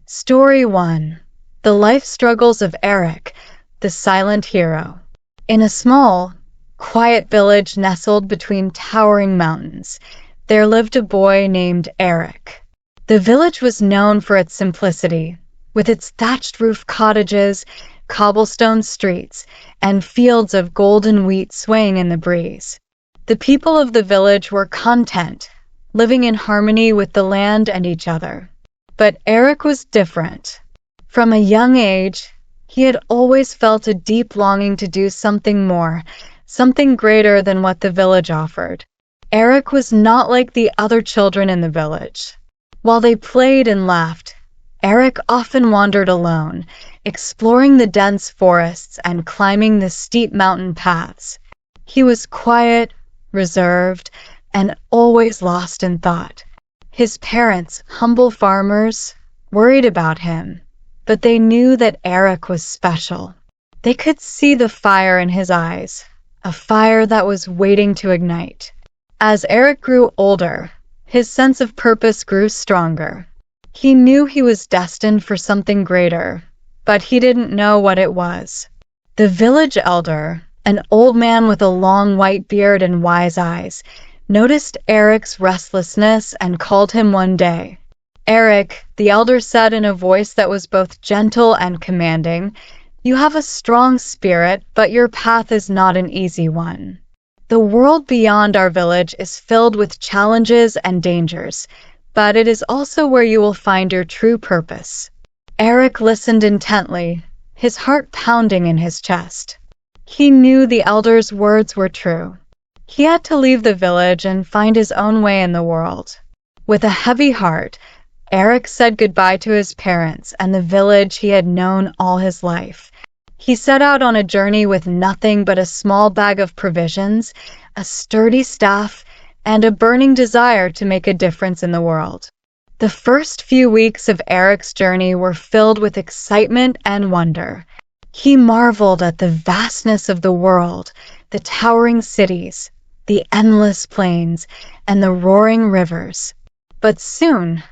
Story 1. The Life Struggles of Eric, the Silent Hero. In a small, quiet village nestled between towering mountains, there lived a boy named Eric. The village was known for its simplicity, with its thatched roof cottages, cobblestone streets, and fields of golden wheat swaying in the breeze. The people of the village were content, living in harmony with the land and each other. But Eric was different. From a young age, he had always felt a deep longing to do something more, something greater than what the village offered. Eric was not like the other children in the village. While they played and laughed, Eric often wandered alone, exploring the dense forests and climbing the steep mountain paths. He was quiet, reserved, and always lost in thought. His parents, humble farmers, worried about him, but they knew that Eric was special. They could see the fire in his eyes, a fire that was waiting to ignite. As Eric grew older, his sense of purpose grew stronger. He knew he was destined for something greater, but he didn't know what it was. The village elder, an old man with a long white beard and wise eyes, noticed Eric's restlessness and called him one day. "Eric," the elder said in a voice that was both gentle and commanding, "you have a strong spirit, but your path is not an easy one. The world beyond our village is filled with challenges and dangers, but it is also where you will find your true purpose." Eric listened intently, his heart pounding in his chest. He knew the elder's words were true. He had to leave the village and find his own way in the world. With a heavy heart, Eric said goodbye to his parents and the village he had known all his life. He set out on a journey with nothing but a small bag of provisions, a sturdy staff, and a burning desire to make a difference in the world. The first few weeks of Eric's journey were filled with excitement and wonder. He marveled at the vastness of the world, the towering cities, the endless plains, and the roaring rivers. But soon,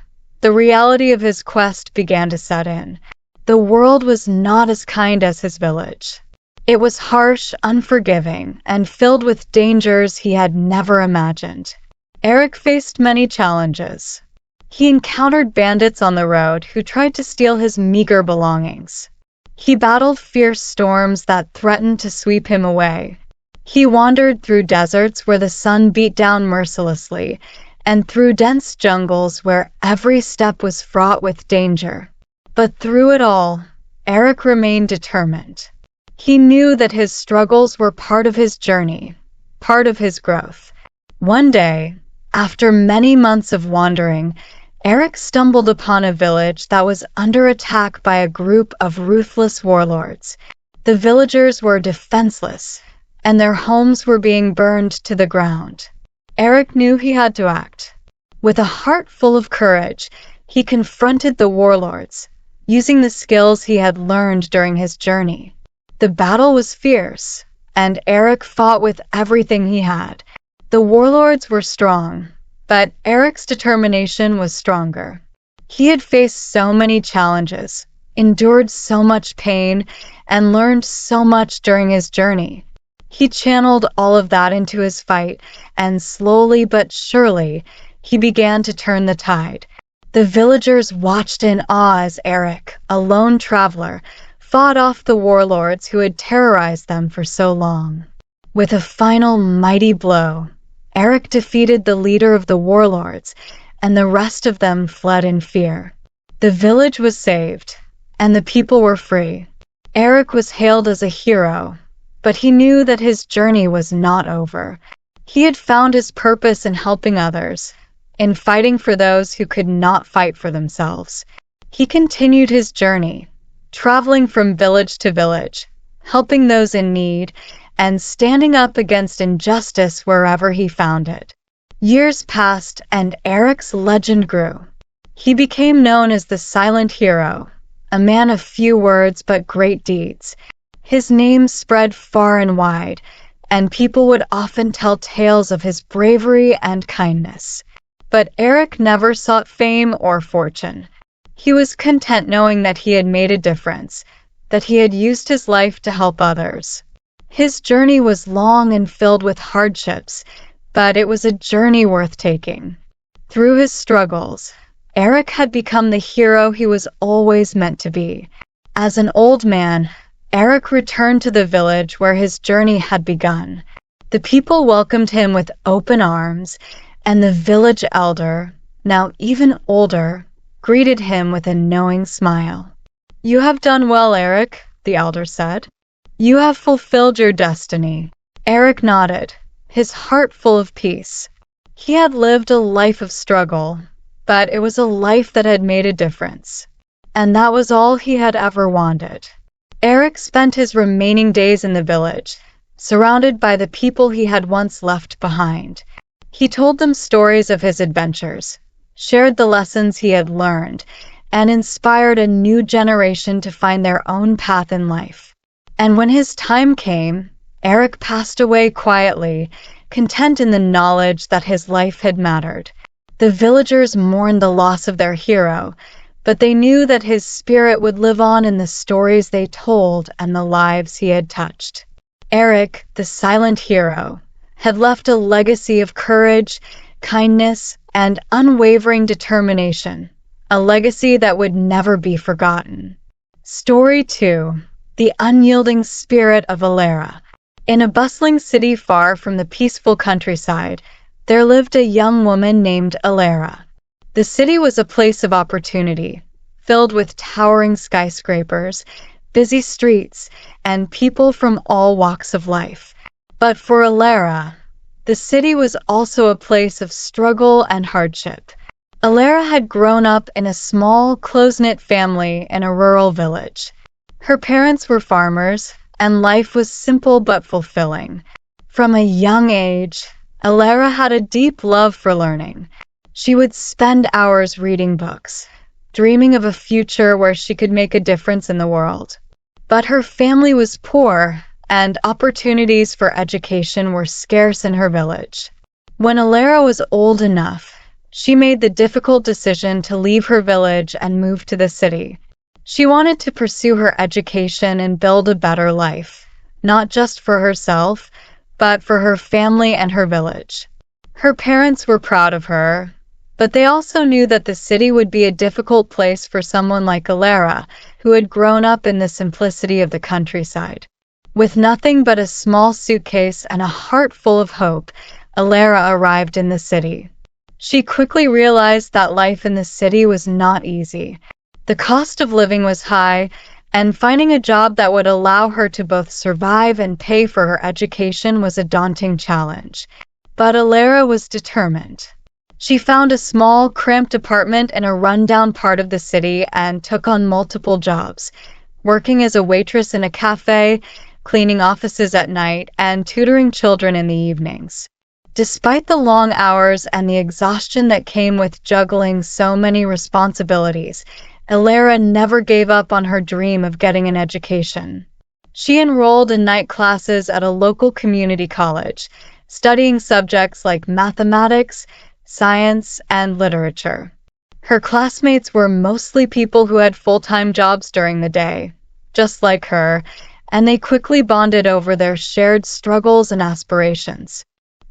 the reality of his quest began to set in. The world was not as kind as his village. It was harsh, unforgiving, and filled with dangers he had never imagined. Eric faced many challenges. He encountered bandits on the road who tried to steal his meager belongings. He battled fierce storms that threatened to sweep him away. He wandered through deserts where the sun beat down mercilessly, and through dense jungles where every step was fraught with danger. But through it all, Eric remained determined. He knew that his struggles were part of his journey, part of his growth. One day, after many months of wandering, Eric stumbled upon a village that was under attack by a group of ruthless warlords. The villagers were defenseless, and their homes were being burned to the ground. Eric knew he had to act. With a heart full of courage, he confronted the warlords, using the skills he had learned during his journey. The battle was fierce, and Eric fought with everything he had. The warlords were strong, but Eric's determination was stronger. He had faced so many challenges, endured so much pain, and learned so much during his journey. He channeled all of that into his fight, and slowly but surely, he began to turn the tide. The villagers watched in awe as Eric, a lone traveler, fought off the warlords who had terrorized them for so long. With a final mighty blow, Eric defeated the leader of the warlords, and the rest of them fled in fear. The village was saved, and the people were free. Eric was hailed as a hero, but he knew that his journey was not over. He had found his purpose in helping others, in fighting for those who could not fight for themselves. He continued his journey, traveling from village to village, helping those in need, and standing up against injustice wherever he found it. Years passed, and Eric's legend grew. He became known as the Silent Hero, a man of few words but great deeds. His name spread far and wide, and people would often tell tales of his bravery and kindness. But Eric never sought fame or fortune. He was content knowing that he had made a difference, that he had used his life to help others. His journey was long and filled with hardships, but it was a journey worth taking. Through his struggles, Eric had become the hero he was always meant to be. As an old man, Eric returned to the village where his journey had begun. The people welcomed him with open arms, and the village elder, now even older, greeted him with a knowing smile. "You have done well, Eric," the elder said. "You have fulfilled your destiny." Eric nodded, his heart full of peace. He had lived a life of struggle, but it was a life that had made a difference. And that was all he had ever wanted. Eric spent his remaining days in the village, surrounded by the people he had once left behind. He told them stories of his adventures, shared the lessons he had learned, and inspired a new generation to find their own path in life. And when his time came, Eric passed away quietly, content in the knowledge that his life had mattered. The villagers mourned the loss of their hero, but they knew that his spirit would live on in the stories they told and the lives he had touched. Eric, the silent hero, had left a legacy of courage, kindness, and unwavering determination, a legacy that would never be forgotten. Story 2. The Unyielding Spirit of Alara. In a bustling city far from the peaceful countryside, there lived a young woman named Alara. The city was a place of opportunity, filled with towering skyscrapers, busy streets, and people from all walks of life. But for Alara, the city was also a place of struggle and hardship. Alara had grown up in a small, close-knit family in a rural village. Her parents were farmers, and life was simple but fulfilling. From a young age, Alara had a deep love for learning. She would spend hours reading books, dreaming of a future where she could make a difference in the world. But her family was poor, and opportunities for education were scarce in her village. When Alara was old enough, she made the difficult decision to leave her village and move to the city. She wanted to pursue her education and build a better life, not just for herself, but for her family and her village. Her parents were proud of her, but they also knew that the city would be a difficult place for someone like Alara, who had grown up in the simplicity of the countryside. With nothing but a small suitcase and a heart full of hope, Alara arrived in the city. She quickly realized that life in the city was not easy. The cost of living was high, and finding a job that would allow her to both survive and pay for her education was a daunting challenge. But Alara was determined. She found a small, cramped apartment in a rundown part of the city and took on multiple jobs, working as a waitress in a cafe, cleaning offices at night, and tutoring children in the evenings. Despite the long hours and the exhaustion that came with juggling so many responsibilities, Alara never gave up on her dream of getting an education. She enrolled in night classes at a local community college, studying subjects like mathematics, science, and literature. Her classmates were mostly people who had full-time jobs during the day, just like her, and they quickly bonded over their shared struggles and aspirations.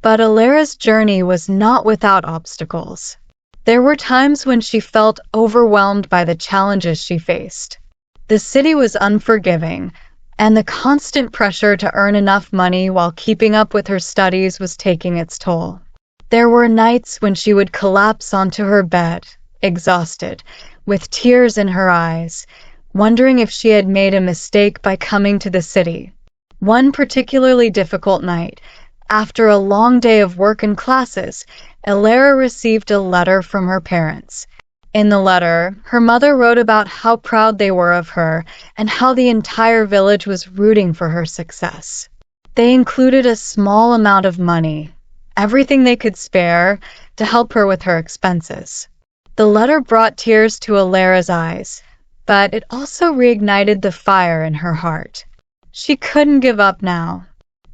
But Alara's journey was not without obstacles. There were times when she felt overwhelmed by the challenges she faced. The city was unforgiving, and the constant pressure to earn enough money while keeping up with her studies was taking its toll. There were nights when she would collapse onto her bed, exhausted, with tears in her eyes, wondering if she had made a mistake by coming to the city. One particularly difficult night, after a long day of work and classes, Alara received a letter from her parents. In the letter, her mother wrote about how proud they were of her and how the entire village was rooting for her success. They included a small amount of money, everything they could spare, to help her with her expenses. The letter brought tears to Alara's eyes, but it also reignited the fire in her heart. She couldn't give up now.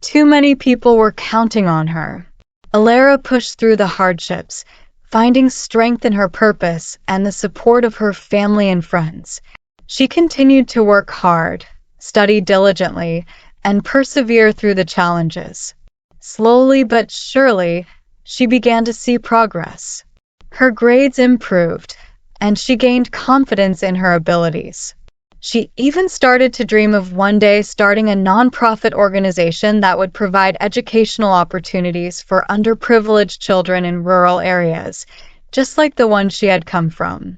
Too many people were counting on her. Alara pushed through the hardships, finding strength in her purpose and the support of her family and friends. She continued to work hard, study diligently, and persevere through the challenges. Slowly but surely, she began to see progress. Her grades improved, and she gained confidence in her abilities. She even started to dream of one day starting a nonprofit organization that would provide educational opportunities for underprivileged children in rural areas, just like the one she had come from.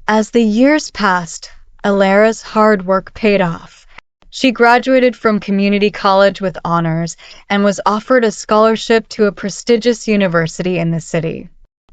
As the years passed, Alara's hard work paid off. She graduated from community college with honors and was offered a scholarship to a prestigious university in the city.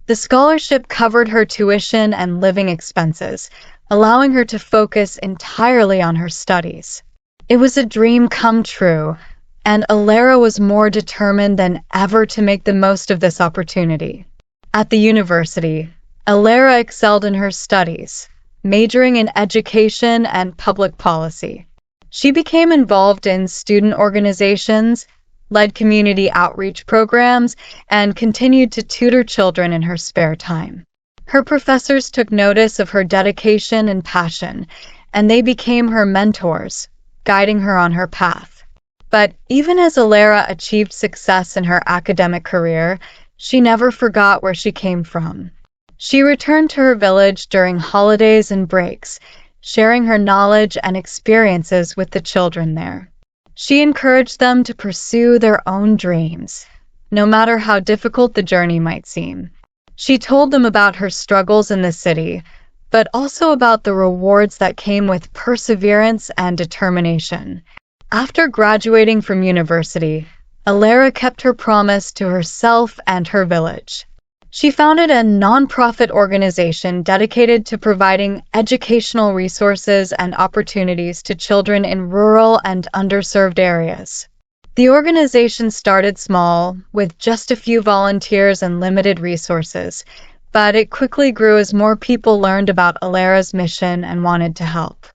The scholarship covered her tuition and living expenses, allowing her to focus entirely on her studies. It was a dream come true, and Alara was more determined than ever to make the most of this opportunity. At the university, Alara excelled in her studies, majoring in education and public policy. She became involved in student organizations, led community outreach programs, and continued to tutor children in her spare time. Her professors took notice of her dedication and passion, and they became her mentors, guiding her on her path. But even as Alara achieved success in her academic career, she never forgot where she came from. She returned to her village during holidays and breaks, sharing her knowledge and experiences with the children there. She encouraged them to pursue their own dreams, no matter how difficult the journey might seem. She told them about her struggles in the city, but also about the rewards that came with perseverance and determination. After graduating from university, Alara kept her promise to herself and her village. She founded a nonprofit organization dedicated to providing educational resources and opportunities to children in rural and underserved areas. The organization started small, with just a few volunteers and limited resources, but it quickly grew as more people learned about Alara's mission and wanted to help.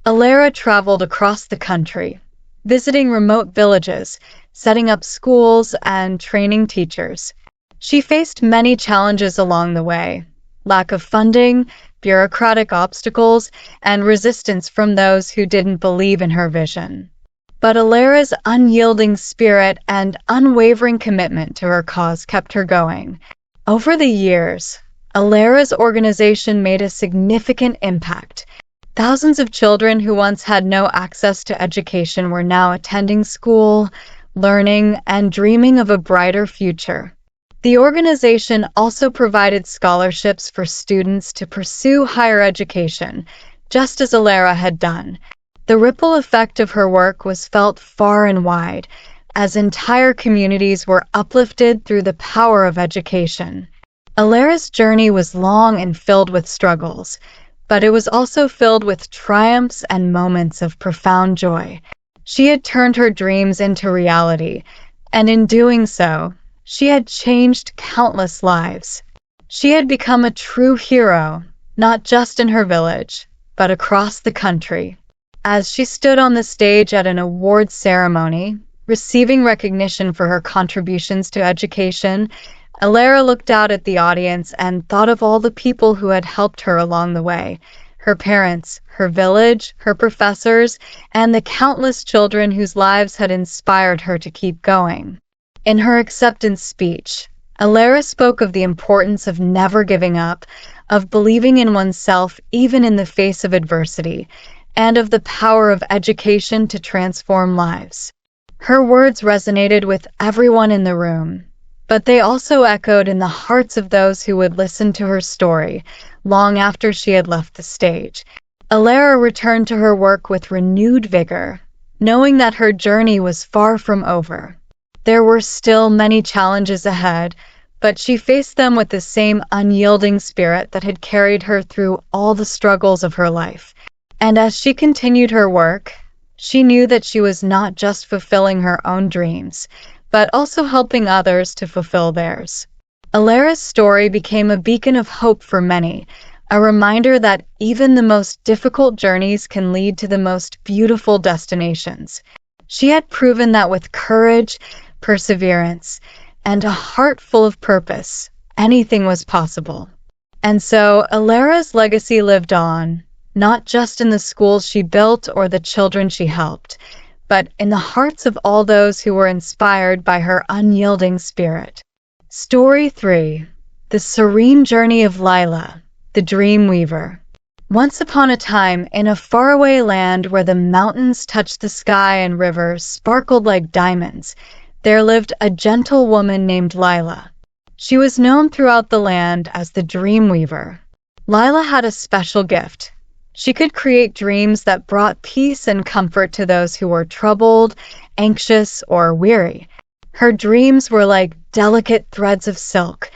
Alara traveled across the country, visiting remote villages, setting up schools, and training teachers. She faced many challenges along the way: lack of funding, bureaucratic obstacles, and resistance from those who didn't believe in her vision. But Alara's unyielding spirit and unwavering commitment to her cause kept her going. Over the years, Alara's organization made a significant impact. Thousands of children who once had no access to education were now attending school, learning, and dreaming of a brighter future. The organization also provided scholarships for students to pursue higher education, just as Alara had done. The ripple effect of her work was felt far and wide, as entire communities were uplifted through the power of education. Alara's journey was long and filled with struggles, but it was also filled with triumphs and moments of profound joy. She had turned her dreams into reality, and in doing so, she had changed countless lives. She had become a true hero, not just in her village, but across the country. As she stood on the stage at an awards ceremony, receiving recognition for her contributions to education, Alara looked out at the audience and thought of all the people who had helped her along the way: her parents, her village, her professors, and the countless children whose lives had inspired her to keep going. In her acceptance speech, Alara spoke of the importance of never giving up, of believing in oneself even in the face of adversity, and of the power of education to transform lives. Her words resonated with everyone in the room, but they also echoed in the hearts of those who would listen to her story long after she had left the stage. Alara returned to her work with renewed vigor, knowing that her journey was far from over. There were still many challenges ahead, but she faced them with the same unyielding spirit that had carried her through all the struggles of her life. And as she continued her work, she knew that she was not just fulfilling her own dreams, but also helping others to fulfill theirs. Alara's story became a beacon of hope for many, a reminder that even the most difficult journeys can lead to the most beautiful destinations. She had proven that with courage, perseverance, and a heart full of purpose, anything was possible. And so Alara's legacy lived on, not just in the schools she built or the children she helped, but in the hearts of all those who were inspired by her unyielding spirit. Story 3. The Serene Journey of Lila, the Dream Weaver. Once upon a time, in a faraway land where the mountains touched the sky and rivers sparkled like diamonds, there lived a gentle woman named Lila. She was known throughout the land as the Dream Weaver. Lila had a special gift. She could create dreams that brought peace and comfort to those who were troubled, anxious, or weary. Her dreams were like delicate threads of silk,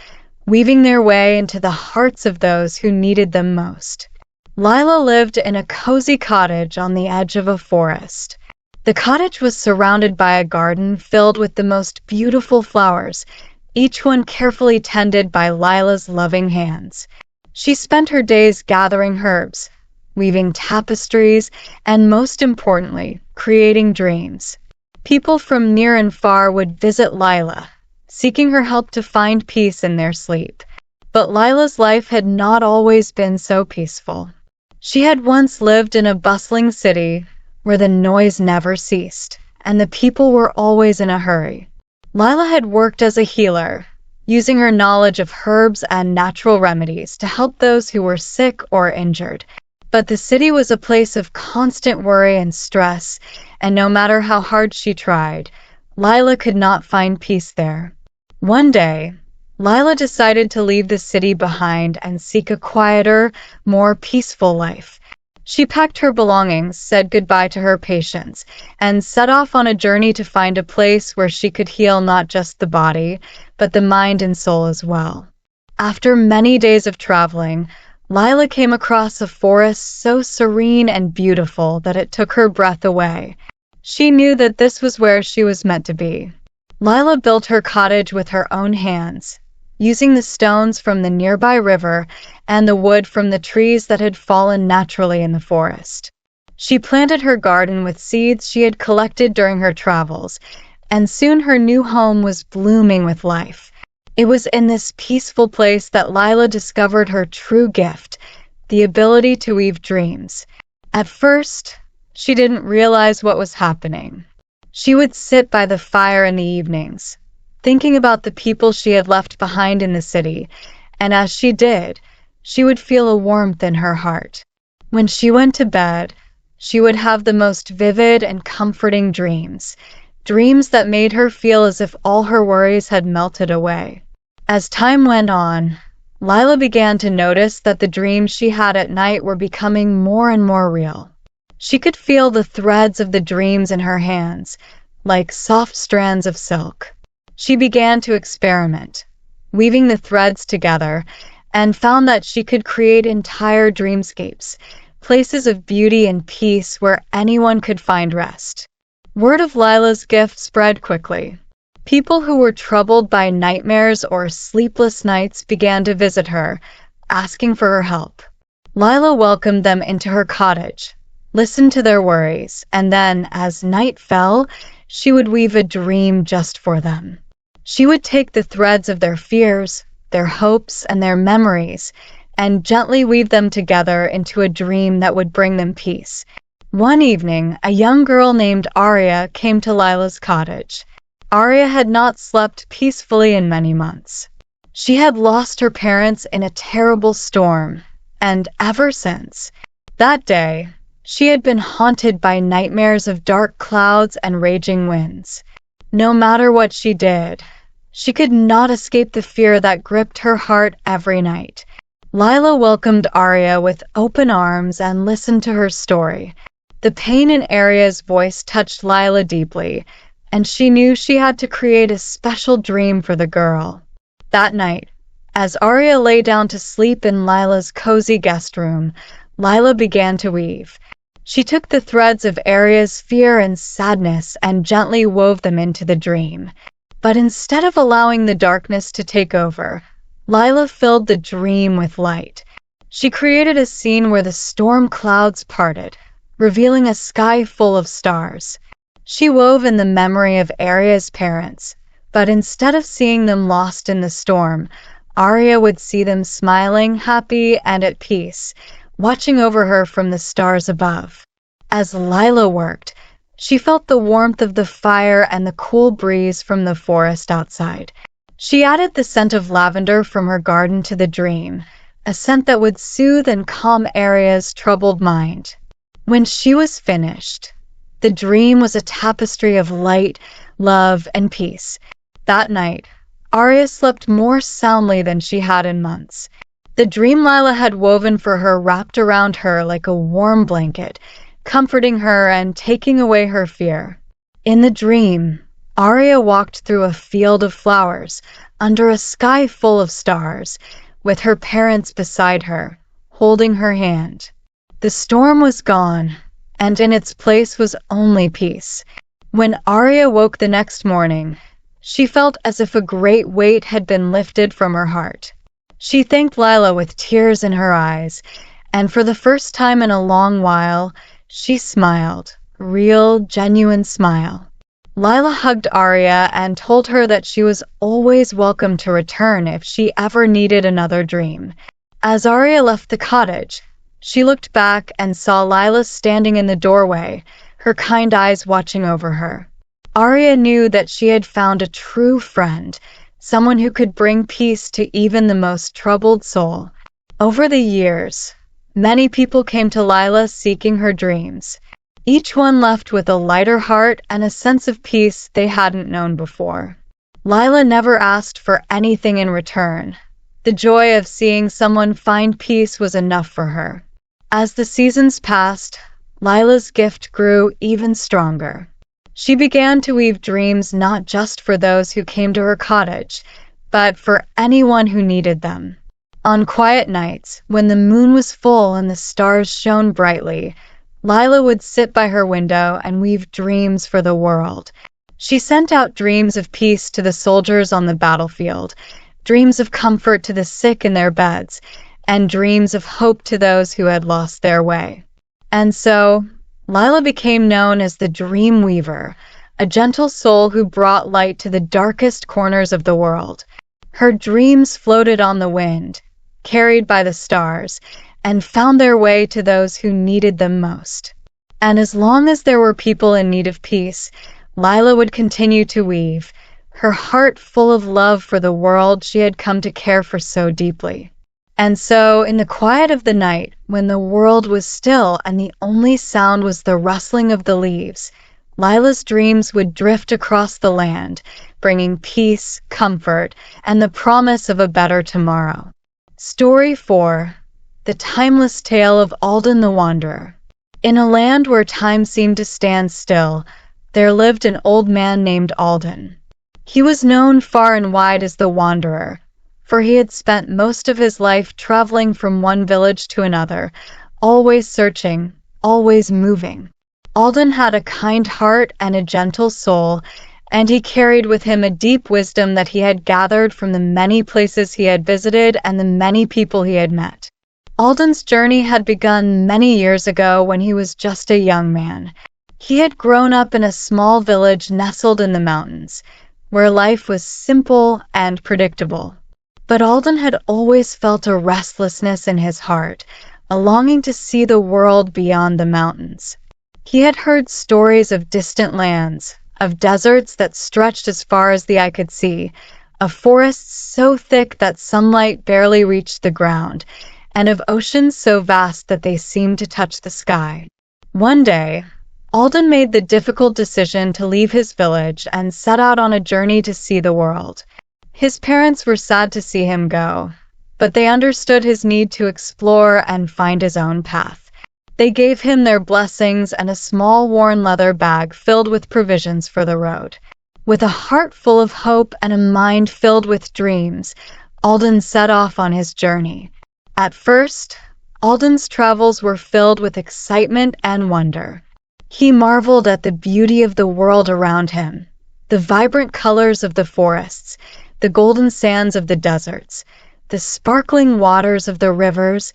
weaving their way into the hearts of those who needed them most. Lila lived in a cozy cottage on the edge of a forest. The cottage was surrounded by a garden filled with the most beautiful flowers, each one carefully tended by Lila's loving hands. She spent her days gathering herbs, weaving tapestries, and most importantly, creating dreams. People from near and far would visit Lila, seeking her help to find peace in their sleep. But Lila's life had not always been so peaceful. She had once lived in a bustling city where the noise never ceased, and the people were always in a hurry. Lila had worked as a healer, using her knowledge of herbs and natural remedies to help those who were sick or injured. But the city was a place of constant worry and stress, and no matter how hard she tried, Lila could not find peace there. One day, Lila decided to leave the city behind and seek a quieter, more peaceful life. She packed her belongings, said goodbye to her patients, and set off on a journey to find a place where she could heal not just the body, but the mind and soul as well. After many days of traveling, Lila came across a forest so serene and beautiful that it took her breath away. She knew that this was where she was meant to be. Lila built her cottage with her own hands, using the stones from the nearby river and the wood from the trees that had fallen naturally in the forest. She planted her garden with seeds she had collected during her travels, and soon her new home was blooming with life. It was in this peaceful place that Lila discovered her true gift, the ability to weave dreams. At first, she didn't realize what was happening. She would sit by the fire in the evenings, thinking about the people she had left behind in the city, and as she did, she would feel a warmth in her heart. When she went to bed, she would have the most vivid and comforting dreams, dreams that made her feel as if all her worries had melted away. As time went on, Lila began to notice that the dreams she had at night were becoming more and more real. She could feel the threads of the dreams in her hands, like soft strands of silk. She began to experiment, weaving the threads together, and found that she could create entire dreamscapes, places of beauty and peace where anyone could find rest. Word of Lila's gift spread quickly. People who were troubled by nightmares or sleepless nights began to visit her, asking for her help. Lila welcomed them into her cottage, listened to their worries, and then, as night fell, she would weave a dream just for them. She would take the threads of their fears, their hopes, and their memories, and gently weave them together into a dream that would bring them peace. One evening, a young girl named Arya came to Lila's cottage. Arya had not slept peacefully in many months. She had lost her parents in a terrible storm, and ever since that day, she had been haunted by nightmares of dark clouds and raging winds. No matter what she did, she could not escape the fear that gripped her heart every night. Lila welcomed Arya with open arms and listened to her story. The pain in Arya's voice touched Lila deeply, and she knew she had to create a special dream for the girl. That night, as Arya lay down to sleep in Lila's cozy guest room, Lila began to weave. She took the threads of Arya's fear and sadness and gently wove them into the dream. But instead of allowing the darkness to take over, Lila filled the dream with light. She created a scene where the storm clouds parted, revealing a sky full of stars. She wove in the memory of Arya's parents, but instead of seeing them lost in the storm, Arya would see them smiling, happy, and at peace, watching over her from the stars above. As Lila worked, she felt the warmth of the fire and the cool breeze from the forest outside. She added the scent of lavender from her garden to the dream, a scent that would soothe and calm Arya's troubled mind. When she was finished, the dream was a tapestry of light, love, and peace. That night, Arya slept more soundly than she had in months. The dream Lila had woven for her wrapped around her like a warm blanket, comforting her and taking away her fear. In the dream, Arya walked through a field of flowers, under a sky full of stars, with her parents beside her, holding her hand. The storm was gone, and in its place was only peace. When Arya woke the next morning, she felt as if a great weight had been lifted from her heart. She thanked Lila with tears in her eyes, and for the first time in a long while, she smiled, a real, genuine smile. Lila hugged Arya and told her that she was always welcome to return if she ever needed another dream. As Arya left the cottage, she looked back and saw Lila standing in the doorway, her kind eyes watching over her. Arya knew that she had found a true friend, someone who could bring peace to even the most troubled soul. Over the years, many people came to Lila seeking her dreams. Each one left with a lighter heart and a sense of peace they hadn't known before. Lila never asked for anything in return. The joy of seeing someone find peace was enough for her. As the seasons passed, Lila's gift grew even stronger. She began to weave dreams not just for those who came to her cottage, but for anyone who needed them. On quiet nights, when the moon was full and the stars shone brightly, Lila would sit by her window and weave dreams for the world. She sent out dreams of peace to the soldiers on the battlefield, dreams of comfort to the sick in their beds, and dreams of hope to those who had lost their way. And so, Lila became known as the Dream Weaver, a gentle soul who brought light to the darkest corners of the world. Her dreams floated on the wind, carried by the stars, and found their way to those who needed them most. And as long as there were people in need of peace, Lila would continue to weave, her heart full of love for the world she had come to care for so deeply. And so, in the quiet of the night, when the world was still and the only sound was the rustling of the leaves, Lila's dreams would drift across the land, bringing peace, comfort, and the promise of a better tomorrow. Story 4. The Timeless Tale of Alden the Wanderer. In a land where time seemed to stand still, there lived an old man named Alden. He was known far and wide as the Wanderer, for he had spent most of his life traveling from one village to another, always searching, always moving. Alden had a kind heart and a gentle soul, and he carried with him a deep wisdom that he had gathered from the many places he had visited and the many people he had met. Alden's journey had begun many years ago when he was just a young man. He had grown up in a small village nestled in the mountains, where life was simple and predictable. But Alden had always felt a restlessness in his heart, a longing to see the world beyond the mountains. He had heard stories of distant lands, of deserts that stretched as far as the eye could see, of forests so thick that sunlight barely reached the ground, and of oceans so vast that they seemed to touch the sky. One day, Alden made the difficult decision to leave his village and set out on a journey to see the world. His parents were sad to see him go, but they understood his need to explore and find his own path. They gave him their blessings and a small worn leather bag filled with provisions for the road. With a heart full of hope and a mind filled with dreams, Alden set off on his journey. At first, Alden's travels were filled with excitement and wonder. He marveled at the beauty of the world around him, the vibrant colors of the forests, the golden sands of the deserts, the sparkling waters of the rivers,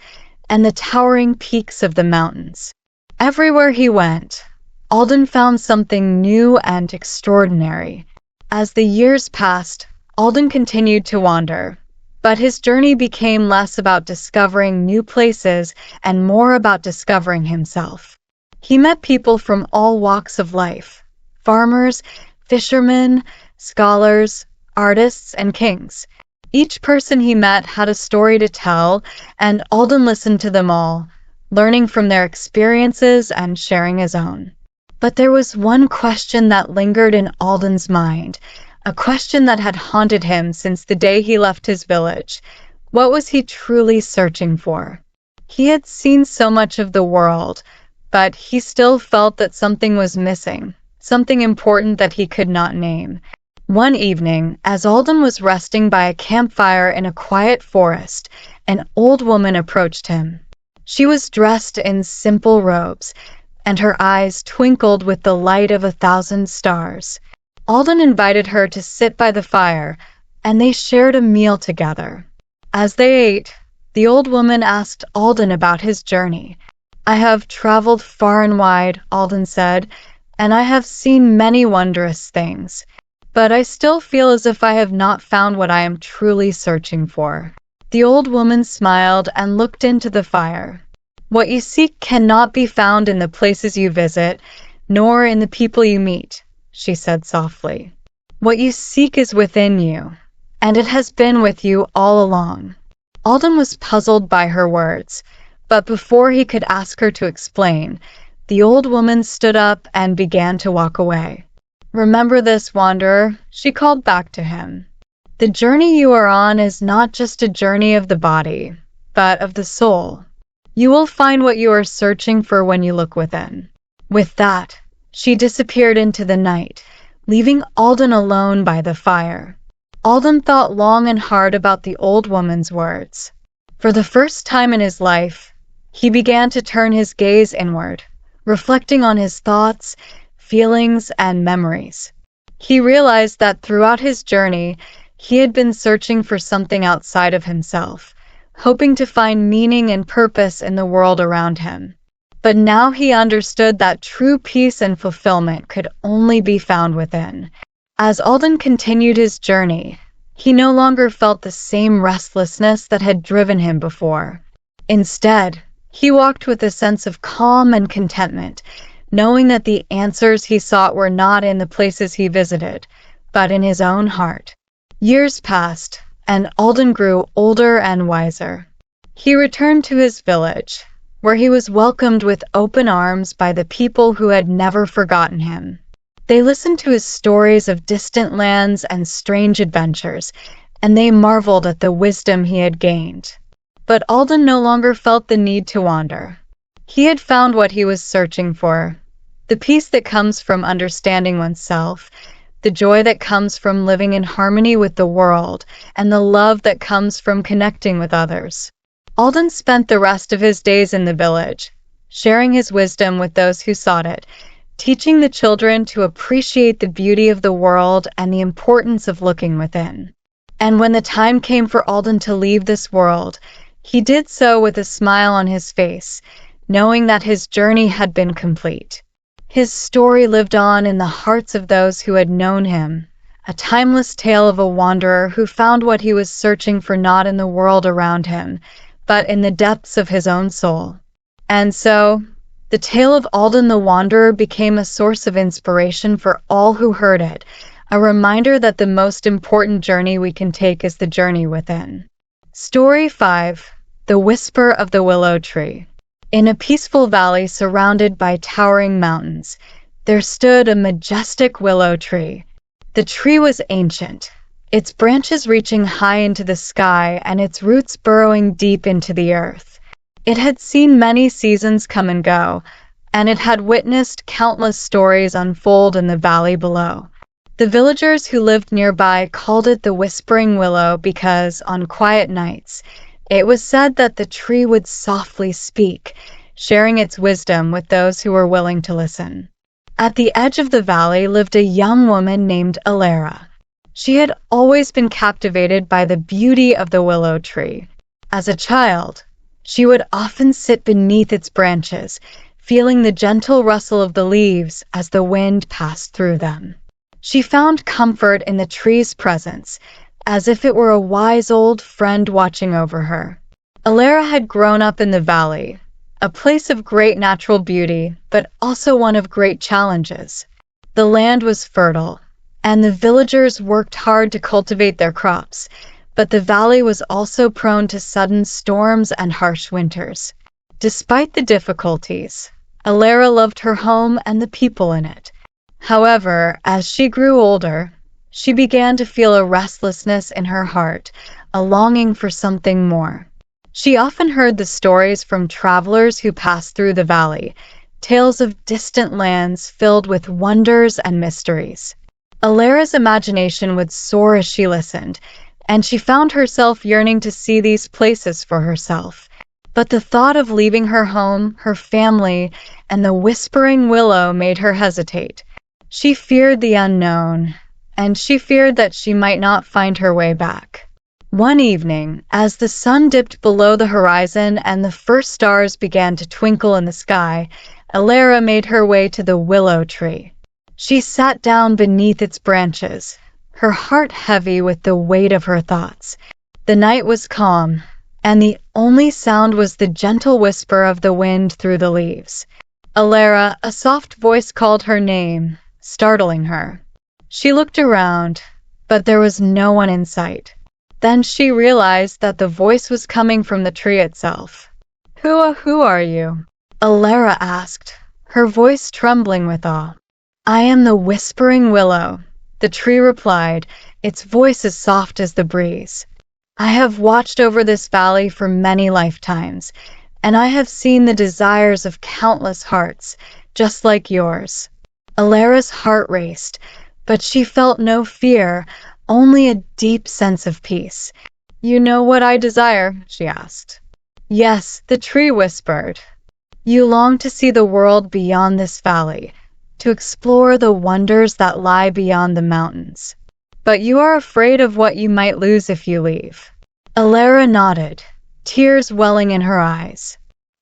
and the towering peaks of the mountains. Everywhere he went, Alden found something new and extraordinary. As the years passed, Alden continued to wander, But his journey became less about discovering new places and more about discovering himself. He met people from all walks of life: farmers, fishermen, scholars, artists, and kings. Each person he met had a story to tell, and Alden listened to them all, learning from their experiences and sharing his own. But there was one question that lingered in Alden's mind, a question that had haunted him since the day he left his village. What was he truly searching for? He had seen so much of the world, but he still felt that something was missing, something important that he could not name. One evening, as Alden was resting by a campfire in a quiet forest, an old woman approached him. She was dressed in simple robes, and her eyes twinkled with the light of 1,000 stars. Alden invited her to sit by the fire, and they shared a meal together. As they ate, the old woman asked Alden about his journey. "I have traveled far and wide," Alden said, "and I have seen many wondrous things. But I still feel as if I have not found what I am truly searching for." The old woman smiled and looked into the fire. "What you seek cannot be found in the places you visit, nor in the people you meet," she said softly. "What you seek is within you, and it has been with you all along." Alden was puzzled by her words, but before he could ask her to explain, the old woman stood up and began to walk away. "Remember this, wanderer," she called back to him. "The journey you are on is not just a journey of the body, but of the soul. You will find what you are searching for when you look within." With that, she disappeared into the night, leaving Alden alone by the fire. Alden thought long and hard about the old woman's words. For the first time in his life, he began to turn his gaze inward, reflecting on his thoughts, feelings, and memories. He realized that throughout his journey, he had been searching for something outside of himself, hoping to find meaning and purpose in the world around him. But now he understood that true peace and fulfillment could only be found within. As Alden continued his journey, he no longer felt the same restlessness that had driven him before. Instead, he walked with a sense of calm and contentment, knowing that the answers he sought were not in the places he visited, but in his own heart. Years passed, and Alden grew older and wiser. He returned to his village, where he was welcomed with open arms by the people who had never forgotten him. They listened to his stories of distant lands and strange adventures, and they marveled at the wisdom he had gained. But Alden no longer felt the need to wander. He had found what he was searching for: the peace that comes from understanding oneself, the joy that comes from living in harmony with the world, and the love that comes from connecting with others. Alden spent the rest of his days in the village, sharing his wisdom with those who sought it, teaching the children to appreciate the beauty of the world and the importance of looking within. And when the time came for Alden to leave this world, he did so with a smile on his face, knowing that his journey had been complete. His story lived on in the hearts of those who had known him, a timeless tale of a wanderer who found what he was searching for not in the world around him, but in the depths of his own soul. And so, the tale of Alden the Wanderer became a source of inspiration for all who heard it, a reminder that the most important journey we can take is the journey within. Story 5: The Whisper of the Willow Tree. In a peaceful valley surrounded by towering mountains, there stood a majestic willow tree. The tree was ancient, its branches reaching high into the sky and its roots burrowing deep into the earth. It had seen many seasons come and go, and it had witnessed countless stories unfold in the valley below. The villagers who lived nearby called it the Whispering Willow because, on quiet nights, it was said that the tree would softly speak, sharing its wisdom with those who were willing to listen. At the edge of the valley lived a young woman named Alara. She had always been captivated by the beauty of the willow tree. As a child, she would often sit beneath its branches, feeling the gentle rustle of the leaves as the wind passed through them. She found comfort in the tree's presence, as if it were a wise old friend watching over her. Alara had grown up in the valley, a place of great natural beauty, but also one of great challenges. The land was fertile, and the villagers worked hard to cultivate their crops, but the valley was also prone to sudden storms and harsh winters. Despite the difficulties, Alara loved her home and the people in it. However, as she grew older, she began to feel a restlessness in her heart, a longing for something more. She often heard the stories from travelers who passed through the valley, tales of distant lands filled with wonders and mysteries. Alara's imagination would soar as she listened, and she found herself yearning to see these places for herself. But the thought of leaving her home, her family, and the whispering willow made her hesitate. She feared the unknown, and she feared that she might not find her way back. One evening, as the sun dipped below the horizon and the first stars began to twinkle in the sky, Alara made her way to the willow tree. She sat down beneath its branches, her heart heavy with the weight of her thoughts. The night was calm, and the only sound was the gentle whisper of the wind through the leaves. Alara, a soft voice called her name, startling her. She looked around, but there was no one in sight. Then she realized that the voice was coming from the tree itself. Who are you?" Alara asked, her voice trembling with awe. "I am the whispering willow," the tree replied, its voice as soft as the breeze. "I have watched over this valley for many lifetimes, and I have seen the desires of countless hearts, just like yours." Alara's heart raced, but she felt no fear, only a deep sense of peace. "You know what I desire?" she asked. "Yes," the tree whispered. "You long to see the world beyond this valley, to explore the wonders that lie beyond the mountains. But you are afraid of what you might lose if you leave." Alara nodded, tears welling in her eyes.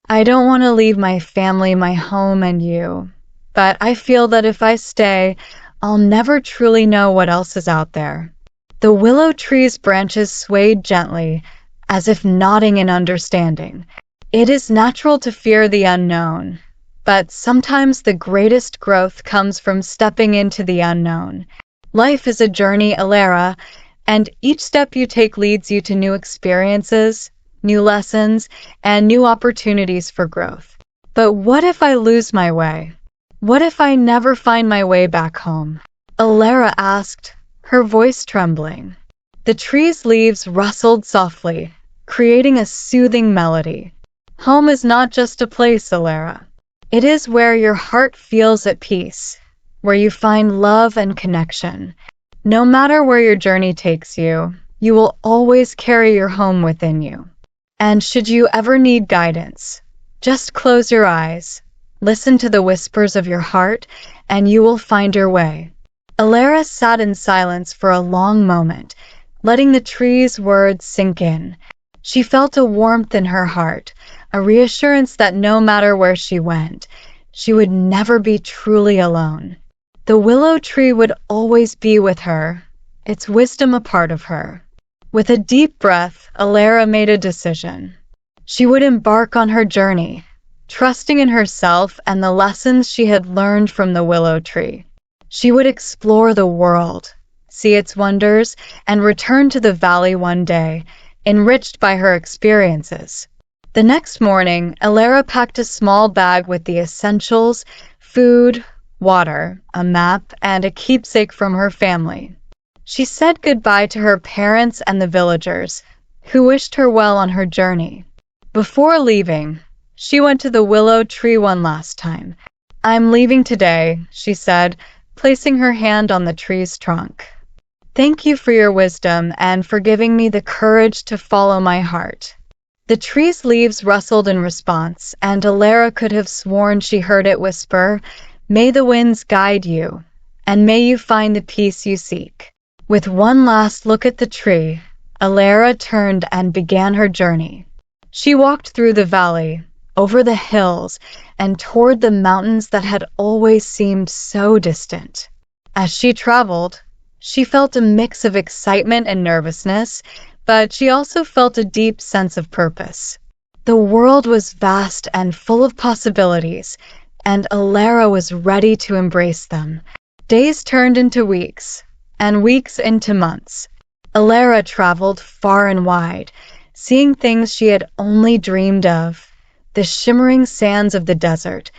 "I don't want to leave my family, my home, and you. But I feel that if I stay, I'll never truly know what else is out there." The willow tree's branches swayed gently, as if nodding in understanding. It is natural to fear the unknown, but sometimes the greatest growth comes from stepping into the unknown. Life is a journey, Alara, and each step you take leads you to new experiences, new lessons, and new opportunities for growth. But what if I lose my way? What if I never find my way back home? Alara asked, her voice trembling. The tree's leaves rustled softly, creating a soothing melody. Home is not just a place, Alara. It is where your heart feels at peace, where you find love and connection. No matter where your journey takes you, you will always carry your home within you. And should you ever need guidance, just close your eyes, listen to the whispers of your heart, and you will find your way. Alara sat in silence for a long moment, letting the tree's words sink in. She felt a warmth in her heart, a reassurance that no matter where she went, she would never be truly alone. The willow tree would always be with her, its wisdom a part of her. With a deep breath, Alara made a decision. She would embark on her journey, trusting in herself and the lessons she had learned from the willow tree. She would explore the world, see its wonders, and return to the valley one day, enriched by her experiences. The next morning, Alara packed a small bag with the essentials: food, water, a map, and a keepsake from her family. She said goodbye to her parents and the villagers, who wished her well on her journey. Before leaving, she went to the willow tree one last time. "I'm leaving today," she said, placing her hand on the tree's trunk. "Thank you for your wisdom and for giving me the courage to follow my heart." The tree's leaves rustled in response, and Alara could have sworn she heard it whisper, "May the winds guide you, and may you find the peace you seek." With one last look at the tree, Alara turned and began her journey. She walked through the valley, over the hills, and toward the mountains that had always seemed so distant. As she traveled, She felt a mix of excitement and nervousness, but she also felt a deep sense of purpose. The world was vast and full of possibilities, and Alara was ready to embrace them. Days turned into weeks, and weeks into months. Alara traveled far and wide, seeing things she had only dreamed of: the shimmering sands of the desert,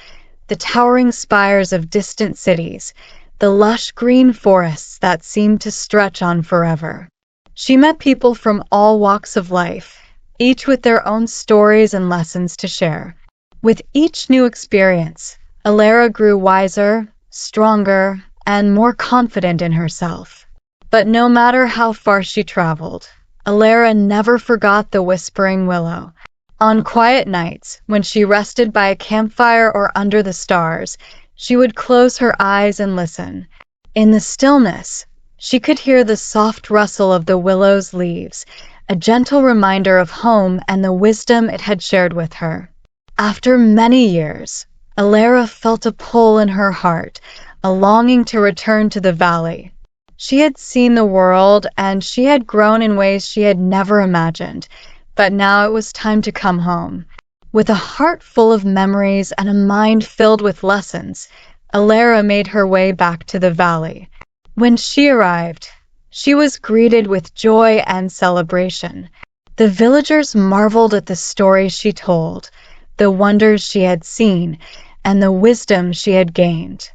the towering spires of distant cities, the lush green forests that seemed to stretch on forever. She met people from all walks of life, each with their own stories and lessons to share. With each new experience, Alara grew wiser, stronger, and more confident in herself. But no matter how far she traveled, Alara never forgot the whispering willow. On quiet nights, when she rested by a campfire or under the stars, she would close her eyes and listen. In the stillness, she could hear the soft rustle of the willow's leaves, a gentle reminder of home and the wisdom it had shared with her. After many years, Alara felt a pull in her heart, a longing to return to the valley. She had seen the world, and she had grown in ways she had never imagined, but now it was time to come home. With a heart full of memories and a mind filled with lessons, Alara made her way back to the valley. When she arrived, she was greeted with joy and celebration. The villagers marveled at the stories she told, the wonders she had seen, and the wisdom she had gained.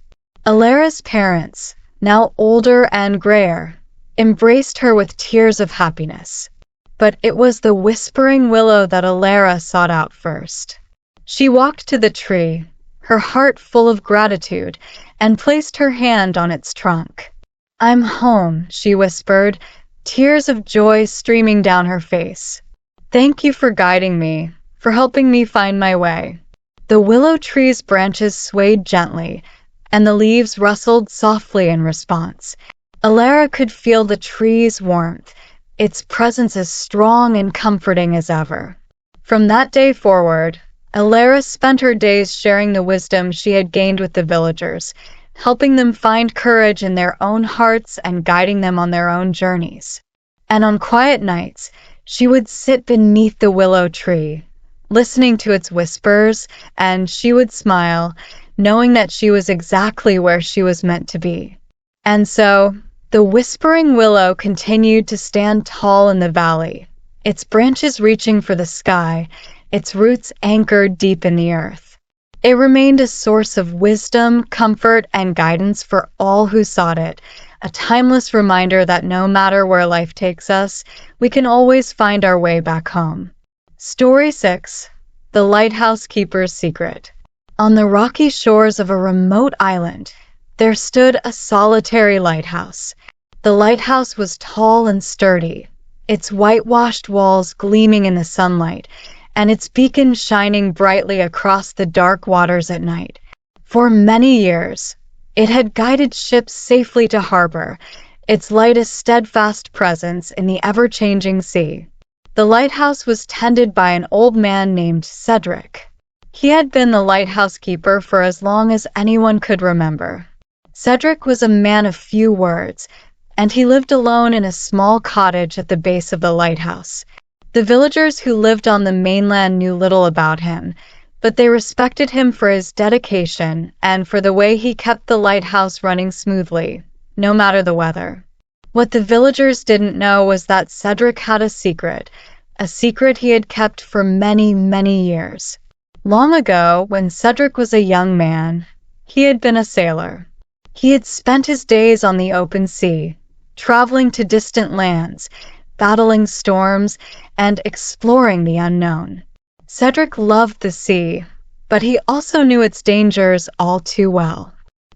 Alara's parents, now older and grayer, embraced her with tears of happiness. But it was the whispering willow that Alara sought out first. She walked to the tree, her heart full of gratitude, and placed her hand on its trunk. "I'm home," she whispered, tears of joy streaming down her face. "Thank you for guiding me, for helping me find my way." The willow tree's branches swayed gently, and the leaves rustled softly in response. Alara could feel the tree's warmth, its presence as strong and comforting as ever. From that day forward, Alara spent her days sharing the wisdom she had gained with the villagers, helping them find courage in their own hearts and guiding them on their own journeys. And on quiet nights, she would sit beneath the willow tree, listening to its whispers, and she would smile, knowing that she was exactly where she was meant to be. And so, the whispering willow continued to stand tall in the valley, its branches reaching for the sky, its roots anchored deep in the earth. It remained a source of wisdom, comfort, and guidance for all who sought it, a timeless reminder that no matter where life takes us, we can always find our way back home. Story 6. The Lighthouse Keeper's Secret. On the rocky shores of a remote island, there stood a solitary lighthouse. The lighthouse was tall and sturdy, its whitewashed walls gleaming in the sunlight, and its beacon shining brightly across the dark waters at night. For many years, it had guided ships safely to harbor, its light a steadfast presence in the ever-changing sea. The lighthouse was tended by an old man named Cedric. He had been the lighthouse keeper for as long as anyone could remember. Cedric was a man of few words, and he lived alone in a small cottage at the base of the lighthouse. The villagers who lived on the mainland knew little about him, but they respected him for his dedication and for the way he kept the lighthouse running smoothly, no matter the weather. What the villagers didn't know was that Cedric had a secret he had kept for many, many years. Long ago, when Cedric was a young man, he had been a sailor. He had spent his days on the open sea, traveling to distant lands, battling storms, and exploring the unknown. Cedric loved the sea, but he also knew its dangers all too well.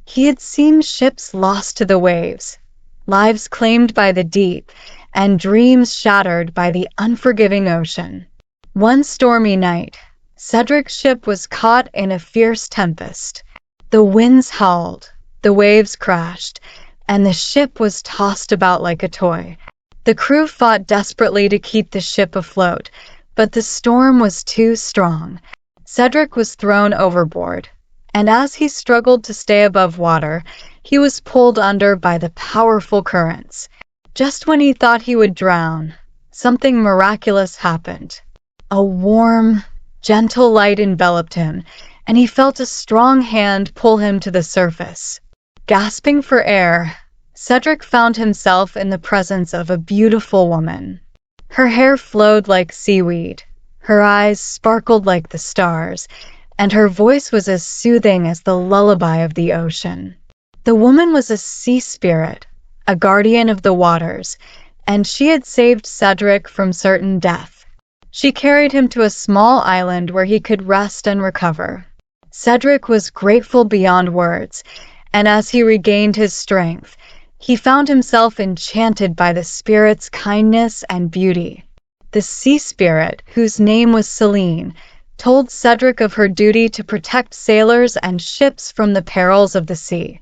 He had seen ships lost to the waves, lives claimed by the deep, and dreams shattered by the unforgiving ocean. One stormy night, Cedric's ship was caught in a fierce tempest. The winds howled, the waves crashed, and the ship was tossed about like a toy. The crew fought desperately to keep the ship afloat, but the storm was too strong. Cedric was thrown overboard, and as he struggled to stay above water, he was pulled under by the powerful currents. Just when he thought he would drown, something miraculous happened. A warm, gentle light enveloped him, and he felt a strong hand pull him to the surface. Gasping for air, Cedric found himself in the presence of a beautiful woman. Her hair flowed like seaweed, her eyes sparkled like the stars, and her voice was as soothing as the lullaby of the ocean. The woman was a sea spirit, a guardian of the waters, and she had saved Cedric from certain death. She carried him to a small island where he could rest and recover. Cedric was grateful beyond words, and as he regained his strength, he found himself enchanted by the spirit's kindness and beauty. The sea spirit, whose name was Celine, told Cedric of her duty to protect sailors and ships from the perils of the sea.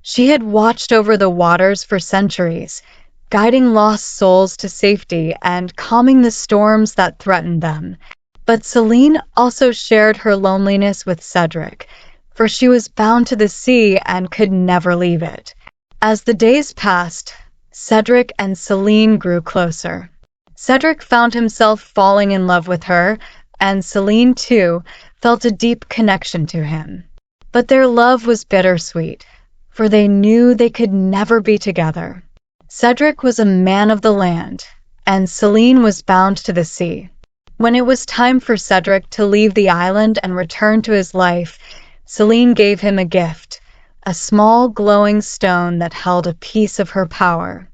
She had watched over the waters for centuries, guiding lost souls to safety and calming the storms that threatened them. But Celine also shared her loneliness with Cedric, for she was bound to the sea and could never leave it. As the days passed, Cedric and Celine grew closer. Cedric found himself falling in love with her, and Celine, too, felt a deep connection to him. But their love was bittersweet, for they knew they could never be together. Cedric was a man of the land, and Celine was bound to the sea. When it was time for Cedric to leave the island and return to his life, Celine gave him a gift, a small glowing stone that held a piece of her power.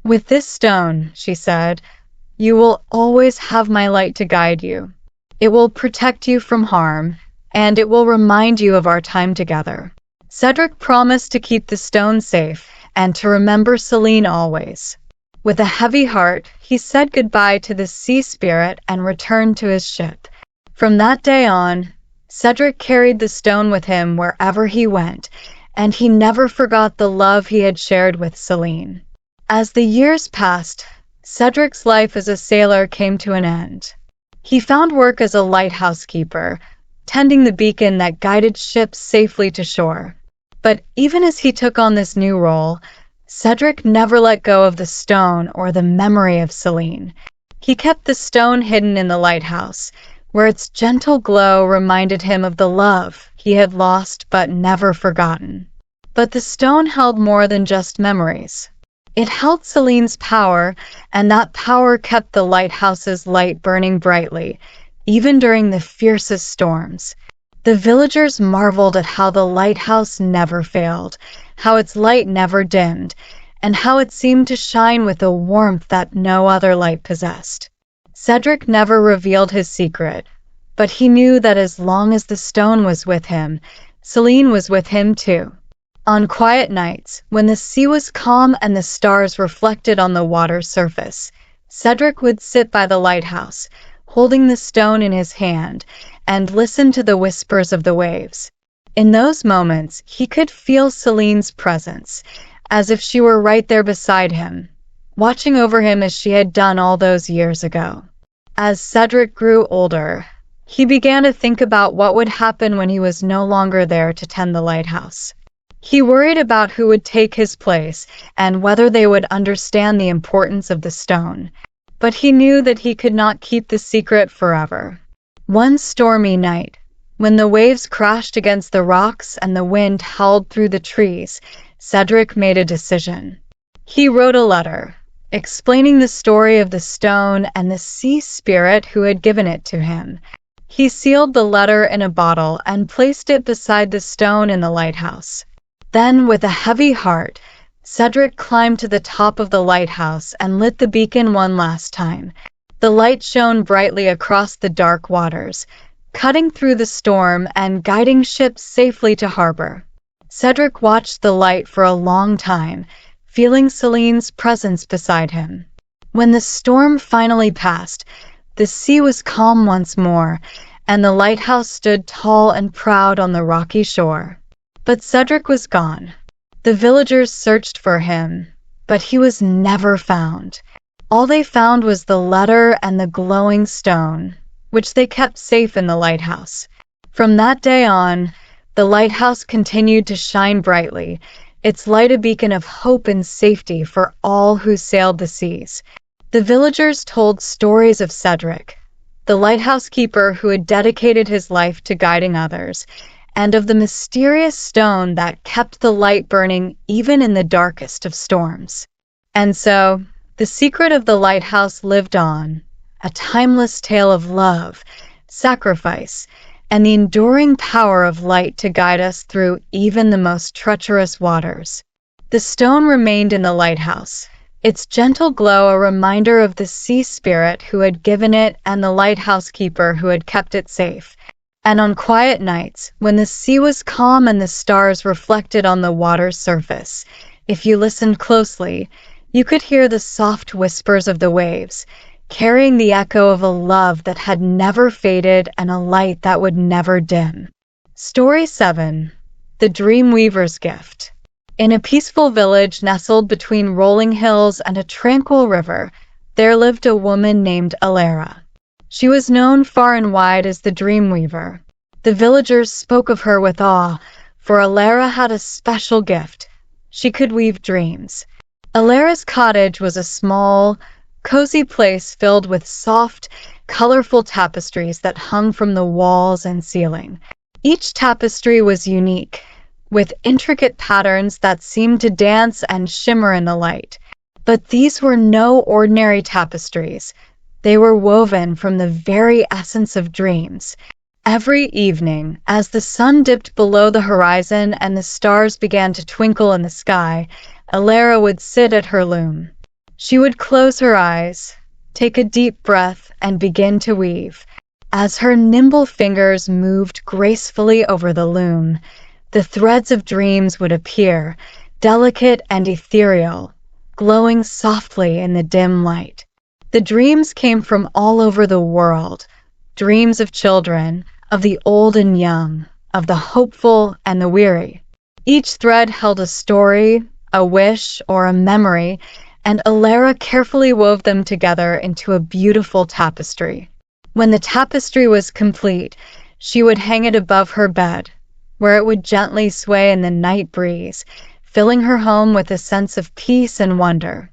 "With this stone," she said, "you will always have my light to guide you. It will protect you from harm, and it will remind you of our time together." Cedric promised to keep the stone safe and to remember Celine always. With a heavy heart, he said goodbye to the sea spirit and returned to his ship. From that day on, Cedric carried the stone with him wherever he went, and he never forgot the love he had shared with Celine. As the years passed, Cedric's life as a sailor came to an end. He found work as a lighthouse keeper, tending the beacon that guided ships safely to shore. But even as he took on this new role, Cedric never let go of the stone or the memory of Celine. He kept the stone hidden in the lighthouse, where its gentle glow reminded him of the love he had lost but never forgotten. But the stone held more than just memories. It held Celine's power, and that power kept the lighthouse's light burning brightly, even during the fiercest storms. The villagers marveled at how the lighthouse never failed, how its light never dimmed, and how it seemed to shine with a warmth that no other light possessed. Cedric never revealed his secret, but he knew that as long as the stone was with him, Celine was with him too. On quiet nights, when the sea was calm and the stars reflected on the water's surface, Cedric would sit by the lighthouse, holding the stone in his hand, and listen to the whispers of the waves. In those moments, he could feel Celine's presence, as if she were right there beside him, watching over him as she had done all those years ago. As Cedric grew older, he began to think about what would happen when he was no longer there to tend the lighthouse. He worried about who would take his place and whether they would understand the importance of the stone. But he knew that he could not keep the secret forever. One stormy night, when the waves crashed against the rocks and the wind howled through the trees, Cedric made a decision. He wrote a letter, explaining the story of the stone and the sea spirit who had given it to him. He sealed the letter in a bottle and placed it beside the stone in the lighthouse. Then, with a heavy heart, Cedric climbed to the top of the lighthouse and lit the beacon one last time. The light shone brightly across the dark waters, cutting through the storm and guiding ships safely to harbor. Cedric watched the light for a long time, feeling Celine's presence beside him. When the storm finally passed, the sea was calm once more, and the lighthouse stood tall and proud on the rocky shore. But Cedric was gone. The villagers searched for him, but he was never found. All they found was the letter and the glowing stone, which they kept safe in the lighthouse. From that day on, the lighthouse continued to shine brightly, its light a beacon of hope and safety for all who sailed the seas. The villagers told stories of Cedric, the lighthouse keeper who had dedicated his life to guiding others, and of the mysterious stone that kept the light burning even in the darkest of storms. And so, the secret of the lighthouse lived on, a timeless tale of love, sacrifice, and the enduring power of light to guide us through even the most treacherous waters. The stone remained in the lighthouse, its gentle glow a reminder of the sea spirit who had given it and the lighthouse keeper who had kept it safe. And on quiet nights, when the sea was calm and the stars reflected on the water's surface, if you listened closely, you could hear the soft whispers of the waves, carrying the echo of a love that had never faded and a light that would never dim. Story 7. The Dreamweaver's Gift. In a peaceful village nestled between rolling hills and a tranquil river, there lived a woman named Alara. She was known far and wide as the Dreamweaver. The villagers spoke of her with awe, for Alara had a special gift. She could weave dreams. Alara's cottage was a small, cozy place filled with soft, colorful tapestries that hung from the walls and ceiling. Each tapestry was unique, with intricate patterns that seemed to dance and shimmer in the light. But these were no ordinary tapestries. They were woven from the very essence of dreams. Every evening, as the sun dipped below the horizon and the stars began to twinkle in the sky, Alara would sit at her loom. She would close her eyes, take a deep breath, and begin to weave. As her nimble fingers moved gracefully over the loom, the threads of dreams would appear, delicate and ethereal, glowing softly in the dim light. The dreams came from all over the world, dreams of children, of the old and young, of the hopeful and the weary. Each thread held a story, a wish, or a memory, and Alara carefully wove them together into a beautiful tapestry. When the tapestry was complete, she would hang it above her bed, where it would gently sway in the night breeze, filling her home with a sense of peace and wonder.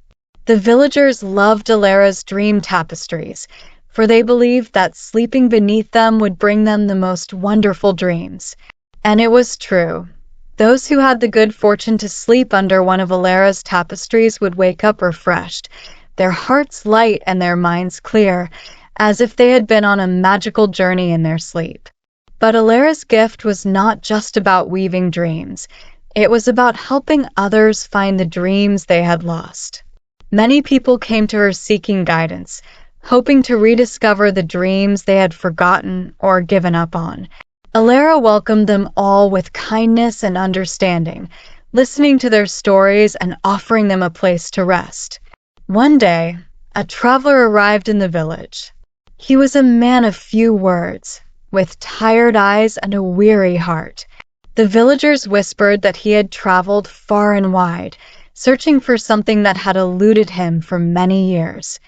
The villagers loved Alara's dream tapestries, for they believed that sleeping beneath them would bring them the most wonderful dreams. And it was true. Those who had the good fortune to sleep under one of Alara's tapestries would wake up refreshed, their hearts light and their minds clear, as if they had been on a magical journey in their sleep. But Alara's gift was not just about weaving dreams. It was about helping others find the dreams they had lost. Many people came to her seeking guidance, hoping to rediscover the dreams they had forgotten or given up on. Alara welcomed them all with kindness and understanding, listening to their stories and offering them a place to rest. One day, a traveler arrived in the village. He was a man of few words, with tired eyes and a weary heart. The villagers whispered that he had traveled far and wide, searching for something that had eluded him for many years.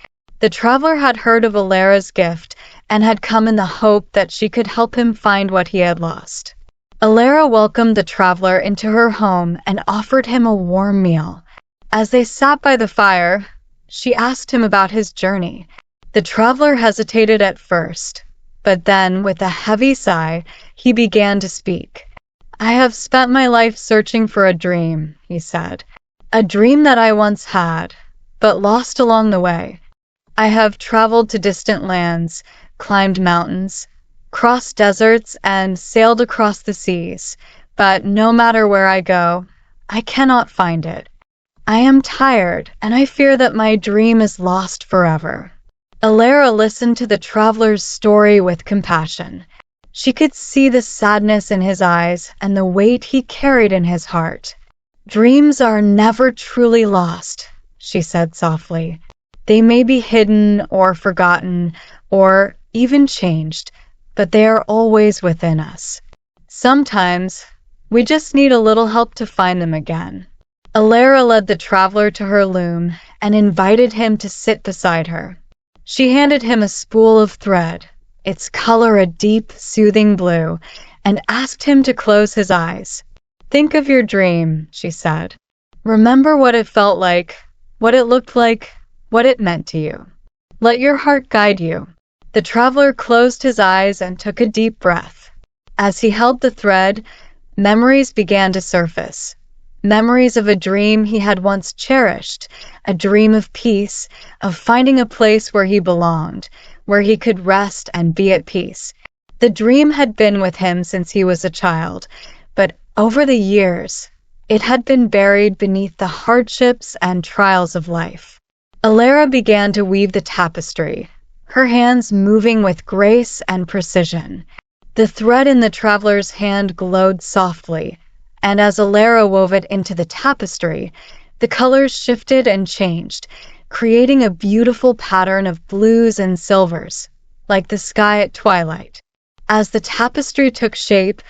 The traveler had heard of Alara's gift and had come in the hope that she could help him find what he had lost. Alara welcomed the traveler into her home and offered him a warm meal. As they sat by the fire, she asked him about his journey. The traveler hesitated at first, but then, with a heavy sigh, he began to speak. "I have spent my life searching for a dream," he said. "A dream that I once had, but lost along the way. I have traveled to distant lands, climbed mountains, crossed deserts, and sailed across the seas, but no matter where I go, I cannot find it. I am tired, and I fear that my dream is lost forever." Alara listened to the traveler's story with compassion. She could see the sadness in his eyes and the weight he carried in his heart. "Dreams are never truly lost," she said softly. "They may be hidden or forgotten or even changed, but they are always within us. Sometimes, we just need a little help to find them again." Alara led the traveler to her loom and invited him to sit beside her. She handed him a spool of thread, its color a deep, soothing blue, and asked him to close his eyes. Think of your dream, she said. Remember what it felt like, what it looked like, what it meant to you. Let your heart guide you. The traveler closed his eyes and took a deep breath. As he held the thread, memories began to surface. Memories of a dream he had once cherished, a dream of peace, of finding a place where he belonged, where he could rest and be at peace. The dream had been with him since he was a child, but over the years, it had been buried beneath the hardships and trials of life. Alara began to weave the tapestry, her hands moving with grace and precision. The thread in the traveler's hand glowed softly, and as Alara wove it into the tapestry, the colors shifted and changed, creating a beautiful pattern of blues and silvers, like the sky at twilight. As the tapestry took shape,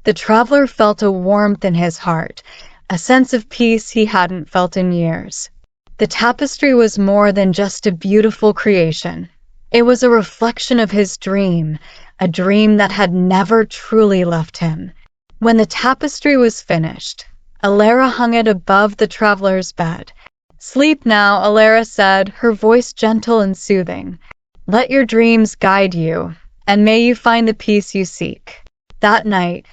the traveler felt a warmth in his heart, a sense of peace he hadn't felt in years. The tapestry was more than just a beautiful creation. It was a reflection of his dream, a dream that had never truly left him. When the tapestry was finished, Alara hung it above the traveler's bed. Sleep now, Alara said, her voice gentle and soothing. Let your dreams guide you, and may you find the peace you seek. That night,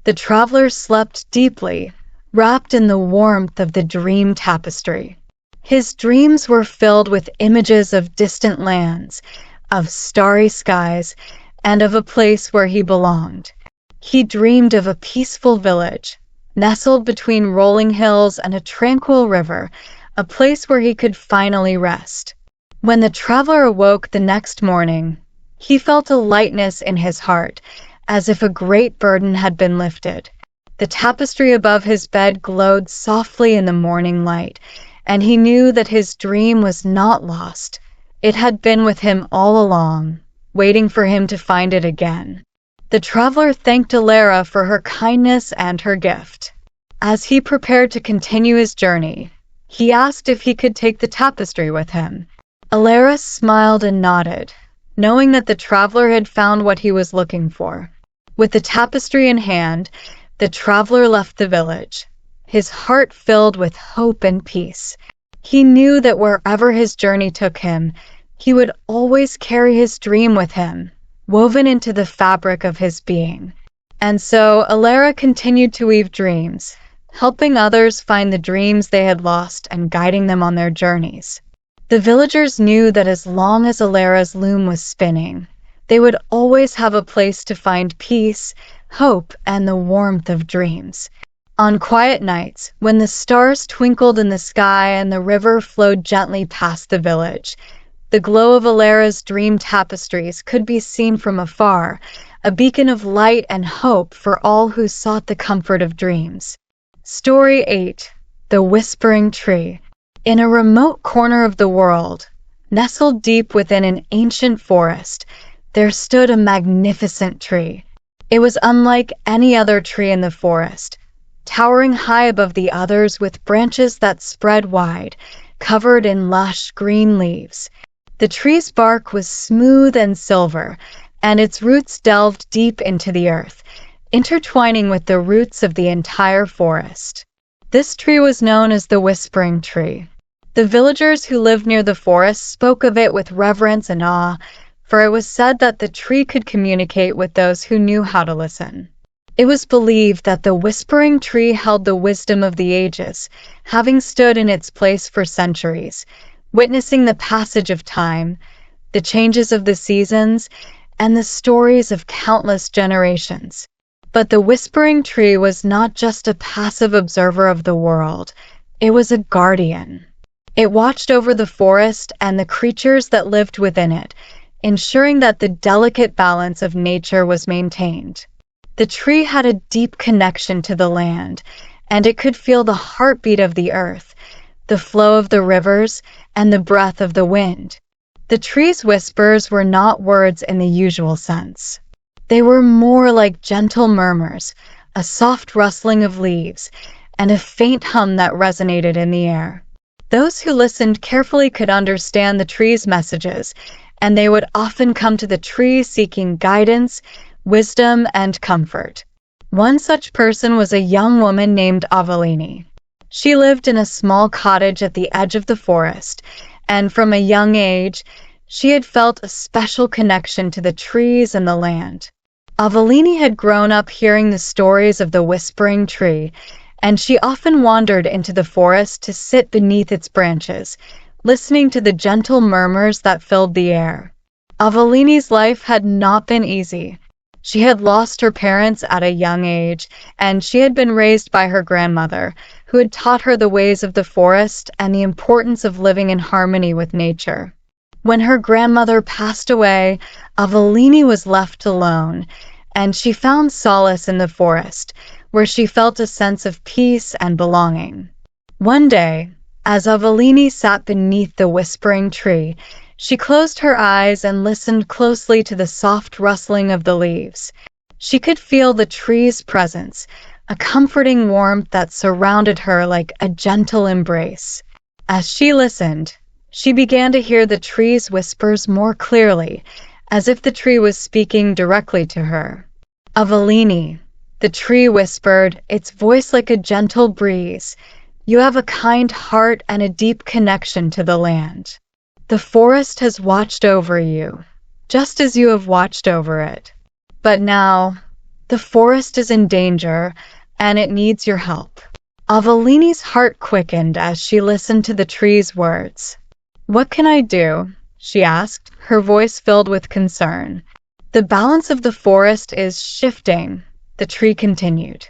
the traveler slept deeply, wrapped in the warmth of the dream tapestry. His dreams were filled with images of distant lands, of starry skies, and of a place where he belonged. He dreamed of a peaceful village, nestled between rolling hills and a tranquil river, a place where he could finally rest. When the traveler awoke the next morning, he felt a lightness in his heart, as if a great burden had been lifted. The tapestry above his bed glowed softly in the morning light, and he knew that his dream was not lost. It had been with him all along, waiting for him to find it again. The traveler thanked Alara for her kindness and her gift. As he prepared to continue his journey, he asked if he could take the tapestry with him. Alara smiled and nodded, knowing that the traveler had found what he was looking for. With the tapestry in hand, the traveler left the village, his heart filled with hope and peace. He knew that wherever his journey took him, he would always carry his dream with him, woven into the fabric of his being. And so Alara continued to weave dreams, helping others find the dreams they had lost and guiding them on their journeys. The villagers knew that as long as Alara's loom was spinning, they would always have a place to find peace, hope, and the warmth of dreams. On quiet nights, when the stars twinkled in the sky and the river flowed gently past the village, the glow of Alara's dream tapestries could be seen from afar, a beacon of light and hope for all who sought the comfort of dreams. Story 8. The Whispering Tree. In a remote corner of the world, nestled deep within an ancient forest, there stood a magnificent tree. It was unlike any other tree in the forest, towering high above the others with branches that spread wide, covered in lush green leaves. The tree's bark was smooth and silver, and its roots delved deep into the earth, intertwining with the roots of the entire forest. This tree was known as the Whispering Tree. The villagers who lived near the forest spoke of it with reverence and awe, for it was said that the tree could communicate with those who knew how to listen. It was believed that the Whispering Tree held the wisdom of the ages, having stood in its place for centuries, witnessing the passage of time, the changes of the seasons, and the stories of countless generations. But the Whispering Tree was not just a passive observer of the world, it was a guardian. It watched over the forest and the creatures that lived within it, ensuring that the delicate balance of nature was maintained. The tree had a deep connection to the land, and it could feel the heartbeat of the earth, the flow of the rivers, and the breath of the wind. The tree's whispers were not words in the usual sense. They were more like gentle murmurs, a soft rustling of leaves, and a faint hum that resonated in the air. Those who listened carefully could understand the tree's messages, and they would often come to the tree seeking guidance, wisdom, and comfort. One such person was a young woman named Avellini. She lived in a small cottage at the edge of the forest, and from a young age, she had felt a special connection to the trees and the land. Avellini had grown up hearing the stories of the whispering tree, and she often wandered into the forest to sit beneath its branches, listening to the gentle murmurs that filled the air. Avellini's life had not been easy. She had lost her parents at a young age, and she had been raised by her grandmother, who had taught her the ways of the forest and the importance of living in harmony with nature. When her grandmother passed away, Avellini was left alone, and she found solace in the forest, where she felt a sense of peace and belonging. One day, as Avellini sat beneath the whispering tree, she closed her eyes and listened closely to the soft rustling of the leaves. She could feel the tree's presence, a comforting warmth that surrounded her like a gentle embrace. As she listened, she began to hear the tree's whispers more clearly, as if the tree was speaking directly to her. "Avellini," the tree whispered, its voice like a gentle breeze, "you have a kind heart and a deep connection to the land. The forest has watched over you, just as you have watched over it. But now, the forest is in danger, and it needs your help." Avellini's heart quickened as she listened to the tree's words. "What can I do?" she asked, her voice filled with concern. "The balance of the forest is shifting," the tree continued.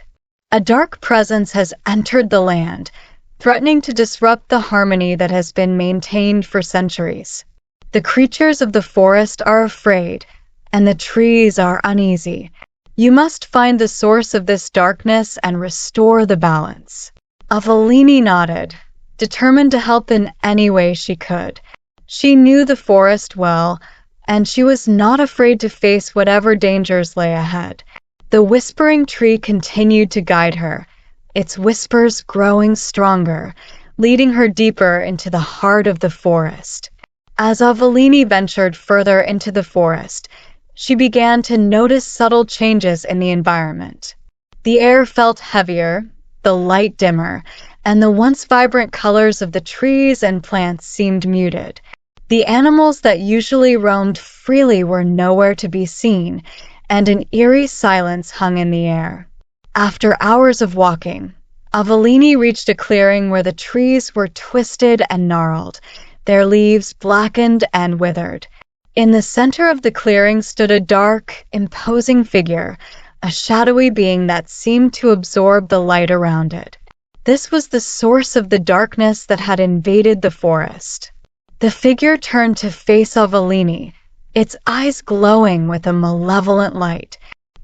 "A dark presence has entered the land, threatening to disrupt the harmony that has been maintained for centuries. The creatures of the forest are afraid, and the trees are uneasy. You must find the source of this darkness and restore the balance." Avellini nodded, determined to help in any way she could. She knew the forest well, and she was not afraid to face whatever dangers lay ahead. The whispering tree continued to guide her, its whispers growing stronger, leading her deeper into the heart of the forest. As Avellini ventured further into the forest, she began to notice subtle changes in the environment. The air felt heavier, the light dimmer, and the once vibrant colors of the trees and plants seemed muted. The animals that usually roamed freely were nowhere to be seen, and an eerie silence hung in the air. After hours of walking, Avellini reached a clearing where the trees were twisted and gnarled, their leaves blackened and withered. In the center of the clearing stood a dark, imposing figure, a shadowy being that seemed to absorb the light around it. This was the source of the darkness that had invaded the forest. The figure turned to face Avellini, its eyes glowing with a malevolent light.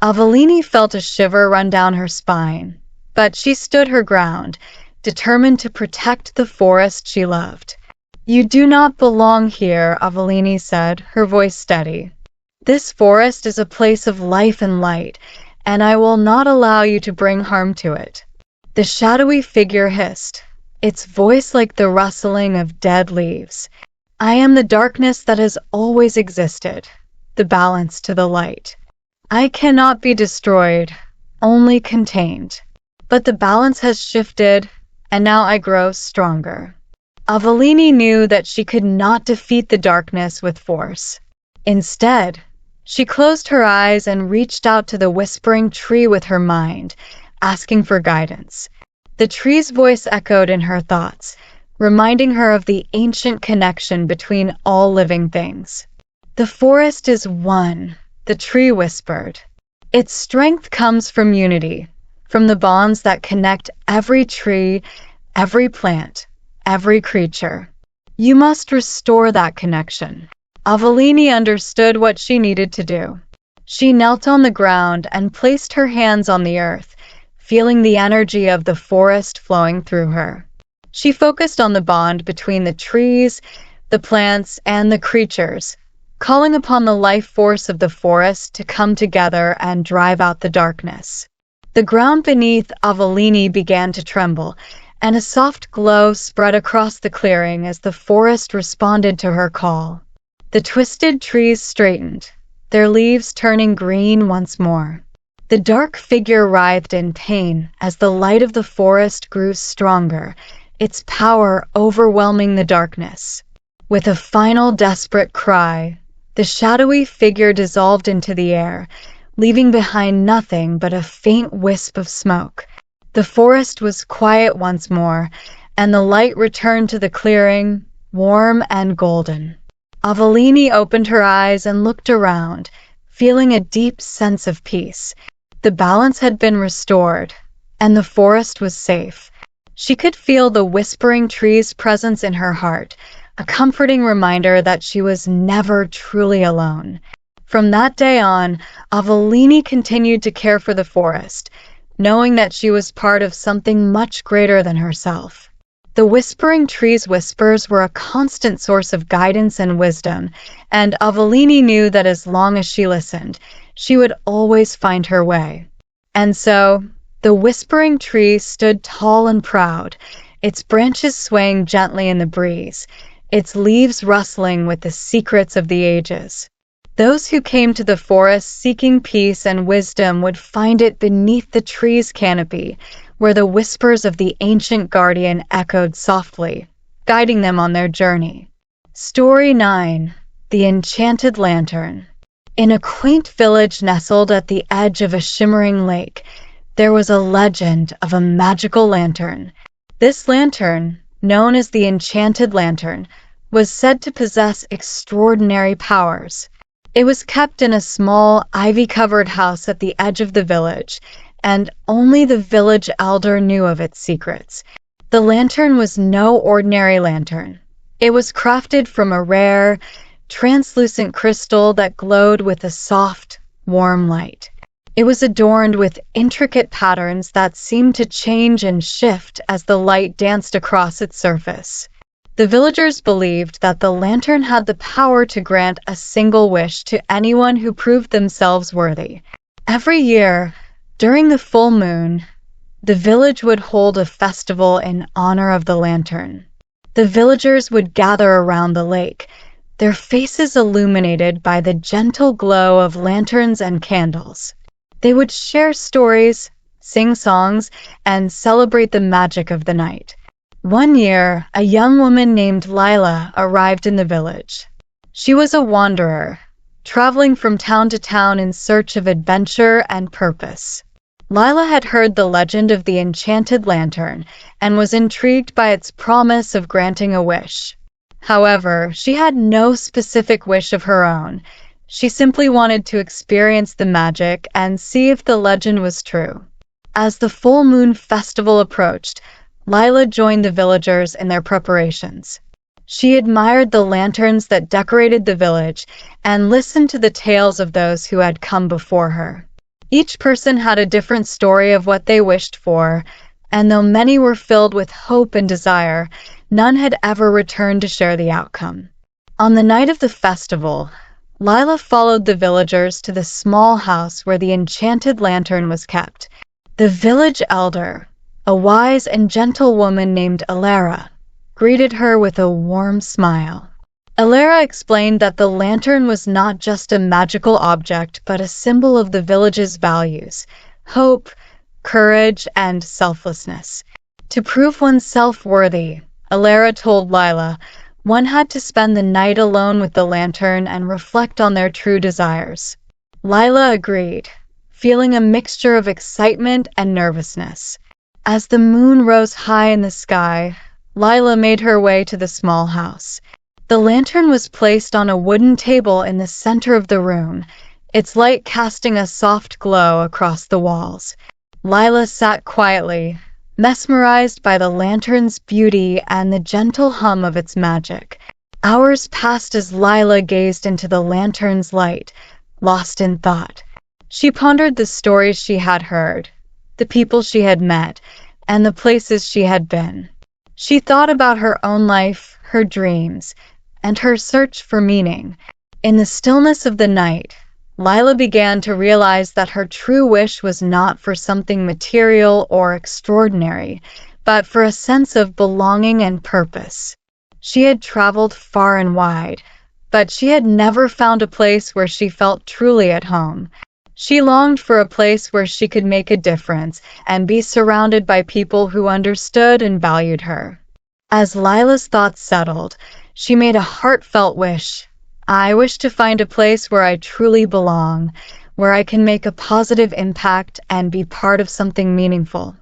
Avellini felt a shiver run down her spine, but she stood her ground, determined to protect the forest she loved. "You do not belong here," Avellini said, her voice steady. "This forest is a place of life and light, and I will not allow you to bring harm to it." The shadowy figure hissed, its voice like the rustling of dead leaves. "I am the darkness that has always existed, the balance to the light. I cannot be destroyed, only contained. But the balance has shifted, and now I grow stronger." Avellini knew that she could not defeat the darkness with force. Instead, she closed her eyes and reached out to the whispering tree with her mind, asking for guidance. The tree's voice echoed in her thoughts, reminding her of the ancient connection between all living things. "The forest is one," the tree whispered. "Its strength comes from unity, from the bonds that connect every tree, every plant, every creature. You must restore that connection." Avellini understood what she needed to do. She knelt on the ground and placed her hands on the earth, feeling the energy of the forest flowing through her. She focused on the bond between the trees, the plants, and the creatures, calling upon the life force of the forest to come together and drive out the darkness. The ground beneath Avellini began to tremble, and a soft glow spread across the clearing as the forest responded to her call. The twisted trees straightened, their leaves turning green once more. The dark figure writhed in pain as the light of the forest grew stronger, its power overwhelming the darkness. With a final desperate cry, the shadowy figure dissolved into the air, leaving behind nothing but a faint wisp of smoke. The forest was quiet once more, and the light returned to the clearing, warm and golden. Avellini opened her eyes and looked around, feeling a deep sense of peace. The balance had been restored, and the forest was safe. She could feel the whispering tree's presence in her heart, a comforting reminder that she was never truly alone. From that day on, Avellini continued to care for the forest, knowing that she was part of something much greater than herself. The whispering tree's whispers were a constant source of guidance and wisdom, and Avellini knew that as long as she listened, she would always find her way. And so, the whispering tree stood tall and proud, its branches swaying gently in the breeze, its leaves rustling with the secrets of the ages. Those who came to the forest seeking peace and wisdom would find it beneath the tree's canopy, where the whispers of the ancient guardian echoed softly, guiding them on their journey. Story 9: The Enchanted Lantern. In a quaint village nestled at the edge of a shimmering lake, there was a legend of a magical lantern. This lantern, known as the Enchanted Lantern, was said to possess extraordinary powers. It was kept in a small, ivy-covered house at the edge of the village, and only the village elder knew of its secrets. The lantern was no ordinary lantern. It was crafted from a rare, translucent crystal that glowed with a soft, warm light. It was adorned with intricate patterns that seemed to change and shift as the light danced across its surface. The villagers believed that the lantern had the power to grant a single wish to anyone who proved themselves worthy. Every year, during the full moon, the village would hold a festival in honor of the lantern. The villagers would gather around the lake, their faces illuminated by the gentle glow of lanterns and candles. They would share stories, sing songs, and celebrate the magic of the night. One year, a young woman named Lila arrived in the village. She was a wanderer, traveling from town to town in search of adventure and purpose. Lila had heard the legend of the Enchanted Lantern and was intrigued by its promise of granting a wish. However, she had no specific wish of her own. She simply wanted to experience the magic and see if the legend was true. As the full moon festival approached, Lila joined the villagers in their preparations. She admired the lanterns that decorated the village and listened to the tales of those who had come before her. Each person had a different story of what they wished for, and though many were filled with hope and desire, none had ever returned to share the outcome. On the night of the festival, Lila followed the villagers to the small house where the enchanted lantern was kept. The village elder, a wise and gentle woman named Alara, greeted her with a warm smile. Alara explained that the lantern was not just a magical object, but a symbol of the village's values: hope, courage, and selflessness. To prove oneself worthy, Alara told Lila, one had to spend the night alone with the lantern and reflect on their true desires. Lila agreed, feeling a mixture of excitement and nervousness. As the moon rose high in the sky, Lila made her way to the small house. The lantern was placed on a wooden table in the center of the room, its light casting a soft glow across the walls. Lila sat quietly, mesmerized by the lantern's beauty and the gentle hum of its magic. Hours passed as Lila gazed into the lantern's light, lost in thought. She pondered the stories she had heard, the people she had met, and the places she had been. She thought about her own life, her dreams, and her search for meaning. In the stillness of the night, Lila began to realize that her true wish was not for something material or extraordinary, but for a sense of belonging and purpose. She had traveled far and wide, but she had never found a place where she felt truly at home. She longed for a place where she could make a difference and be surrounded by people who understood and valued her. As Lila's thoughts settled, she made a heartfelt wish. I wish to find a place where I truly belong, where I can make a positive impact and be part of something meaningful.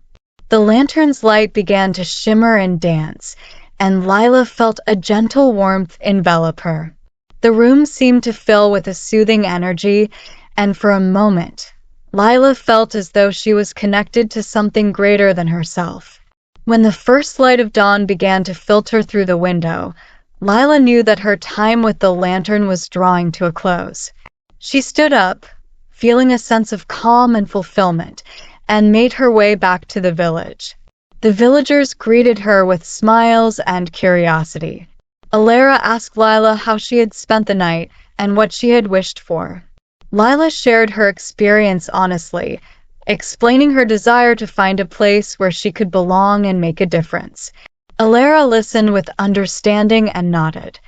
The lantern's light began to shimmer and dance, and Lila felt a gentle warmth envelop her. The room seemed to fill with a soothing energy, and for a moment, Lila felt as though she was connected to something greater than herself. When the first light of dawn began to filter through the window, Lila knew that her time with the lantern was drawing to a close. She stood up, feeling a sense of calm and fulfillment, and made her way back to the village. The villagers greeted her with smiles and curiosity. Alara asked Lila how she had spent the night and what she had wished for. Lila shared her experience honestly, explaining her desire to find a place where she could belong and make a difference. Alara listened with understanding and nodded.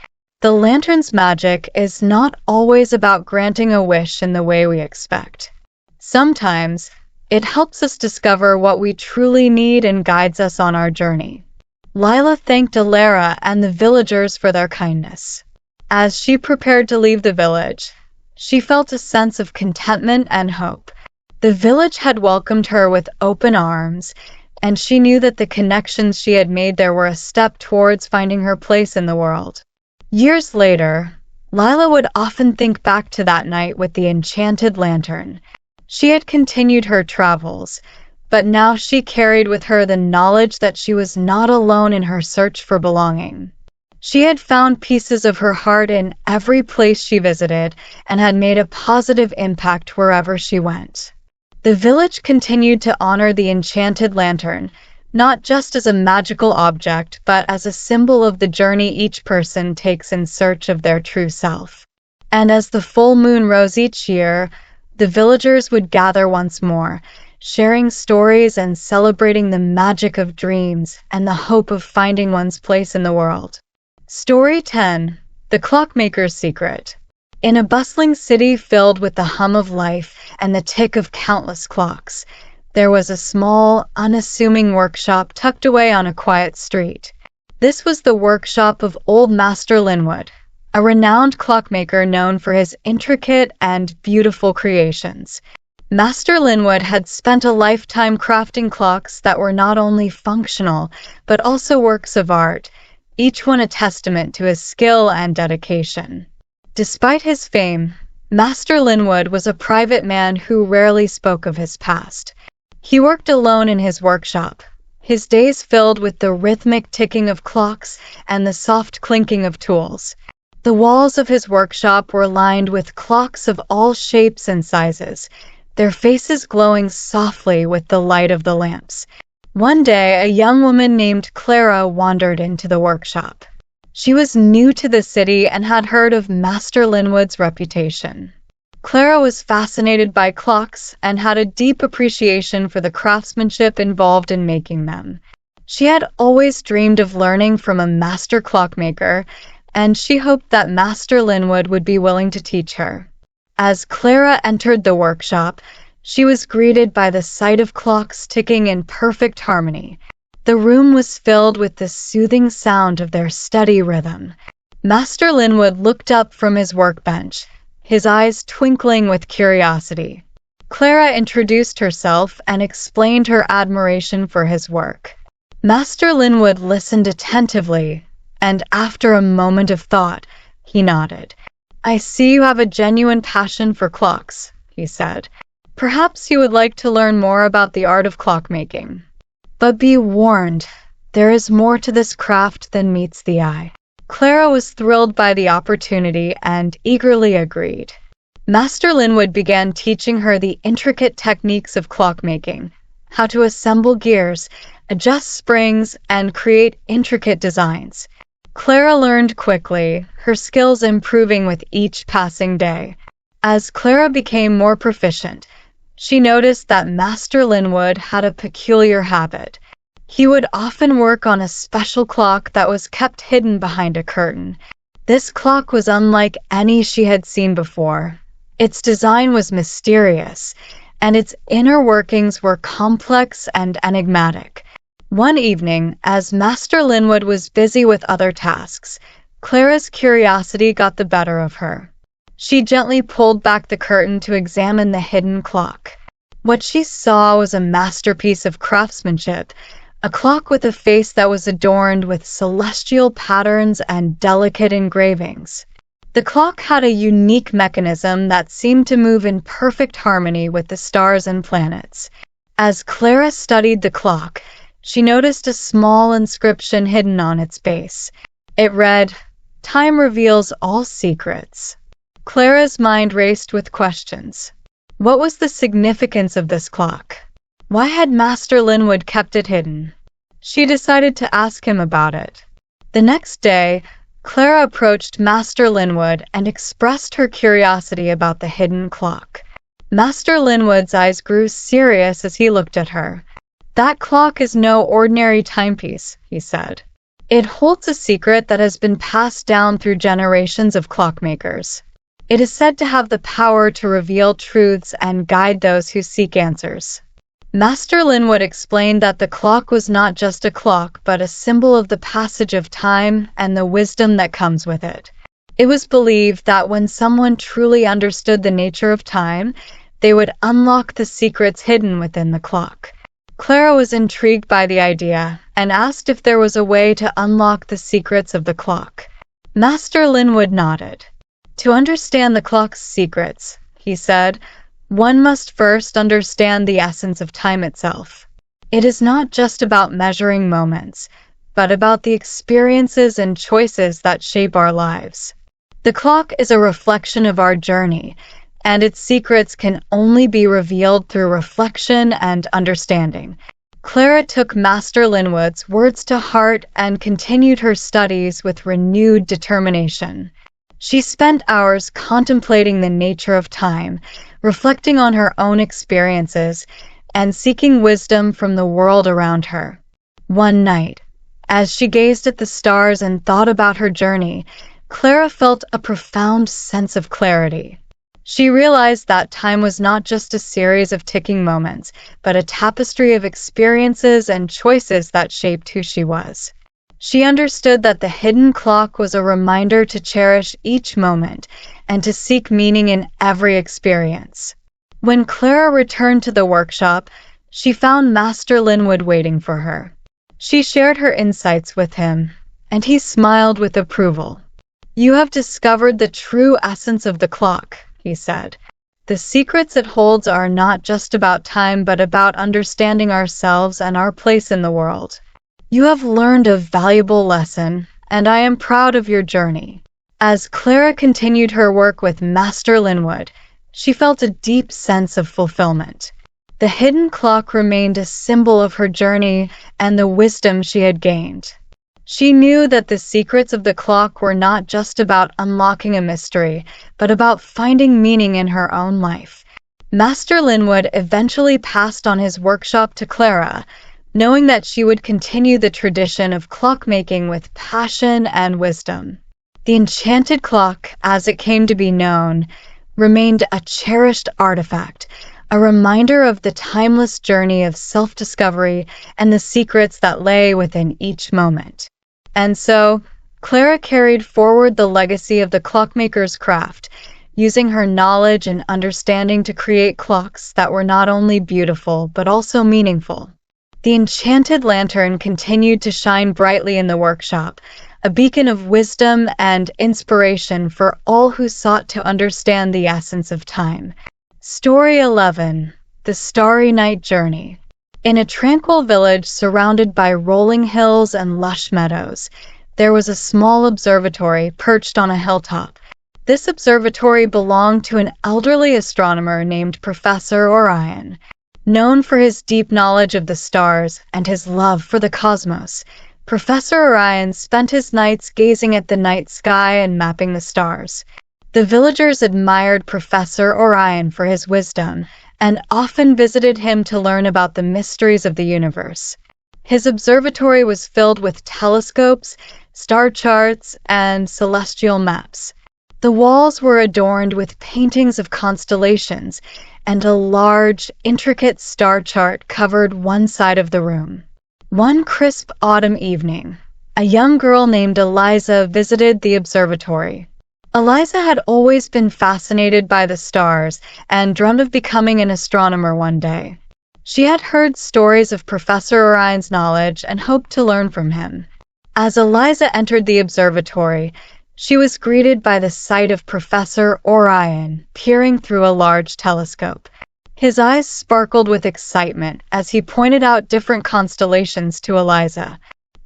The lantern's magic is not always about granting a wish in the way we expect. Sometimes, it helps us discover what we truly need and guides us on our journey. Lila thanked Alara and the villagers for their kindness. As she prepared to leave the village, she felt a sense of contentment and hope. The village had welcomed her with open arms, and she knew that the connections she had made there were a step towards finding her place in the world. Years later, Lila would often think back to that night with the enchanted lantern. She had continued her travels, but now she carried with her the knowledge that she was not alone in her search for belonging. She had found pieces of her heart in every place she visited and had made a positive impact wherever she went. The village continued to honor the enchanted lantern, not just as a magical object, but as a symbol of the journey each person takes in search of their true self. And as the full moon rose each year, the villagers would gather once more, sharing stories and celebrating the magic of dreams and the hope of finding one's place in the world. Story 10. The Clockmaker's Secret. In a bustling city filled with the hum of life and the tick of countless clocks, there was a small, unassuming workshop tucked away on a quiet street. This was the workshop of old Master Linwood, a renowned clockmaker known for his intricate and beautiful creations. Master Linwood had spent a lifetime crafting clocks that were not only functional, but also works of art, each one a testament to his skill and dedication. Despite his fame, Master Linwood was a private man who rarely spoke of his past. He worked alone in his workshop, his days filled with the rhythmic ticking of clocks and the soft clinking of tools. The walls of his workshop were lined with clocks of all shapes and sizes, their faces glowing softly with the light of the lamps. One day, a young woman named Clara wandered into the workshop. She was new to the city and had heard of Master Linwood's reputation. Clara was fascinated by clocks and had a deep appreciation for the craftsmanship involved in making them. She had always dreamed of learning from a master clockmaker, and she hoped that Master Linwood would be willing to teach her. As Clara entered the workshop, she was greeted by the sight of clocks ticking in perfect harmony. The room was filled with the soothing sound of their steady rhythm. Master Linwood looked up from his workbench, his eyes twinkling with curiosity. Clara introduced herself and explained her admiration for his work. Master Linwood listened attentively, and after a moment of thought, he nodded. "I see you have a genuine passion for clocks," he said. "Perhaps you would like to learn more about the art of clockmaking. But be warned, there is more to this craft than meets the eye." Clara was thrilled by the opportunity and eagerly agreed. Master Linwood began teaching her the intricate techniques of clockmaking, how to assemble gears, adjust springs, and create intricate designs. Clara learned quickly, her skills improving with each passing day. As Clara became more proficient, she noticed that Master Linwood had a peculiar habit. He would often work on a special clock that was kept hidden behind a curtain. This clock was unlike any she had seen before. Its design was mysterious, and its inner workings were complex and enigmatic. One evening, as Master Linwood was busy with other tasks, Clara's curiosity got the better of her. She gently pulled back the curtain to examine the hidden clock. What she saw was a masterpiece of craftsmanship, a clock with a face that was adorned with celestial patterns and delicate engravings. The clock had a unique mechanism that seemed to move in perfect harmony with the stars and planets. As Clara studied the clock, she noticed a small inscription hidden on its base. It read, "Time reveals all secrets." Clara's mind raced with questions. What was the significance of this clock? Why had Master Linwood kept it hidden? She decided to ask him about it. The next day, Clara approached Master Linwood and expressed her curiosity about the hidden clock. Master Linwood's eyes grew serious as he looked at her. "That clock is no ordinary timepiece," he said. "It holds a secret that has been passed down through generations of clockmakers. It is said to have the power to reveal truths and guide those who seek answers." Master Linwood explained that the clock was not just a clock, but a symbol of the passage of time and the wisdom that comes with it. It was believed that when someone truly understood the nature of time, they would unlock the secrets hidden within the clock. Clara was intrigued by the idea and asked if there was a way to unlock the secrets of the clock. Master Linwood nodded. "To understand the clock's secrets," he said, "one must first understand the essence of time itself. It is not just about measuring moments, but about the experiences and choices that shape our lives. The clock is a reflection of our journey, and its secrets can only be revealed through reflection and understanding." Clara took Master Linwood's words to heart and continued her studies with renewed determination. She spent hours contemplating the nature of time, reflecting on her own experiences, and seeking wisdom from the world around her. One night, as she gazed at the stars and thought about her journey, Clara felt a profound sense of clarity. She realized that time was not just a series of ticking moments, but a tapestry of experiences and choices that shaped who she was. She understood that the hidden clock was a reminder to cherish each moment and to seek meaning in every experience. When Clara returned to the workshop, she found Master Linwood waiting for her. She shared her insights with him, and he smiled with approval. "You have discovered the true essence of the clock," he said. "The secrets it holds are not just about time, but about understanding ourselves and our place in the world. You have learned a valuable lesson, and I am proud of your journey." As Clara continued her work with Master Linwood, she felt a deep sense of fulfillment. The hidden clock remained a symbol of her journey and the wisdom she had gained. She knew that the secrets of the clock were not just about unlocking a mystery, but about finding meaning in her own life. Master Linwood eventually passed on his workshop to Clara, knowing that she would continue the tradition of clockmaking with passion and wisdom. The enchanted clock, as it came to be known, remained a cherished artifact, a reminder of the timeless journey of self-discovery and the secrets that lay within each moment. And so, Clara carried forward the legacy of the clockmaker's craft, using her knowledge and understanding to create clocks that were not only beautiful but also meaningful. The enchanted lantern continued to shine brightly in the workshop, a beacon of wisdom and inspiration for all who sought to understand the essence of time. Story 11. The Starry Night Journey. In a tranquil village surrounded by rolling hills and lush meadows, there was a small observatory perched on a hilltop. This observatory belonged to an elderly astronomer named Professor Orion. Known for his deep knowledge of the stars and his love for the cosmos, Professor Orion spent his nights gazing at the night sky and mapping the stars. The villagers admired Professor Orion for his wisdom and often visited him to learn about the mysteries of the universe. His observatory was filled with telescopes, star charts, and celestial maps. The walls were adorned with paintings of constellations, and a large, intricate star chart covered one side of the room. One crisp autumn evening, a young girl named Eliza visited the observatory. Eliza had always been fascinated by the stars and dreamed of becoming an astronomer one day. She had heard stories of Professor Orion's knowledge and hoped to learn from him. As Eliza entered the observatory, she was greeted by the sight of Professor Orion peering through a large telescope. His eyes sparkled with excitement as he pointed out different constellations to Eliza.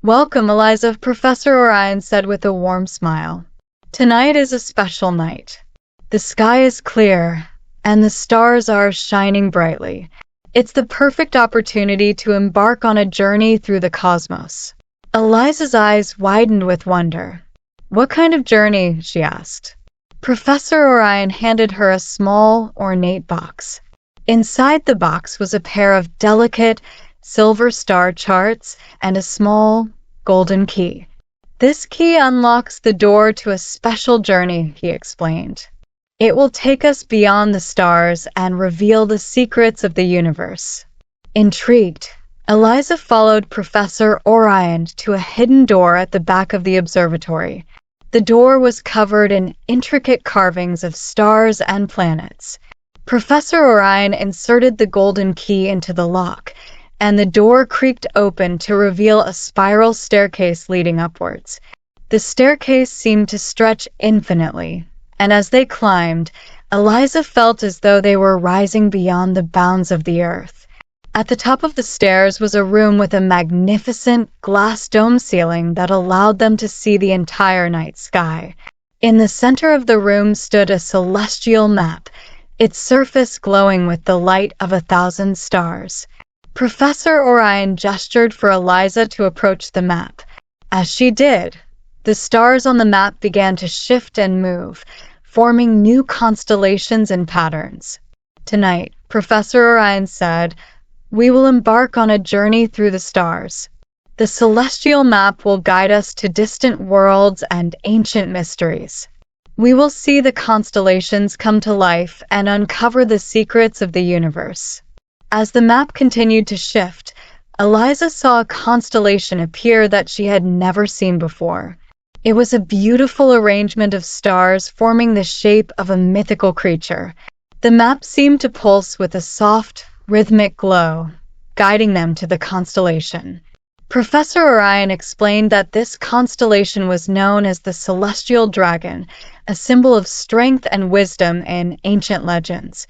"Welcome, Eliza," Professor Orion said with a warm smile. "Tonight is a special night. The sky is clear, and the stars are shining brightly. It's the perfect opportunity to embark on a journey through the cosmos." Eliza's eyes widened with wonder. "What kind of journey?" she asked. Professor Orion handed her a small, ornate box. Inside the box was a pair of delicate, silver star charts and a small, golden key. "This key unlocks the door to a special journey," he explained. "It will take us beyond the stars and reveal the secrets of the universe." Intrigued, Eliza followed Professor Orion to a hidden door at the back of the observatory. The door was covered in intricate carvings of stars and planets. Professor Orion inserted the golden key into the lock, and the door creaked open to reveal a spiral staircase leading upwards. The staircase seemed to stretch infinitely, and as they climbed, Eliza felt as though they were rising beyond the bounds of the earth. At the top of the stairs was a room with a magnificent glass dome ceiling that allowed them to see the entire night sky. In the center of the room stood a celestial map, its surface glowing with the light of 1,000 stars. Professor Orion gestured for Eliza to approach the map. As she did, the stars on the map began to shift and move, forming new constellations and patterns. "Tonight," Professor Orion said, "we will embark on a journey through the stars. The celestial map will guide us to distant worlds and ancient mysteries. We will see the constellations come to life and uncover the secrets of the universe." As the map continued to shift, Eliza saw a constellation appear that she had never seen before. It was a beautiful arrangement of stars forming the shape of a mythical creature. The map seemed to pulse with a soft, rhythmic glow, guiding them to the constellation. Professor Orion explained that this constellation was known as the Celestial Dragon, a symbol of strength and wisdom in ancient legends.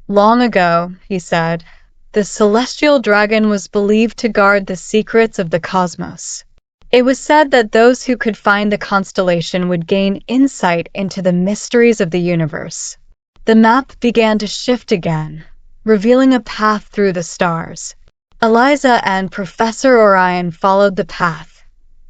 "Long ago," he said, "the Celestial Dragon was believed to guard the secrets of the cosmos. It was said that those who could find the constellation would gain insight into the mysteries of the universe." The map began to shift again, revealing a path through the stars. Eliza and Professor Orion followed the path,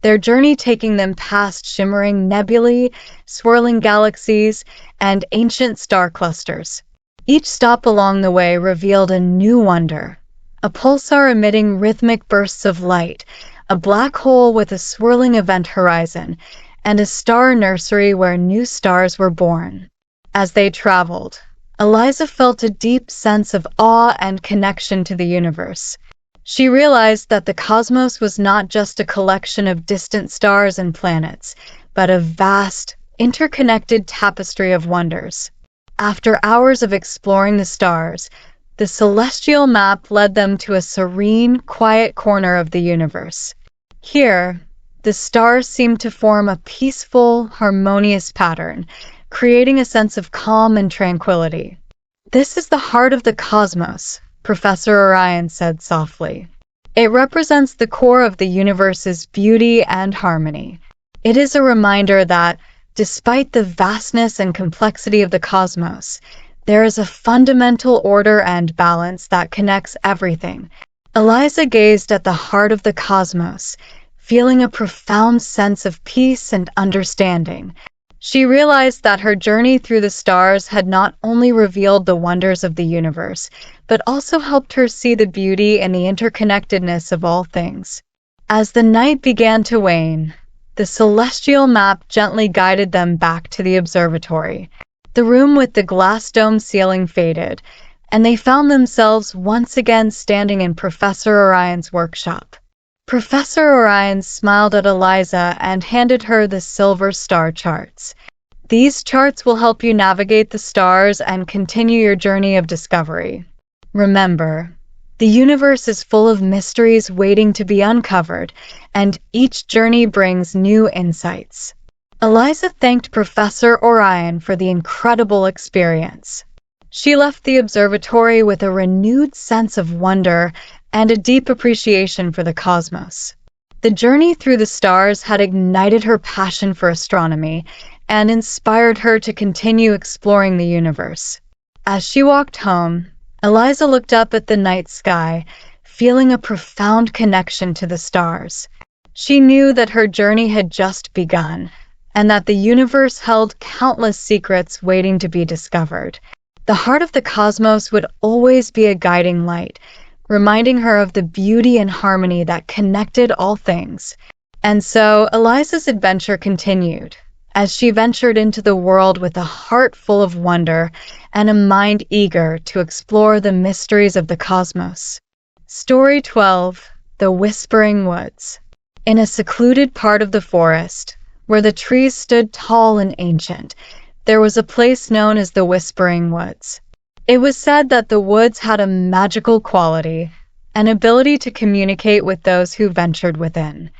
their journey taking them past shimmering nebulae, swirling galaxies, and ancient star clusters. Each stop along the way revealed a new wonder, a pulsar emitting rhythmic bursts of light, a black hole with a swirling event horizon, and a star nursery where new stars were born. As they traveled, Eliza felt a deep sense of awe and connection to the universe. She realized that the cosmos was not just a collection of distant stars and planets, but a vast, interconnected tapestry of wonders. After hours of exploring the stars, the celestial map led them to a serene, quiet corner of the universe. Here, the stars seemed to form a peaceful, harmonious pattern, creating a sense of calm and tranquility. "This is the heart of the cosmos," Professor Orion said softly. "It represents the core of the universe's beauty and harmony. It is a reminder that, despite the vastness and complexity of the cosmos, there is a fundamental order and balance that connects everything." Eliza gazed at the heart of the cosmos, feeling a profound sense of peace and understanding. She realized that her journey through the stars had not only revealed the wonders of the universe, but also helped her see the beauty and the interconnectedness of all things. As the night began to wane, The celestial map gently guided them back to the observatory. The room with the glass dome ceiling faded, and they found themselves once again standing in Professor Orion's workshop. Professor Orion smiled at Eliza and handed her the silver star charts. These charts will help you navigate the stars and continue your journey of discovery. Remember, the universe is full of mysteries waiting to be uncovered, and each journey brings new insights. Eliza thanked Professor Orion for the incredible experience. She left the observatory with a renewed sense of wonder and a deep appreciation for the cosmos. The journey through the stars had ignited her passion for astronomy and inspired her to continue exploring the universe. As she walked home, Eliza looked up at the night sky, feeling a profound connection to the stars. She knew that her journey had just begun, and that the universe held countless secrets waiting to be discovered. The heart of the cosmos would always be a guiding light, reminding her of the beauty and harmony that connected all things. And so Eliza's adventure continued, as she ventured into the world with a heart full of wonder and a mind eager to explore the mysteries of the cosmos. Story 12: The Whispering Woods. In a secluded part of the forest, where the trees stood tall and ancient, there was a place known as the Whispering Woods. It was said that the woods had a magical quality, an ability to communicate with those who ventured within.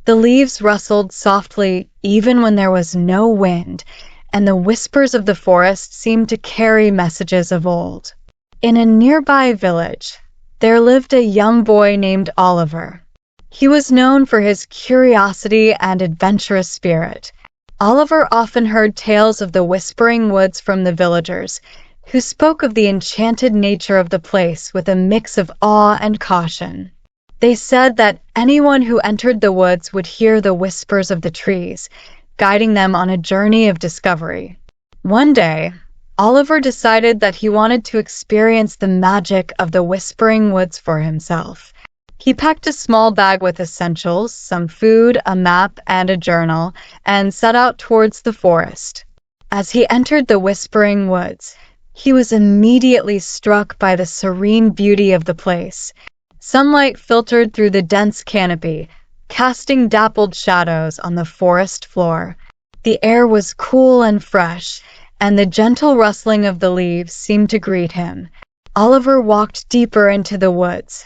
The leaves rustled softly even when there was no wind, and the whispers of the forest seemed to carry messages of old. In a nearby village, there lived a young boy named Oliver. He was known for his curiosity and adventurous spirit. Oliver often heard tales of the Whispering Woods from the villagers, who spoke of the enchanted nature of the place with a mix of awe and caution. They said that anyone who entered the woods would hear the whispers of the trees, guiding them on a journey of discovery. One day, Oliver decided that he wanted to experience the magic of the Whispering Woods for himself. He packed a small bag with essentials, some food, a map, and a journal, and set out towards the forest. As he entered the Whispering Woods, he was immediately struck by the serene beauty of the place. Sunlight filtered through the dense canopy, casting dappled shadows on the forest floor. The air was cool and fresh, and the gentle rustling of the leaves seemed to greet him. Oliver walked deeper into the woods,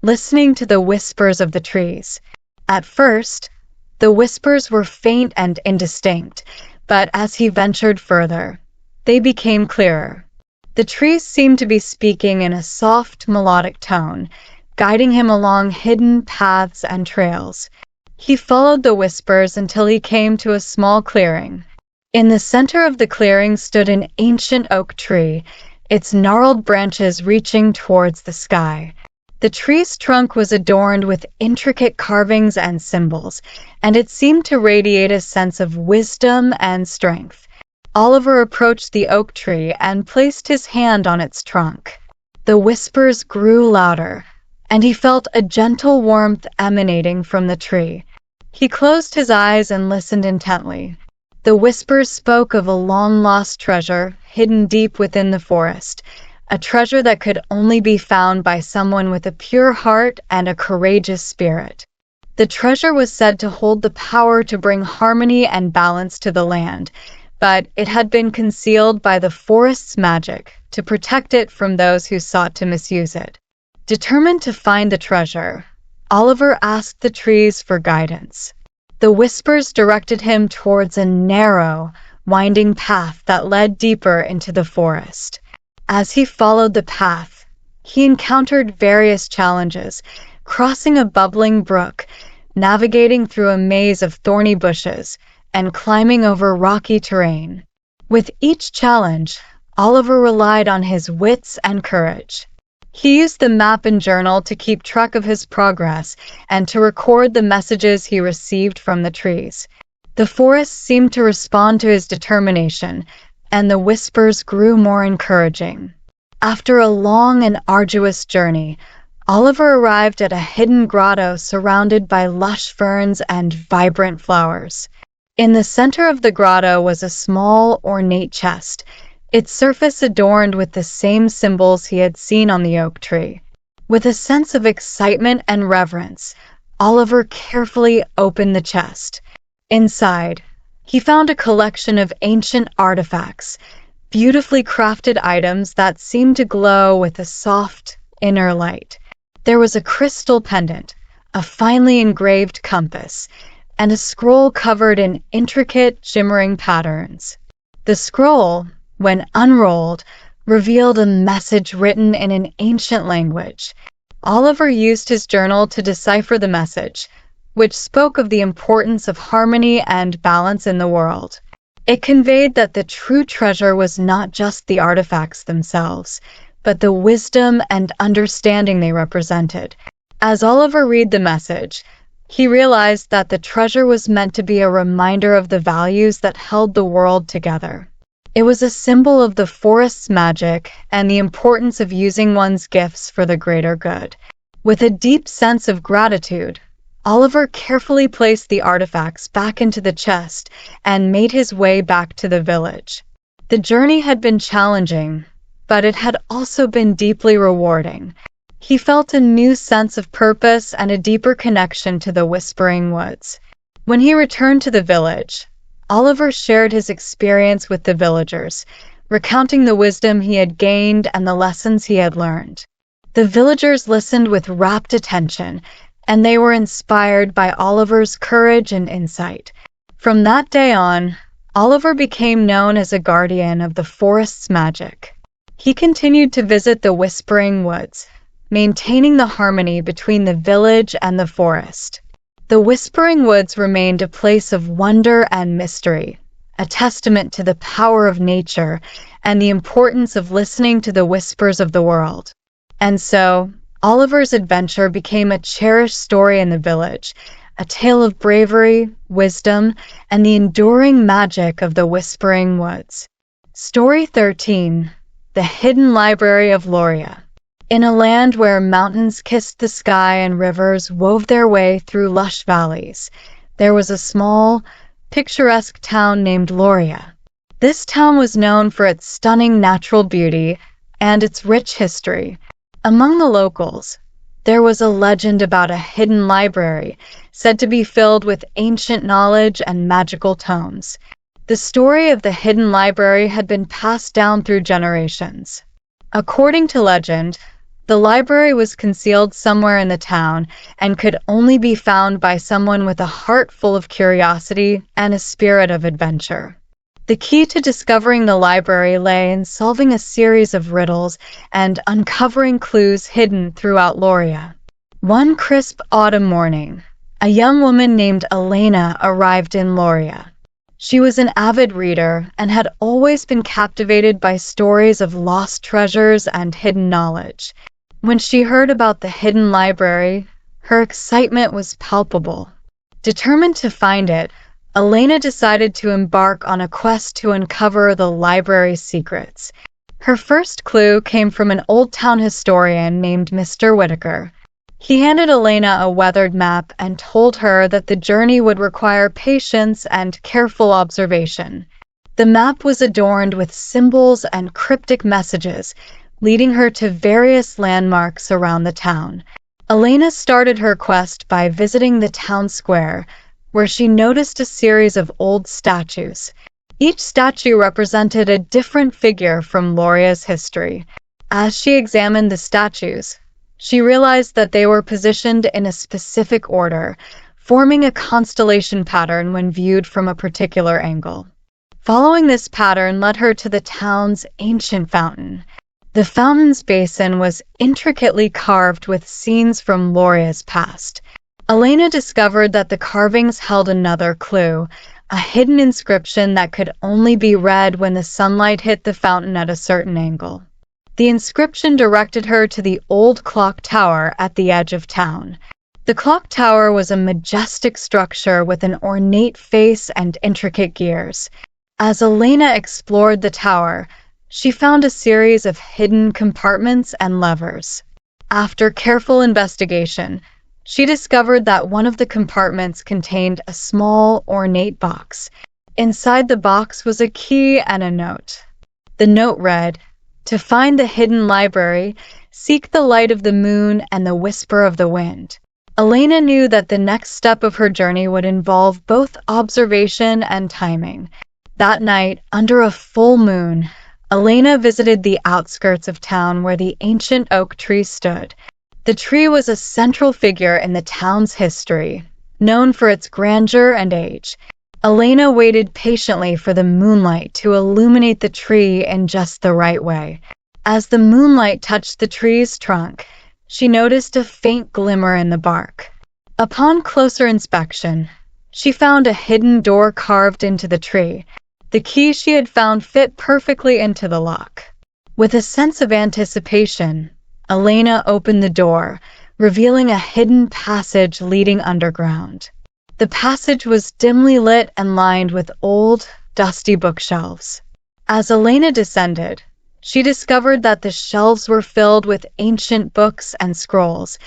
listening to the whispers of the trees. At first, the whispers were faint and indistinct, but as he ventured further, they became clearer. The trees seemed to be speaking in a soft, melodic tone, guiding him along hidden paths and trails. He followed the whispers until he came to a small clearing. In the center of the clearing stood an ancient oak tree, its gnarled branches reaching towards the sky. The tree's trunk was adorned with intricate carvings and symbols, and it seemed to radiate a sense of wisdom and strength. Oliver approached the oak tree and placed his hand on its trunk. The whispers grew louder, and he felt a gentle warmth emanating from the tree. He closed his eyes and listened intently. The whispers spoke of a long-lost treasure hidden deep within the forest, a treasure that could only be found by someone with a pure heart and a courageous spirit. The treasure was said to hold the power to bring harmony and balance to the land, but it had been concealed by the forest's magic to protect it from those who sought to misuse it. Determined to find the treasure, Oliver asked the trees for guidance. The whispers directed him towards a narrow, winding path that led deeper into the forest. As he followed the path, he encountered various challenges, crossing a bubbling brook, navigating through a maze of thorny bushes, and climbing over rocky terrain. With each challenge, Oliver relied on his wits and courage. He used the map and journal to keep track of his progress and to record the messages he received from the trees. The forest seemed to respond to his determination, and the whispers grew more encouraging. After a long and arduous journey, Oliver arrived at a hidden grotto surrounded by lush ferns and vibrant flowers. In the center of the grotto was a small, ornate chest, its surface adorned with the same symbols he had seen on the oak tree. With a sense of excitement and reverence, Oliver carefully opened the chest. Inside, he found a collection of ancient artifacts, beautifully crafted items that seemed to glow with a soft, inner light. There was a crystal pendant, a finely engraved compass, and a scroll covered in intricate, shimmering patterns. The scroll, when unrolled, revealed a message written in an ancient language. Oliver used his journal to decipher the message, which spoke of the importance of harmony and balance in the world. It conveyed that the true treasure was not just the artifacts themselves, but the wisdom and understanding they represented. As Oliver read the message, he realized that the treasure was meant to be a reminder of the values that held the world together. It was a symbol of the forest's magic and the importance of using one's gifts for the greater good. With a deep sense of gratitude, Oliver carefully placed the artifacts back into the chest and made his way back to the village. The journey had been challenging, but it had also been deeply rewarding. He felt a new sense of purpose and a deeper connection to the Whispering Woods. When he returned to the village, Oliver shared his experience with the villagers, recounting the wisdom he had gained and the lessons he had learned. The villagers listened with rapt attention, and they were inspired by Oliver's courage and insight. From that day on, Oliver became known as a guardian of the forest's magic. He continued to visit the Whispering Woods, maintaining the harmony between the village and the forest. The Whispering Woods remained a place of wonder and mystery, a testament to the power of nature and the importance of listening to the whispers of the world. And so, Oliver's adventure became a cherished story in the village, a tale of bravery, wisdom, and the enduring magic of the Whispering Woods. Story 13. The Hidden Library of Loria. In a land where mountains kissed the sky and rivers wove their way through lush valleys, there was a small, picturesque town named Loria. This town was known for its stunning natural beauty and its rich history. Among the locals, there was a legend about a hidden library said to be filled with ancient knowledge and magical tomes. The story of the hidden library had been passed down through generations. According to legend, the library was concealed somewhere in the town and could only be found by someone with a heart full of curiosity and a spirit of adventure. The key to discovering the library lay in solving a series of riddles and uncovering clues hidden throughout Loria. One crisp autumn morning, a young woman named Elena arrived in Loria. She was an avid reader and had always been captivated by stories of lost treasures and hidden knowledge. When she heard about the hidden library, her excitement was palpable. Determined to find it, Elena decided to embark on a quest to uncover the library's secrets. Her first clue came from an old town historian named Mr. Whitaker. He handed Elena a weathered map and told her that the journey would require patience and careful observation. The map was adorned with symbols and cryptic messages, leading her to various landmarks around the town. Elena started her quest by visiting the town square, where she noticed a series of old statues. Each statue represented a different figure from Loria's history. As she examined the statues, she realized that they were positioned in a specific order, forming a constellation pattern when viewed from a particular angle. Following this pattern led her to the town's ancient fountain. The fountain's basin was intricately carved with scenes from Loria's past. Elena discovered that the carvings held another clue, a hidden inscription that could only be read when the sunlight hit the fountain at a certain angle. The inscription directed her to the old clock tower at the edge of town. The clock tower was a majestic structure with an ornate face and intricate gears. As Elena explored the tower, she found a series of hidden compartments and levers. After careful investigation, she discovered that one of the compartments contained a small, ornate box. Inside the box was a key and a note. The note read, "To find the hidden library, seek the light of the moon and the whisper of the wind." Elena knew that the next step of her journey would involve both observation and timing. That night, under a full moon, Elena visited the outskirts of town where the ancient oak tree stood. The tree was a central figure in the town's history, known for its grandeur and age. Elena waited patiently for the moonlight to illuminate the tree in just the right way. As the moonlight touched the tree's trunk, she noticed a faint glimmer in the bark. Upon closer inspection, she found a hidden door carved into the tree. The key she had found fit perfectly into the lock. With a sense of anticipation, Elena opened the door, revealing a hidden passage leading underground. The passage was dimly lit and lined with old, dusty bookshelves. As Elena descended, she discovered that the shelves were filled with ancient books and scrolls,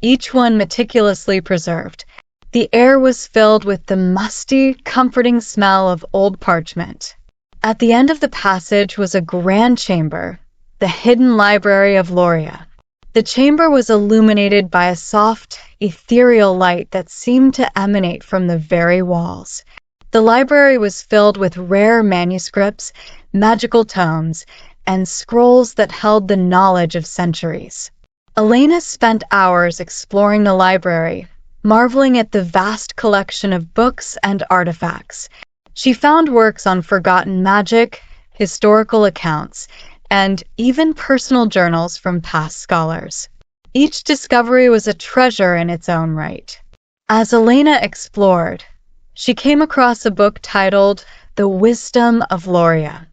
each one meticulously preserved. The air was filled with the musty, comforting smell of old parchment. At the end of the passage was a grand chamber, the hidden library of Loria. The chamber was illuminated by a soft, ethereal light that seemed to emanate from the very walls. The library was filled with rare manuscripts, magical tomes, and scrolls that held the knowledge of centuries. Elena spent hours exploring the library, marveling at the vast collection of books and artifacts. She found works on forgotten magic, historical accounts, and even personal journals from past scholars. Each discovery was a treasure in its own right. As Elena explored, she came across a book titled The Wisdom of Loria.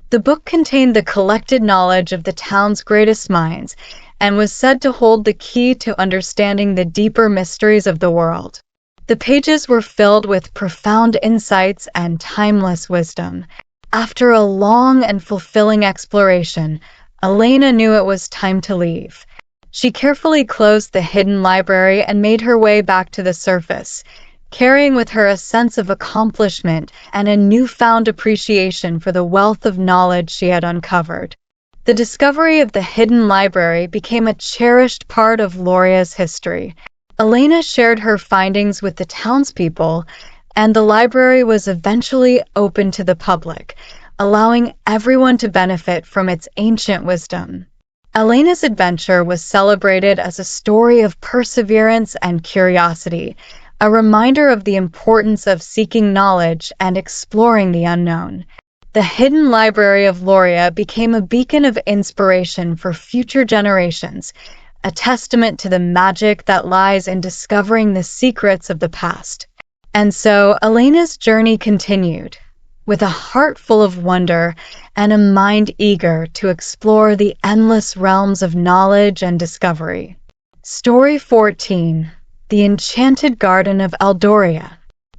The book contained the collected knowledge of the town's greatest minds and was said to hold the key to understanding the deeper mysteries of the world. The pages were filled with profound insights and timeless wisdom. After a long and fulfilling exploration, Elena knew it was time to leave. She carefully closed the hidden library and made her way back to the surface, carrying with her a sense of accomplishment and a newfound appreciation for the wealth of knowledge she had uncovered. The discovery of the hidden library became a cherished part of Loria's history. Elena shared her findings with the townspeople, and the library was eventually opened to the public, allowing everyone to benefit from its ancient wisdom. Elena's adventure was celebrated as a story of perseverance and curiosity, a reminder of the importance of seeking knowledge and exploring the unknown. The hidden library of Loria became a beacon of inspiration for future generations, a testament to the magic that lies in discovering the secrets of the past. And so Elena's journey continued, with a heart full of wonder and a mind eager to explore the endless realms of knowledge and discovery. Story 14. The Enchanted Garden of Eldoria.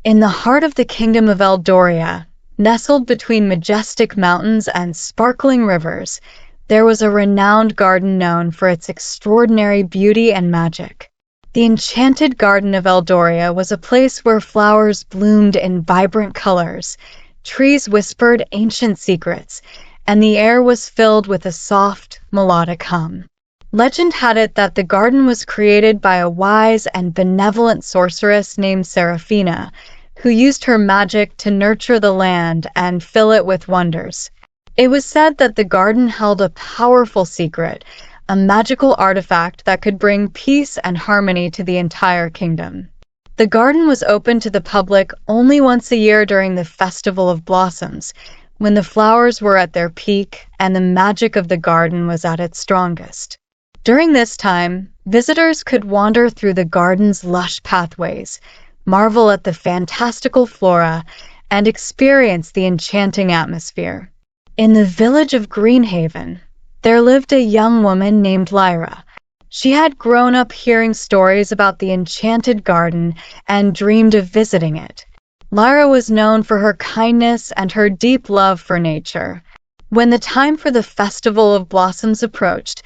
In the heart of the kingdom of Eldoria, nestled between majestic mountains and sparkling rivers, there was a renowned garden known for its extraordinary beauty and magic. The Enchanted Garden of Eldoria was a place where flowers bloomed in vibrant colors, trees whispered ancient secrets, and the air was filled with a soft, melodic hum. Legend had it that the garden was created by a wise and benevolent sorceress named Seraphina, who used her magic to nurture the land and fill it with wonders. It was said that the garden held a powerful secret, a magical artifact that could bring peace and harmony to the entire kingdom. The garden was open to the public only once a year during the Festival of Blossoms, when the flowers were at their peak and the magic of the garden was at its strongest. During this time, visitors could wander through the garden's lush pathways, marvel at the fantastical flora, and experience the enchanting atmosphere. In the village of Greenhaven, there lived a young woman named Lyra. She had grown up hearing stories about the enchanted garden and dreamed of visiting it. Lyra was known for her kindness and her deep love for nature. When the time for the Festival of Blossoms approached,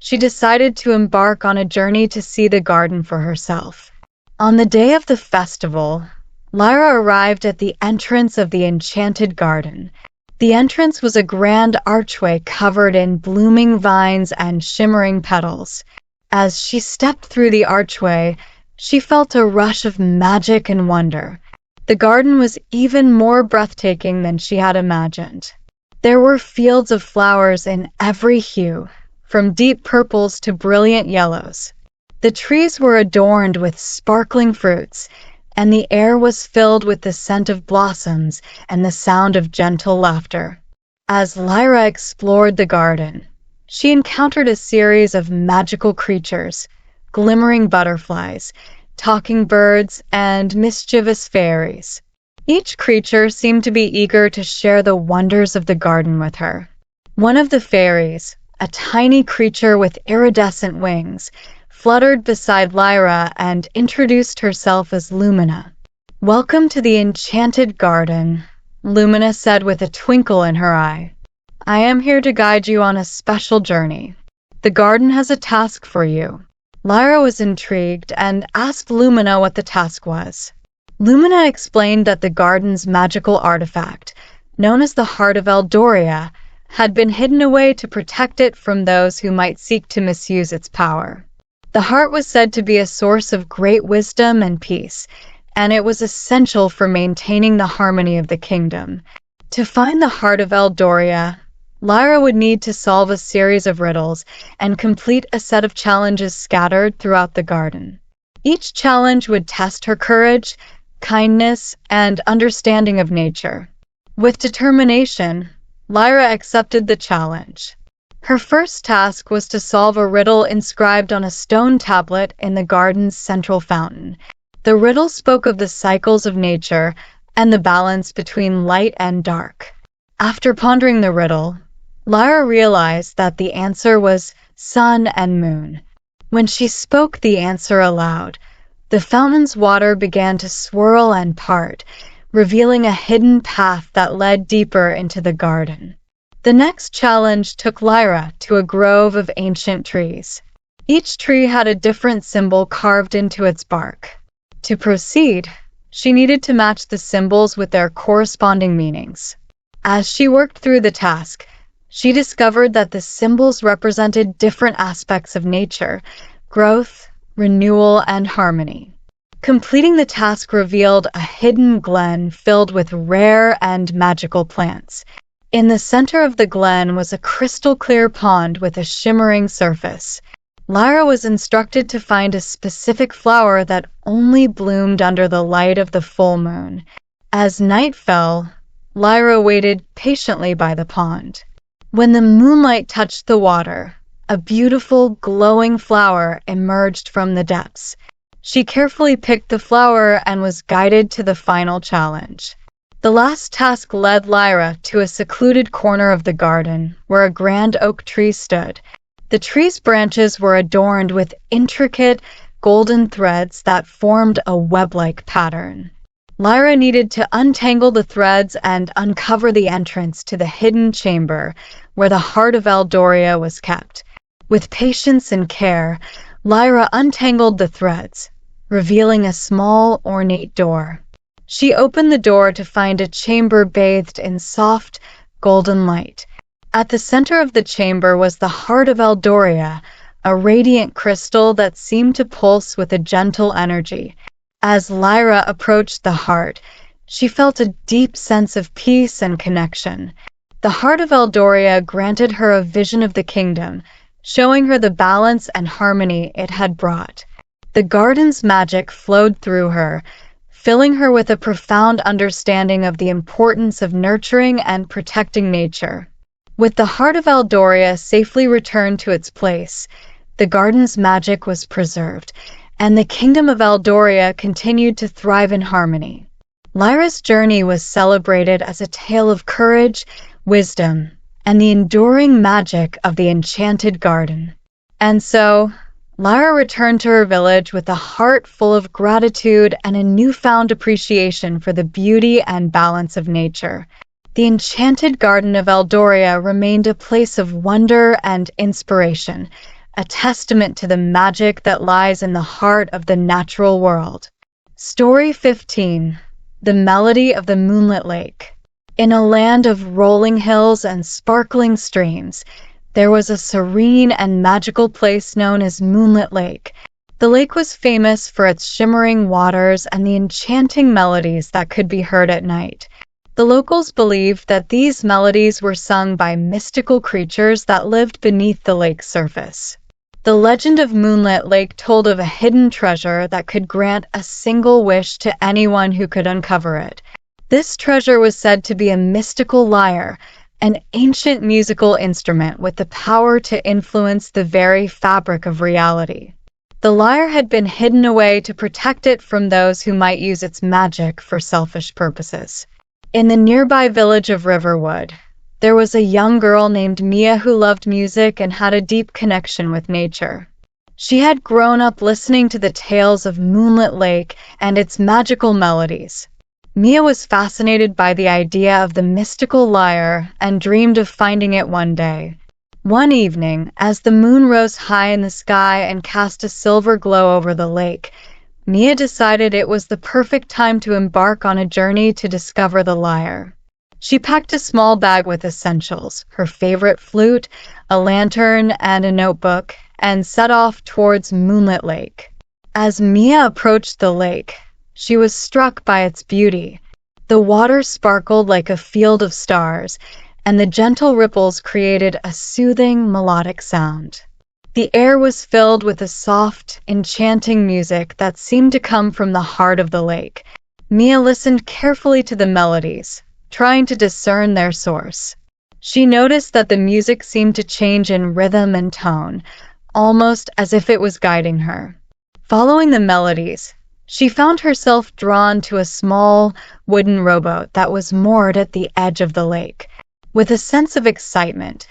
she decided to embark on a journey to see the garden for herself. On the day of the festival, Lyra arrived at the entrance of the enchanted garden. The entrance was a grand archway covered in blooming vines and shimmering petals. As she stepped through the archway, she felt a rush of magic and wonder. The garden was even more breathtaking than she had imagined. There were fields of flowers in every hue, from deep purples to brilliant yellows. The trees were adorned with sparkling fruits, and the air was filled with the scent of blossoms and the sound of gentle laughter. As Lyra explored the garden, she encountered a series of magical creatures, glimmering butterflies, talking birds, and mischievous fairies. Each creature seemed to be eager to share the wonders of the garden with her. One of the fairies, a tiny creature with iridescent wings, fluttered beside Lyra and introduced herself as Lumina. "Welcome to the enchanted garden," Lumina said with a twinkle in her eye. "I am here to guide you on a special journey. The garden has a task for you." Lyra was intrigued and asked Lumina what the task was. Lumina explained that the garden's magical artifact, known as the Heart of Eldoria, had been hidden away to protect it from those who might seek to misuse its power. The heart was said to be a source of great wisdom and peace, and it was essential for maintaining the harmony of the kingdom. To find the Heart of Eldoria, Lyra would need to solve a series of riddles and complete a set of challenges scattered throughout the garden. Each challenge would test her courage, kindness, and understanding of nature. With determination, Lyra accepted the challenge. Her first task was to solve a riddle inscribed on a stone tablet in the garden's central fountain. The riddle spoke of the cycles of nature and the balance between light and dark. After pondering the riddle, Lyra realized that the answer was sun and moon. When she spoke the answer aloud, the fountain's water began to swirl and part, revealing a hidden path that led deeper into the garden. The next challenge took Lyra to a grove of ancient trees. Each tree had a different symbol carved into its bark. To proceed, she needed to match the symbols with their corresponding meanings. As she worked through the task, she discovered that the symbols represented different aspects of nature: growth, renewal, and harmony. Completing the task revealed a hidden glen filled with rare and magical plants. In the center of the glen was a crystal-clear pond with a shimmering surface. Lyra was instructed to find a specific flower that only bloomed under the light of the full moon. As night fell, Lyra waited patiently by the pond. When the moonlight touched the water, a beautiful, glowing flower emerged from the depths. She carefully picked the flower and was guided to the final challenge. The last task led Lyra to a secluded corner of the garden, where a grand oak tree stood. The tree's branches were adorned with intricate, golden threads that formed a web-like pattern. Lyra needed to untangle the threads and uncover the entrance to the hidden chamber, where the Heart of Eldoria was kept. With patience and care, Lyra untangled the threads, revealing a small, ornate door. She opened the door to find a chamber bathed in soft, golden light. At the center of the chamber was the Heart of Eldoria, a radiant crystal that seemed to pulse with a gentle energy. As Lyra approached the heart, she felt a deep sense of peace and connection. The Heart of Eldoria granted her a vision of the kingdom, showing her the balance and harmony it had brought. The garden's magic flowed through her, filling her with a profound understanding of the importance of nurturing and protecting nature. With the Heart of Eldoria safely returned to its place, the garden's magic was preserved, and the kingdom of Eldoria continued to thrive in harmony. Lyra's journey was celebrated as a tale of courage, wisdom, and the enduring magic of the enchanted garden. And so, Lyra returned to her village with a heart full of gratitude and a newfound appreciation for the beauty and balance of nature. The enchanted garden of Eldoria remained a place of wonder and inspiration, a testament to the magic that lies in the heart of the natural world. Story 15. The Melody of the Moonlit Lake. In a land of rolling hills and sparkling streams, there was a serene and magical place known as Moonlit Lake. The lake was famous for its shimmering waters and the enchanting melodies that could be heard at night. The locals believed that these melodies were sung by mystical creatures that lived beneath the lake's surface. The legend of Moonlit Lake told of a hidden treasure that could grant a single wish to anyone who could uncover it. This treasure was said to be a mystical lyre, an ancient musical instrument with the power to influence the very fabric of reality. The lyre had been hidden away to protect it from those who might use its magic for selfish purposes. In the nearby village of Riverwood, there was a young girl named Mia who loved music and had a deep connection with nature. She had grown up listening to the tales of Moonlit Lake and its magical melodies. Mia was fascinated by the idea of the mystical lyre and dreamed of finding it one day. One evening, as the moon rose high in the sky and cast a silver glow over the lake, Mia decided it was the perfect time to embark on a journey to discover the lyre. She packed a small bag with essentials, her favorite flute, a lantern, and a notebook, and set off towards Moonlit Lake. As Mia approached the lake, she was struck by its beauty. The water sparkled like a field of stars, and the gentle ripples created a soothing, melodic sound. The air was filled with a soft, enchanting music that seemed to come from the heart of the lake. Mia listened carefully to the melodies, trying to discern their source. She noticed that the music seemed to change in rhythm and tone, almost as if it was guiding her. Following the melodies, she found herself drawn to a small, wooden rowboat that was moored at the edge of the lake. With a sense of excitement,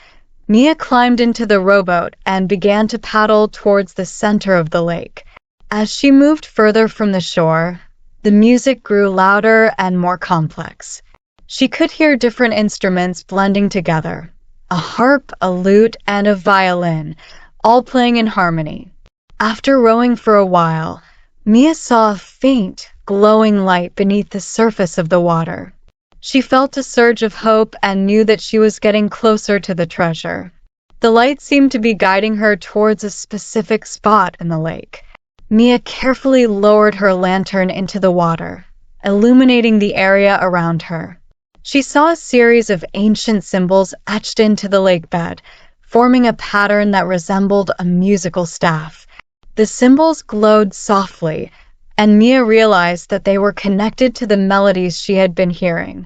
Mia climbed into the rowboat and began to paddle towards the center of the lake. As she moved further from the shore, the music grew louder and more complex. She could hear different instruments blending together, a harp, a lute, and a violin, all playing in harmony. After rowing for a while, Mia saw a faint, glowing light beneath the surface of the water. She felt a surge of hope and knew that she was getting closer to the treasure. The light seemed to be guiding her towards a specific spot in the lake. Mia carefully lowered her lantern into the water, illuminating the area around her. She saw a series of ancient symbols etched into the lake bed, forming a pattern that resembled a musical staff. The symbols glowed softly, and Mia realized that they were connected to the melodies she had been hearing.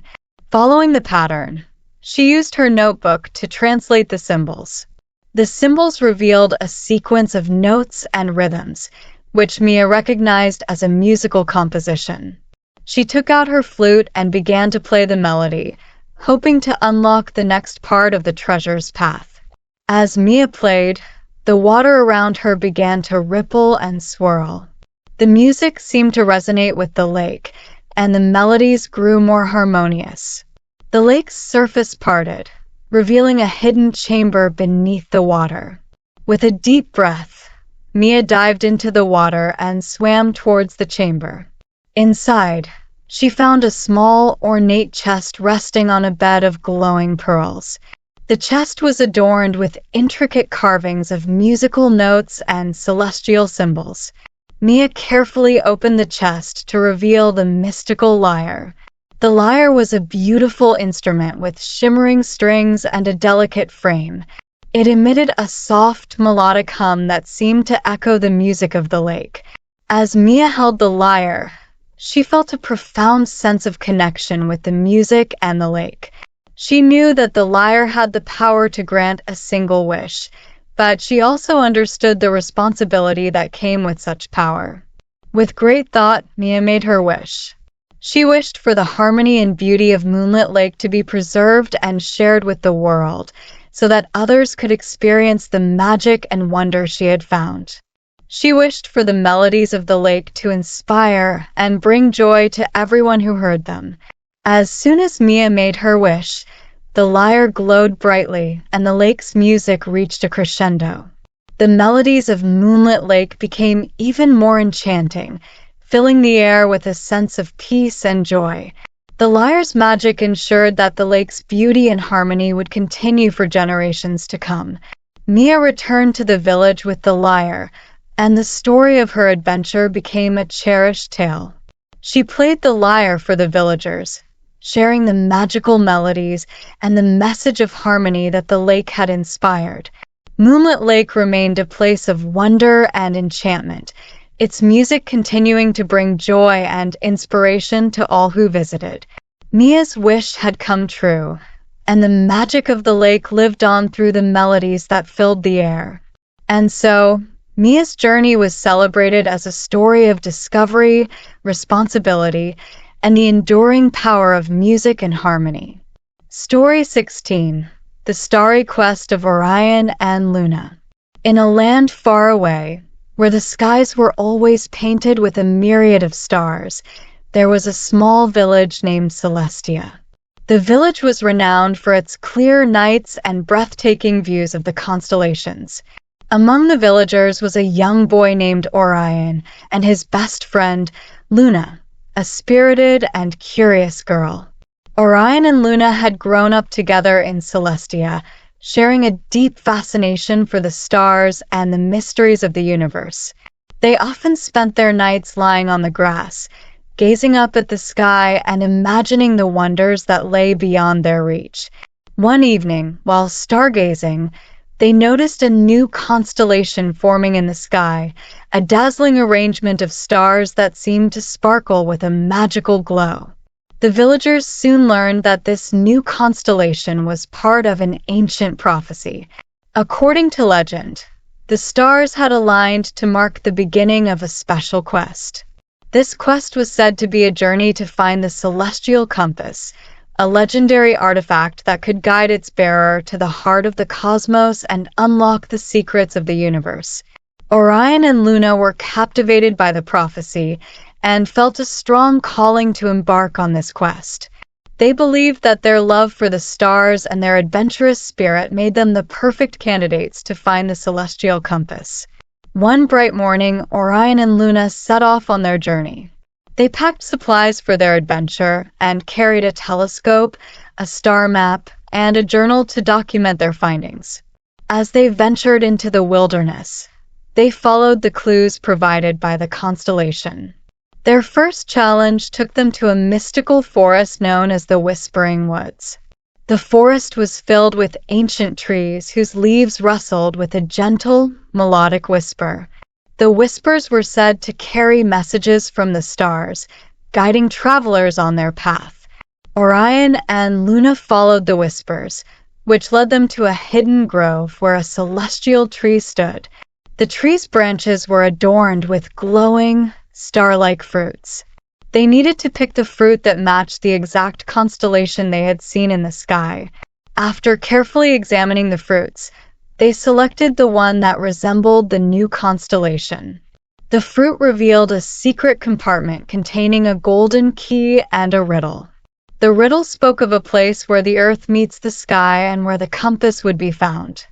Following the pattern, she used her notebook to translate the symbols. The symbols revealed a sequence of notes and rhythms, which Mia recognized as a musical composition. She took out her flute and began to play the melody, hoping to unlock the next part of the treasure's path. As Mia played, the water around her began to ripple and swirl. The music seemed to resonate with the lake, and the melodies grew more harmonious. The lake's surface parted, revealing a hidden chamber beneath the water. With a deep breath, Mia dived into the water and swam towards the chamber. Inside, she found a small, ornate chest resting on a bed of glowing pearls. The chest was adorned with intricate carvings of musical notes and celestial symbols. Mia carefully opened the chest to reveal the mystical lyre. The lyre was a beautiful instrument with shimmering strings and a delicate frame. It emitted a soft, melodic hum that seemed to echo the music of the lake. As Mia held the lyre, she felt a profound sense of connection with the music and the lake. She knew that the lyre had the power to grant a single wish, but she also understood the responsibility that came with such power. With great thought, Mia made her wish. She wished for the harmony and beauty of Moonlit Lake to be preserved and shared with the world, so that others could experience the magic and wonder she had found. She wished for the melodies of the lake to inspire and bring joy to everyone who heard them. As soon as Mia made her wish, the lyre glowed brightly, and the lake's music reached a crescendo. The melodies of Moonlit Lake became even more enchanting, filling the air with a sense of peace and joy. The lyre's magic ensured that the lake's beauty and harmony would continue for generations to come. Mia returned to the village with the lyre, and the story of her adventure became a cherished tale. She played the lyre for the villagers, sharing the magical melodies and the message of harmony that the lake had inspired. Moonlit Lake remained a place of wonder and enchantment, its music continuing to bring joy and inspiration to all who visited. Mia's wish had come true, and the magic of the lake lived on through the melodies that filled the air. And so, Mia's journey was celebrated as a story of discovery, responsibility, and the enduring power of music and harmony. Story 16. The Starry Quest of Orion and Luna. In a land far away, where the skies were always painted with a myriad of stars, there was a small village named Celestia. The village was renowned for its clear nights and breathtaking views of the constellations. Among the villagers was a young boy named Orion and his best friend, Luna, a spirited and curious girl. Orion and Luna had grown up together in Celestia, sharing a deep fascination for the stars and the mysteries of the universe. They often spent their nights lying on the grass, gazing up at the sky and imagining the wonders that lay beyond their reach. One evening, while stargazing, they noticed a new constellation forming in the sky, a dazzling arrangement of stars that seemed to sparkle with a magical glow. The villagers soon learned that this new constellation was part of an ancient prophecy. According to legend, the stars had aligned to mark the beginning of a special quest. This quest was said to be a journey to find the celestial compass, a legendary artifact that could guide its bearer to the heart of the cosmos and unlock the secrets of the universe. Orion and Luna were captivated by the prophecy and felt a strong calling to embark on this quest. They believed that their love for the stars and their adventurous spirit made them the perfect candidates to find the celestial compass. One bright morning, Orion and Luna set off on their journey. They packed supplies for their adventure and carried a telescope, a star map, and a journal to document their findings. As they ventured into the wilderness, they followed the clues provided by the constellation. Their first challenge took them to a mystical forest known as the Whispering Woods. The forest was filled with ancient trees whose leaves rustled with a gentle, melodic whisper. The whispers were said to carry messages from the stars, guiding travelers on their path. Orion and Luna followed the whispers, which led them to a hidden grove where a celestial tree stood. The tree's branches were adorned with glowing, star-like fruits. They needed to pick the fruit that matched the exact constellation they had seen in the sky. After carefully examining the fruits, they selected the one that resembled the new constellation. The fruit revealed a secret compartment containing a golden key and a riddle. The riddle spoke of a place where the earth meets the sky and where the compass would be found.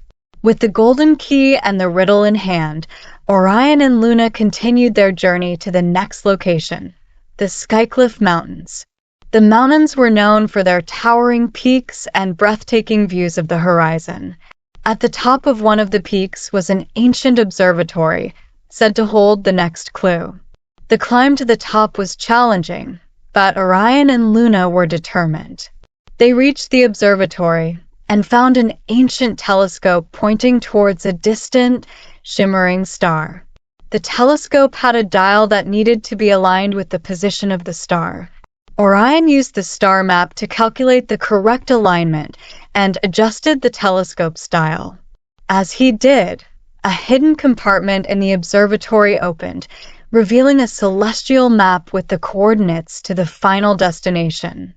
With the golden key and the riddle in hand, Orion and Luna continued their journey to the next location, the Skycliff Mountains. The mountains were known for their towering peaks and breathtaking views of the horizon. At the top of one of the peaks was an ancient observatory, said to hold the next clue. The climb to the top was challenging, but Orion and Luna were determined. They reached the observatory and found an ancient telescope pointing towards a distant, shimmering star. The telescope had a dial that needed to be aligned with the position of the star. Orion used the star map to calculate the correct alignment and adjusted the telescope's dial. As he did, a hidden compartment in the observatory opened, revealing a celestial map with the coordinates to the final destination.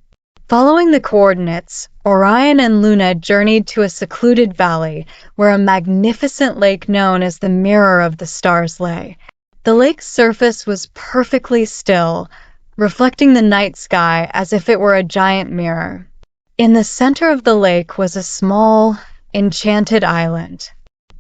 Following the coordinates, Orion and Luna journeyed to a secluded valley where a magnificent lake known as the Mirror of the Stars lay. The lake's surface was perfectly still, reflecting the night sky as if it were a giant mirror. In the center of the lake was a small, enchanted island.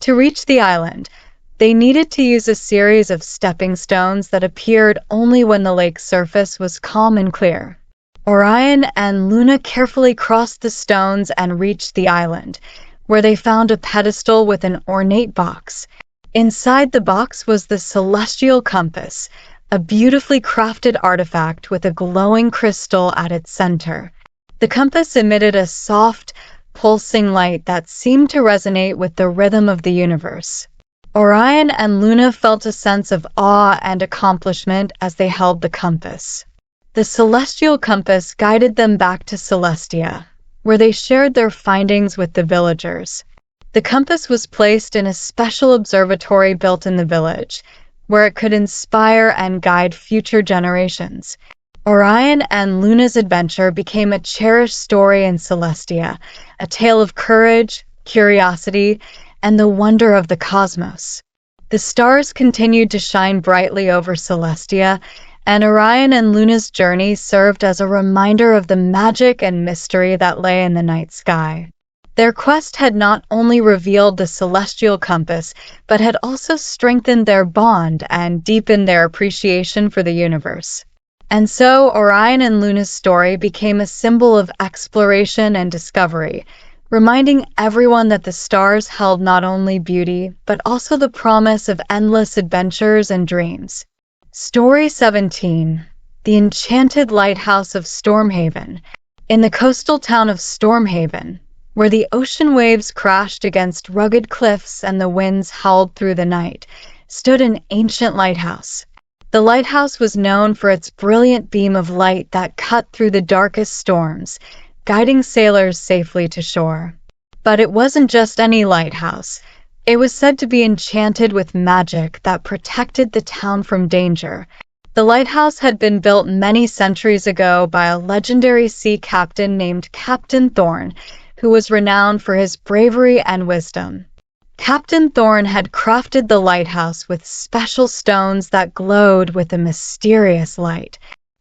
To reach the island, they needed to use a series of stepping stones that appeared only when the lake's surface was calm and clear. Orion and Luna carefully crossed the stones and reached the island, where they found a pedestal with an ornate box. Inside the box was the celestial compass, a beautifully crafted artifact with a glowing crystal at its center. The compass emitted a soft, pulsing light that seemed to resonate with the rhythm of the universe. Orion and Luna felt a sense of awe and accomplishment as they held the compass. The celestial compass guided them back to Celestia, where they shared their findings with the villagers. The compass was placed in a special observatory built in the village, where it could inspire and guide future generations. Orion and Luna's adventure became a cherished story in Celestia, a tale of courage, curiosity, and the wonder of the cosmos. The stars continued to shine brightly over Celestia, and Orion and Luna's journey served as a reminder of the magic and mystery that lay in the night sky. Their quest had not only revealed the celestial compass, but had also strengthened their bond and deepened their appreciation for the universe. And so, Orion and Luna's story became a symbol of exploration and discovery, reminding everyone that the stars held not only beauty, but also the promise of endless adventures and dreams. Story 17. The Enchanted Lighthouse of Stormhaven. In the coastal town of Stormhaven, where the ocean waves crashed against rugged cliffs and the winds howled through the night, stood an ancient lighthouse. The lighthouse was known for its brilliant beam of light that cut through the darkest storms, guiding sailors safely to shore. But it wasn't just any lighthouse. It was said to be enchanted with magic that protected the town from danger. The lighthouse had been built many centuries ago by a legendary sea captain named Captain Thorn, who was renowned for his bravery and wisdom. Captain Thorn had crafted the lighthouse with special stones that glowed with a mysterious light.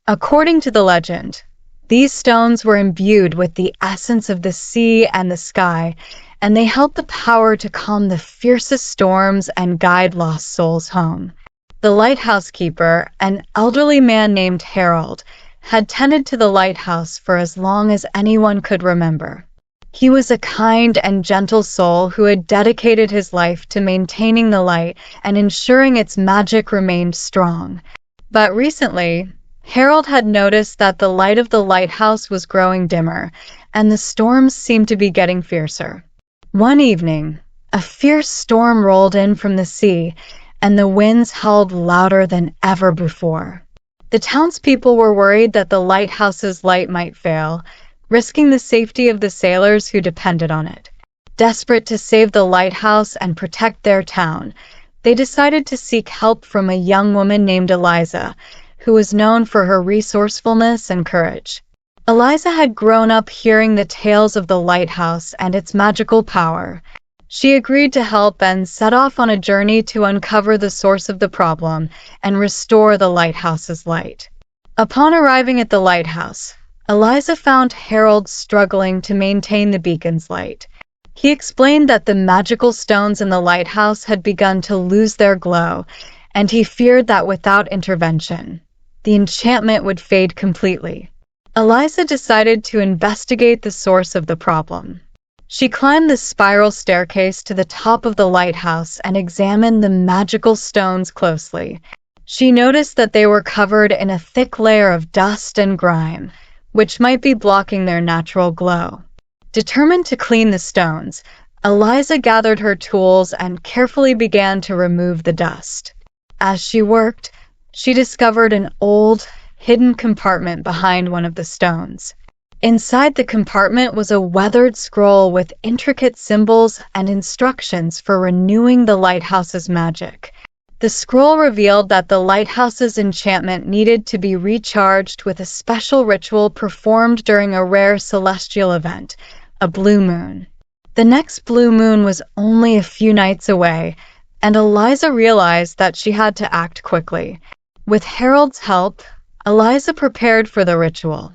According to the legend, these stones were imbued with the essence of the sea and the sky, and they held the power to calm the fiercest storms and guide lost souls home. The lighthouse keeper, an elderly man named Harold, had tended to the lighthouse for as long as anyone could remember. He was a kind and gentle soul who had dedicated his life to maintaining the light and ensuring its magic remained strong. But recently, Harold had noticed that the light of the lighthouse was growing dimmer, and the storms seemed to be getting fiercer. One evening, a fierce storm rolled in from the sea, and the winds howled louder than ever before. The townspeople were worried that the lighthouse's light might fail, risking the safety of the sailors who depended on it. Desperate to save the lighthouse and protect their town, they decided to seek help from a young woman named Eliza, who was known for her resourcefulness and courage. Eliza had grown up hearing the tales of the lighthouse and its magical power. She agreed to help and set off on a journey to uncover the source of the problem and restore the lighthouse's light. Upon arriving at the lighthouse, Eliza found Harold struggling to maintain the beacon's light. He explained that the magical stones in the lighthouse had begun to lose their glow, and he feared that without intervention, the enchantment would fade completely. Eliza decided to investigate the source of the problem. She climbed the spiral staircase to the top of the lighthouse and examined the magical stones closely. She noticed that they were covered in a thick layer of dust and grime, which might be blocking their natural glow. Determined to clean the stones, Eliza gathered her tools and carefully began to remove the dust. As she worked, she discovered an old, hidden compartment behind one of the stones. Inside the compartment was a weathered scroll with intricate symbols and instructions for renewing the lighthouse's magic. The scroll revealed that the lighthouse's enchantment needed to be recharged with a special ritual performed during a rare celestial event, a blue moon. The next blue moon was only a few nights away, and Eliza realized that she had to act quickly. With Harold's help, Eliza prepared for the ritual.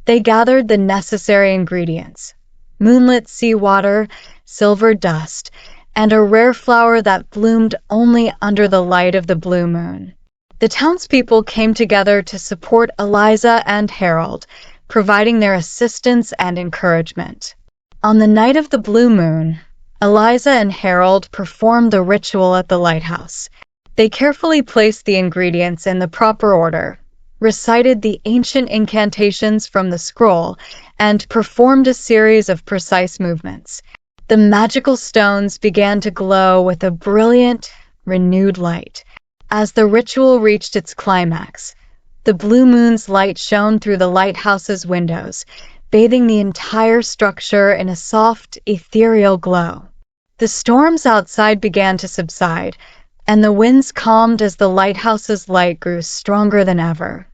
They gathered the necessary ingredients: moonlit seawater, silver dust, and a rare flower that bloomed only under the light of the blue moon. The townspeople came together to support Eliza and Harold, providing their assistance and encouragement. On the night of the blue moon, Eliza and Harold performed the ritual at the lighthouse. They carefully placed the ingredients in the proper order, recited the ancient incantations from the scroll, and performed a series of precise movements. The magical stones began to glow with a brilliant, renewed light. As the ritual reached its climax, the blue moon's light shone through the lighthouse's windows, bathing the entire structure in a soft, ethereal glow. The storms outside began to subside, and the winds calmed as the lighthouse's light grew stronger than ever.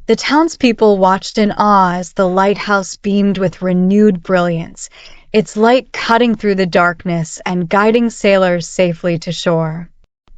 The townspeople watched in awe as the lighthouse beamed with renewed brilliance, its light cutting through the darkness and guiding sailors safely to shore.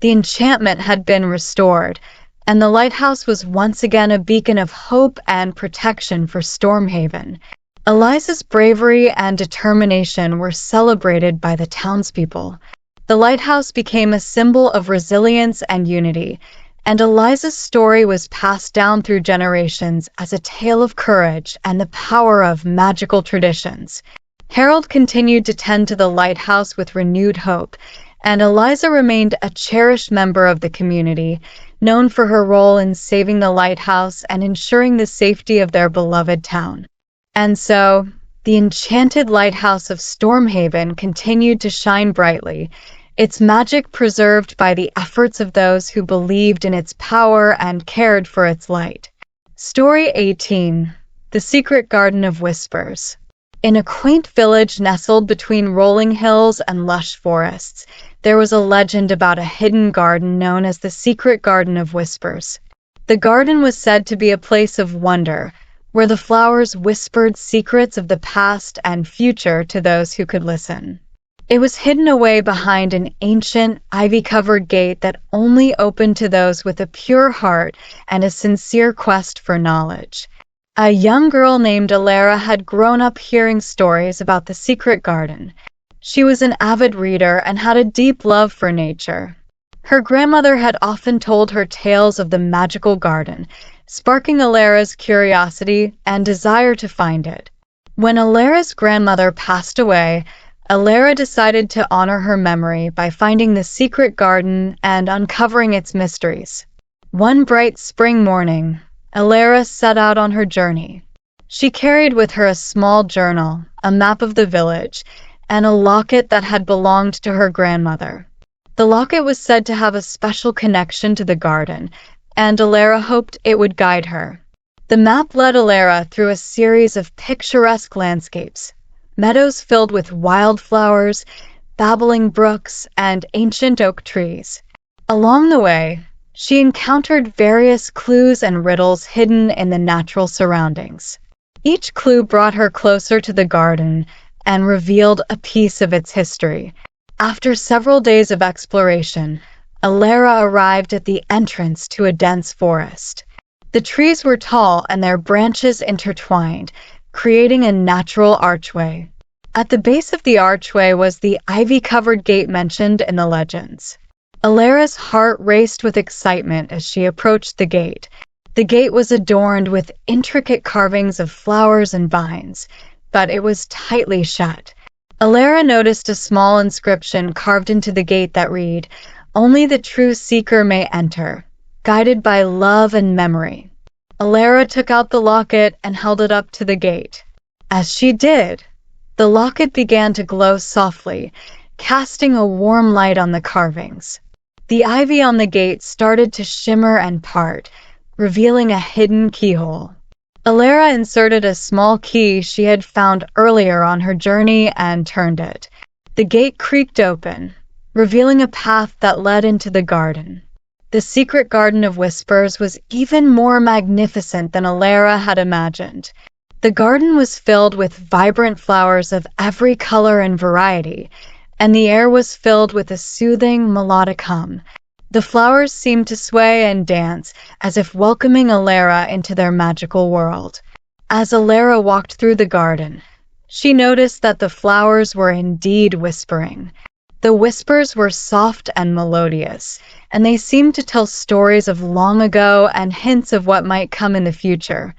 The enchantment had been restored, and the lighthouse was once again a beacon of hope and protection for Stormhaven. Eliza's bravery and determination were celebrated by the townspeople. The lighthouse became a symbol of resilience and unity, and Eliza's story was passed down through generations as a tale of courage and the power of magical traditions. Harold continued to tend to the lighthouse with renewed hope, and Eliza remained a cherished member of the community, known for her role in saving the lighthouse and ensuring the safety of their beloved town. And so, the enchanted lighthouse of Stormhaven continued to shine brightly, its magic preserved by the efforts of those who believed in its power and cared for its light. Story 18. The Secret Garden of Whispers. In a quaint village nestled between rolling hills and lush forests, there was a legend about a hidden garden known as the Secret Garden of Whispers. The garden was said to be a place of wonder, where the flowers whispered secrets of the past and future to those who could listen. It was hidden away behind an ancient, ivy-covered gate that only opened to those with a pure heart and a sincere quest for knowledge. A young girl named Alara had grown up hearing stories about the secret garden. She was an avid reader and had a deep love for nature. Her grandmother had often told her tales of the magical garden, sparking Alara's curiosity and desire to find it. When Alara's grandmother passed away, Alara decided to honor her memory by finding the secret garden and uncovering its mysteries. One bright spring morning, Alara set out on her journey. She carried with her a small journal, a map of the village, and a locket that had belonged to her grandmother. The locket was said to have a special connection to the garden, and Alara hoped it would guide her. The map led Alara through a series of picturesque landscapes, meadows filled with wildflowers, babbling brooks, and ancient oak trees. Along the way, she encountered various clues and riddles hidden in the natural surroundings. Each clue brought her closer to the garden and revealed a piece of its history. After several days of exploration, Alara arrived at the entrance to a dense forest. The trees were tall and their branches intertwined, creating a natural archway. At the base of the archway was the ivy-covered gate mentioned in the legends. Alara's heart raced with excitement as she approached the gate. The gate was adorned with intricate carvings of flowers and vines, but it was tightly shut. Alara noticed a small inscription carved into the gate that read, "Only the true seeker may enter, guided by love and memory." Alara took out the locket and held it up to the gate. As she did, the locket began to glow softly, casting a warm light on the carvings. The ivy on the gate started to shimmer and part, revealing a hidden keyhole. Alara inserted a small key she had found earlier on her journey and turned it. The gate creaked open, revealing a path that led into the garden. The secret garden of whispers was even more magnificent than Alara had imagined. The garden was filled with vibrant flowers of every color and variety, and the air was filled with a soothing, melodic hum. The flowers seemed to sway and dance, as if welcoming Alara into their magical world. As Alara walked through the garden, she noticed that the flowers were indeed whispering. The whispers were soft and melodious, and they seemed to tell stories of long ago and hints of what might come in the future.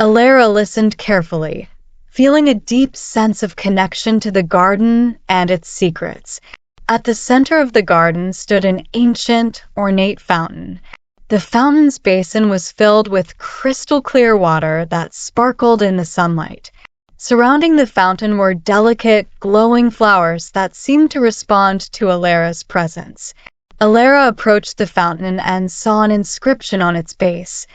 Alara listened carefully, feeling a deep sense of connection to the garden and its secrets. At the center of the garden stood an ancient, ornate fountain. The fountain's basin was filled with crystal-clear water that sparkled in the sunlight. Surrounding the fountain were delicate, glowing flowers that seemed to respond to Alara's presence. Alara approached the fountain and saw an inscription on its base.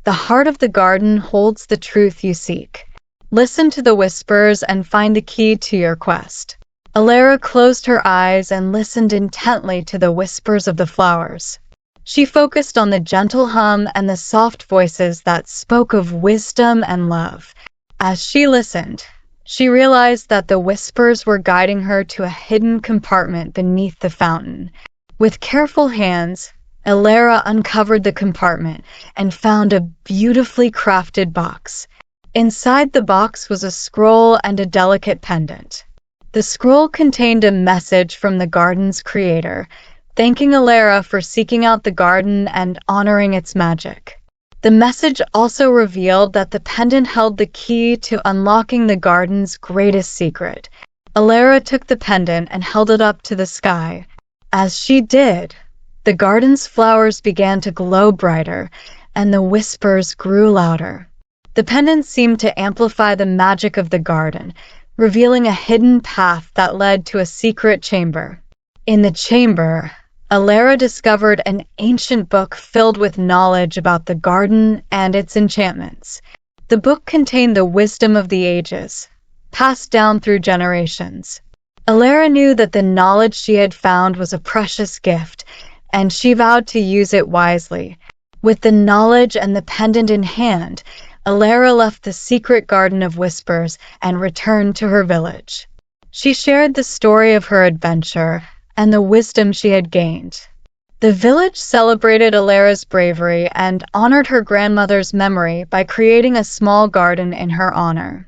"The heart of the garden holds the truth you seek. Listen to the whispers and find the key to your quest." Alara closed her eyes and listened intently to the whispers of the flowers. She focused on the gentle hum and the soft voices that spoke of wisdom and love. As she listened, she realized that the whispers were guiding her to a hidden compartment beneath the fountain. With careful hands, Alara uncovered the compartment and found a beautifully crafted box. Inside the box was a scroll and a delicate pendant. The scroll contained a message from the garden's creator, thanking Alara for seeking out the garden and honoring its magic. The message also revealed that the pendant held the key to unlocking the garden's greatest secret. Alara took the pendant and held it up to the sky. As she did, the garden's flowers began to glow brighter, and the whispers grew louder. The pendant seemed to amplify the magic of the garden, revealing a hidden path that led to a secret chamber. In the chamber, Alara discovered an ancient book filled with knowledge about the garden and its enchantments. The book contained the wisdom of the ages, passed down through generations. Alara knew that the knowledge she had found was a precious gift, and she vowed to use it wisely. With the knowledge and the pendant in hand, Alara left the secret garden of whispers and returned to her village. She shared the story of her adventure and the wisdom she had gained. The village celebrated Alara's bravery and honored her grandmother's memory by creating a small garden in her honor.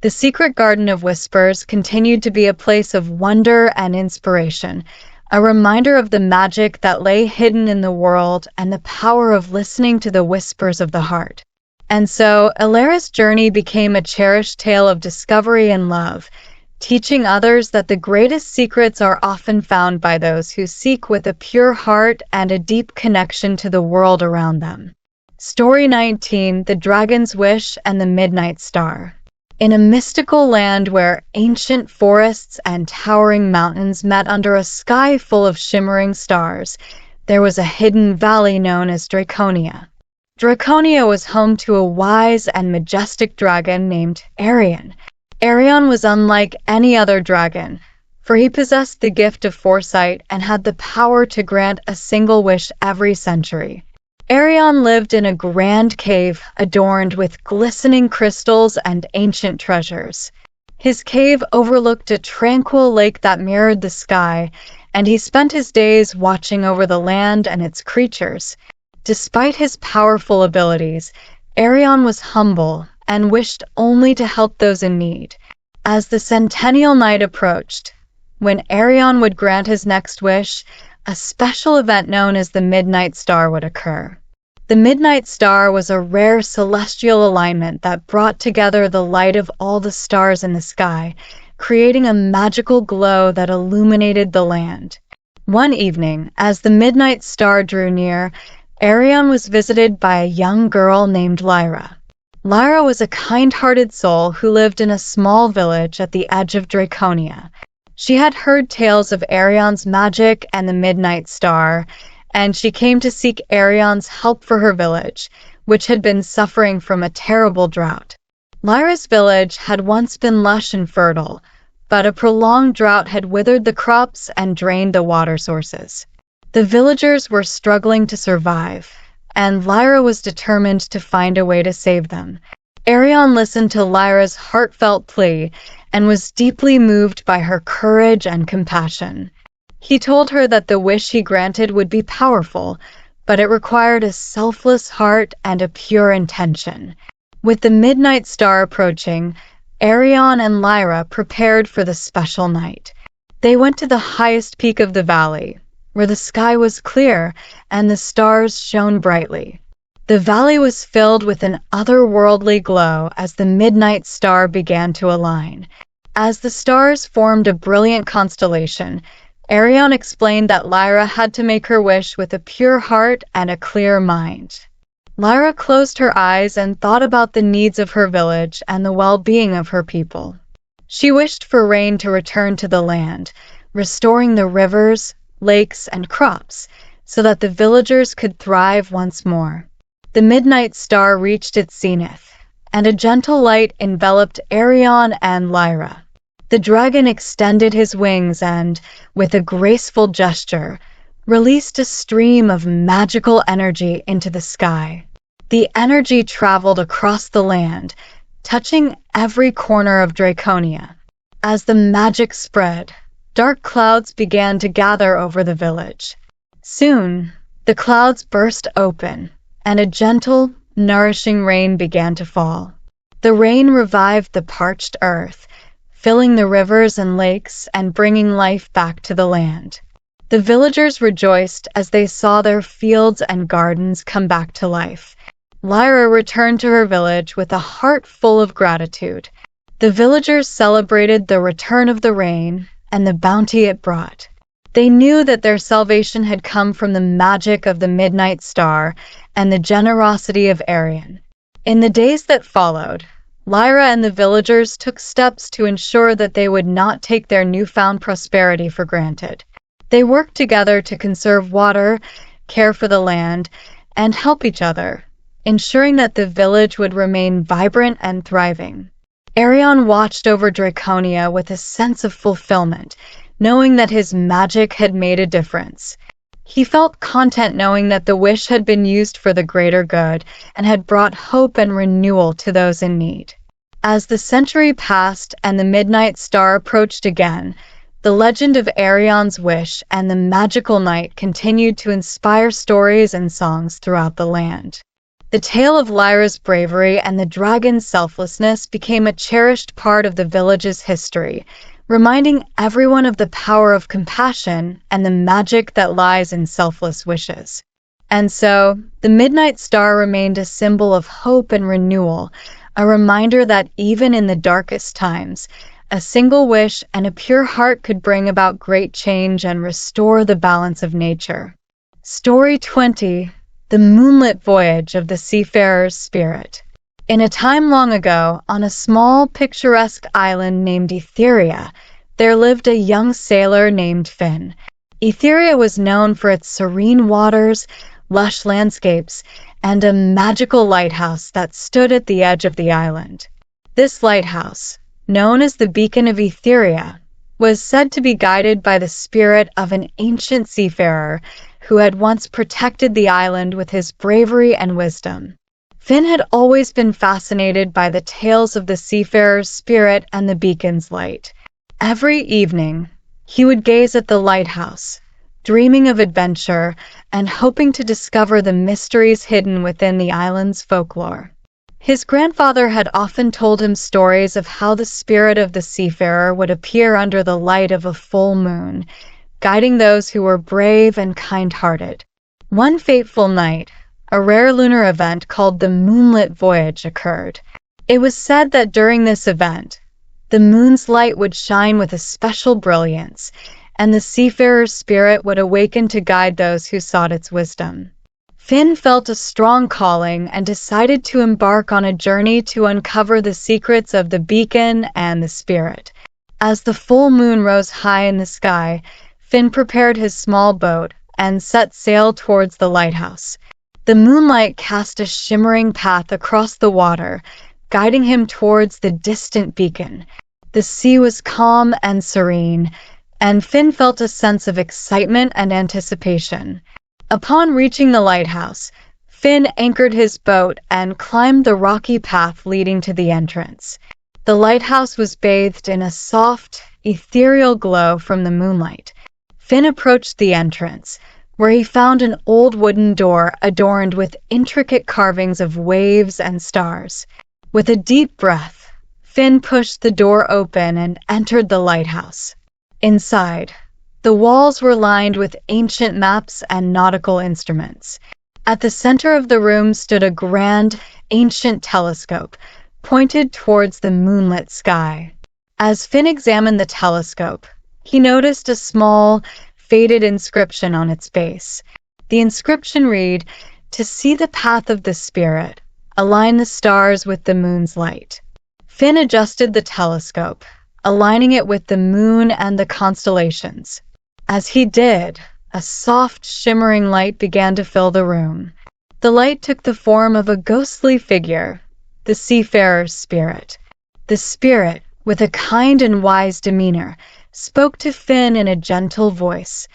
The secret garden of whispers continued to be a place of wonder and inspiration, a reminder of the magic that lay hidden in the world and the power of listening to the whispers of the heart. And so, Alara's journey became a cherished tale of discovery and love, teaching others that the greatest secrets are often found by those who seek with a pure heart and a deep connection to the world around them. Story 19: The Dragon's Wish and the Midnight Star. In a mystical land where ancient forests and towering mountains met under a sky full of shimmering stars, there was a hidden valley known as Draconia. Draconia was home to a wise and majestic dragon named Arion. Arion was unlike any other dragon, for he possessed the gift of foresight and had the power to grant a single wish every century. Arion lived in a grand cave adorned with glistening crystals and ancient treasures. His cave overlooked a tranquil lake that mirrored the sky, and he spent his days watching over the land and its creatures. Despite his powerful abilities, Arion was humble and wished only to help those in need. As the centennial night approached, when Arion would grant his next wish, a special event known as the Midnight Star would occur. The Midnight Star was a rare celestial alignment that brought together the light of all the stars in the sky, creating a magical glow that illuminated the land. One evening, as the Midnight Star drew near, Arion was visited by a young girl named Lyra. Lyra was a kind-hearted soul who lived in a small village at the edge of Draconia. She had heard tales of Arion's magic and the Midnight Star, and she came to seek Arion's help for her village, which had been suffering from a terrible drought. Lyra's village had once been lush and fertile, but a prolonged drought had withered the crops and drained the water sources. The villagers were struggling to survive, and Lyra was determined to find a way to save them. Arion listened to Lyra's heartfelt plea and was deeply moved by her courage and compassion. He told her that the wish he granted would be powerful, but it required a selfless heart and a pure intention. With the Midnight Star approaching, Arion and Lyra prepared for the special night. They went to the highest peak of the valley, where the sky was clear and the stars shone brightly. The valley was filled with an otherworldly glow as the midnight star began to align. As the stars formed a brilliant constellation, Arion explained that Lyra had to make her wish with a pure heart and a clear mind. Lyra closed her eyes and thought about the needs of her village and the well-being of her people. She wished for rain to return to the land, restoring the rivers, lakes, and crops, so that the villagers could thrive once more. The midnight star reached its zenith, and a gentle light enveloped Arion and Lyra. The dragon extended his wings and, with a graceful gesture, released a stream of magical energy into the sky. The energy traveled across the land, touching every corner of Draconia. As the magic spread, dark clouds began to gather over the village. Soon, the clouds burst open, and a gentle, nourishing rain began to fall. The rain revived the parched earth, filling the rivers and lakes and bringing life back to the land. The villagers rejoiced as they saw their fields and gardens come back to life. Lyra returned to her village with a heart full of gratitude. The villagers celebrated the return of the rain and the bounty it brought. They knew that their salvation had come from the magic of the midnight star and the generosity of Arion. In the days that followed, Lyra and the villagers took steps to ensure that they would not take their newfound prosperity for granted. They worked together to conserve water, care for the land, and help each other, ensuring that the village would remain vibrant and thriving. Arion watched over Draconia with a sense of fulfillment, knowing that his magic had made a difference. He felt content knowing that the wish had been used for the greater good and had brought hope and renewal to those in need. As the century passed and the midnight star approached again, the legend of Arion's wish and the magical night continued to inspire stories and songs throughout the land. The tale of Lyra's bravery and the dragon's selflessness became a cherished part of the village's history, reminding everyone of the power of compassion and the magic that lies in selfless wishes. And so, the midnight star remained a symbol of hope and renewal, a reminder that even in the darkest times, a single wish and a pure heart could bring about great change and restore the balance of nature. Story 20. The Moonlit Voyage of the Seafarer's Spirit. In a time long ago, on a small, picturesque island named Etheria, there lived a young sailor named Finn. Etheria was known for its serene waters, lush landscapes, and a magical lighthouse that stood at the edge of the island. This lighthouse, known as the Beacon of Etheria, was said to be guided by the spirit of an ancient seafarer who had once protected the island with his bravery and wisdom. Finn had always been fascinated by the tales of the seafarer's spirit and the beacon's light. Every evening, he would gaze at the lighthouse, dreaming of adventure and hoping to discover the mysteries hidden within the island's folklore. His grandfather had often told him stories of how the spirit of the seafarer would appear under the light of a full moon, guiding those who were brave and kind-hearted. One fateful night, a rare lunar event called the Moonlit Voyage occurred. It was said that during this event, the moon's light would shine with a special brilliance, and the seafarer's spirit would awaken to guide those who sought its wisdom. Finn felt a strong calling and decided to embark on a journey to uncover the secrets of the beacon and the spirit. As the full moon rose high in the sky, Finn prepared his small boat and set sail towards the lighthouse. The moonlight cast a shimmering path across the water, guiding him towards the distant beacon. The sea was calm and serene, and Finn felt a sense of excitement and anticipation. Upon reaching the lighthouse, Finn anchored his boat and climbed the rocky path leading to the entrance. The lighthouse was bathed in a soft, ethereal glow from the moonlight. Finn approached the entrance, where he found an old wooden door adorned with intricate carvings of waves and stars. With a deep breath, Finn pushed the door open and entered the lighthouse. Inside, the walls were lined with ancient maps and nautical instruments. At the center of the room stood a grand, ancient telescope, pointed towards the moonlit sky. As Finn examined the telescope, he noticed a small, faded inscription on its base. The inscription read, "To see the path of the spirit, align the stars with the moon's light." Finn adjusted the telescope, aligning it with the moon and the constellations. As he did, a soft, shimmering light began to fill the room. The light took the form of a ghostly figure, the seafarer's spirit. The spirit, with a kind and wise demeanor, spoke to Finn in a gentle voice.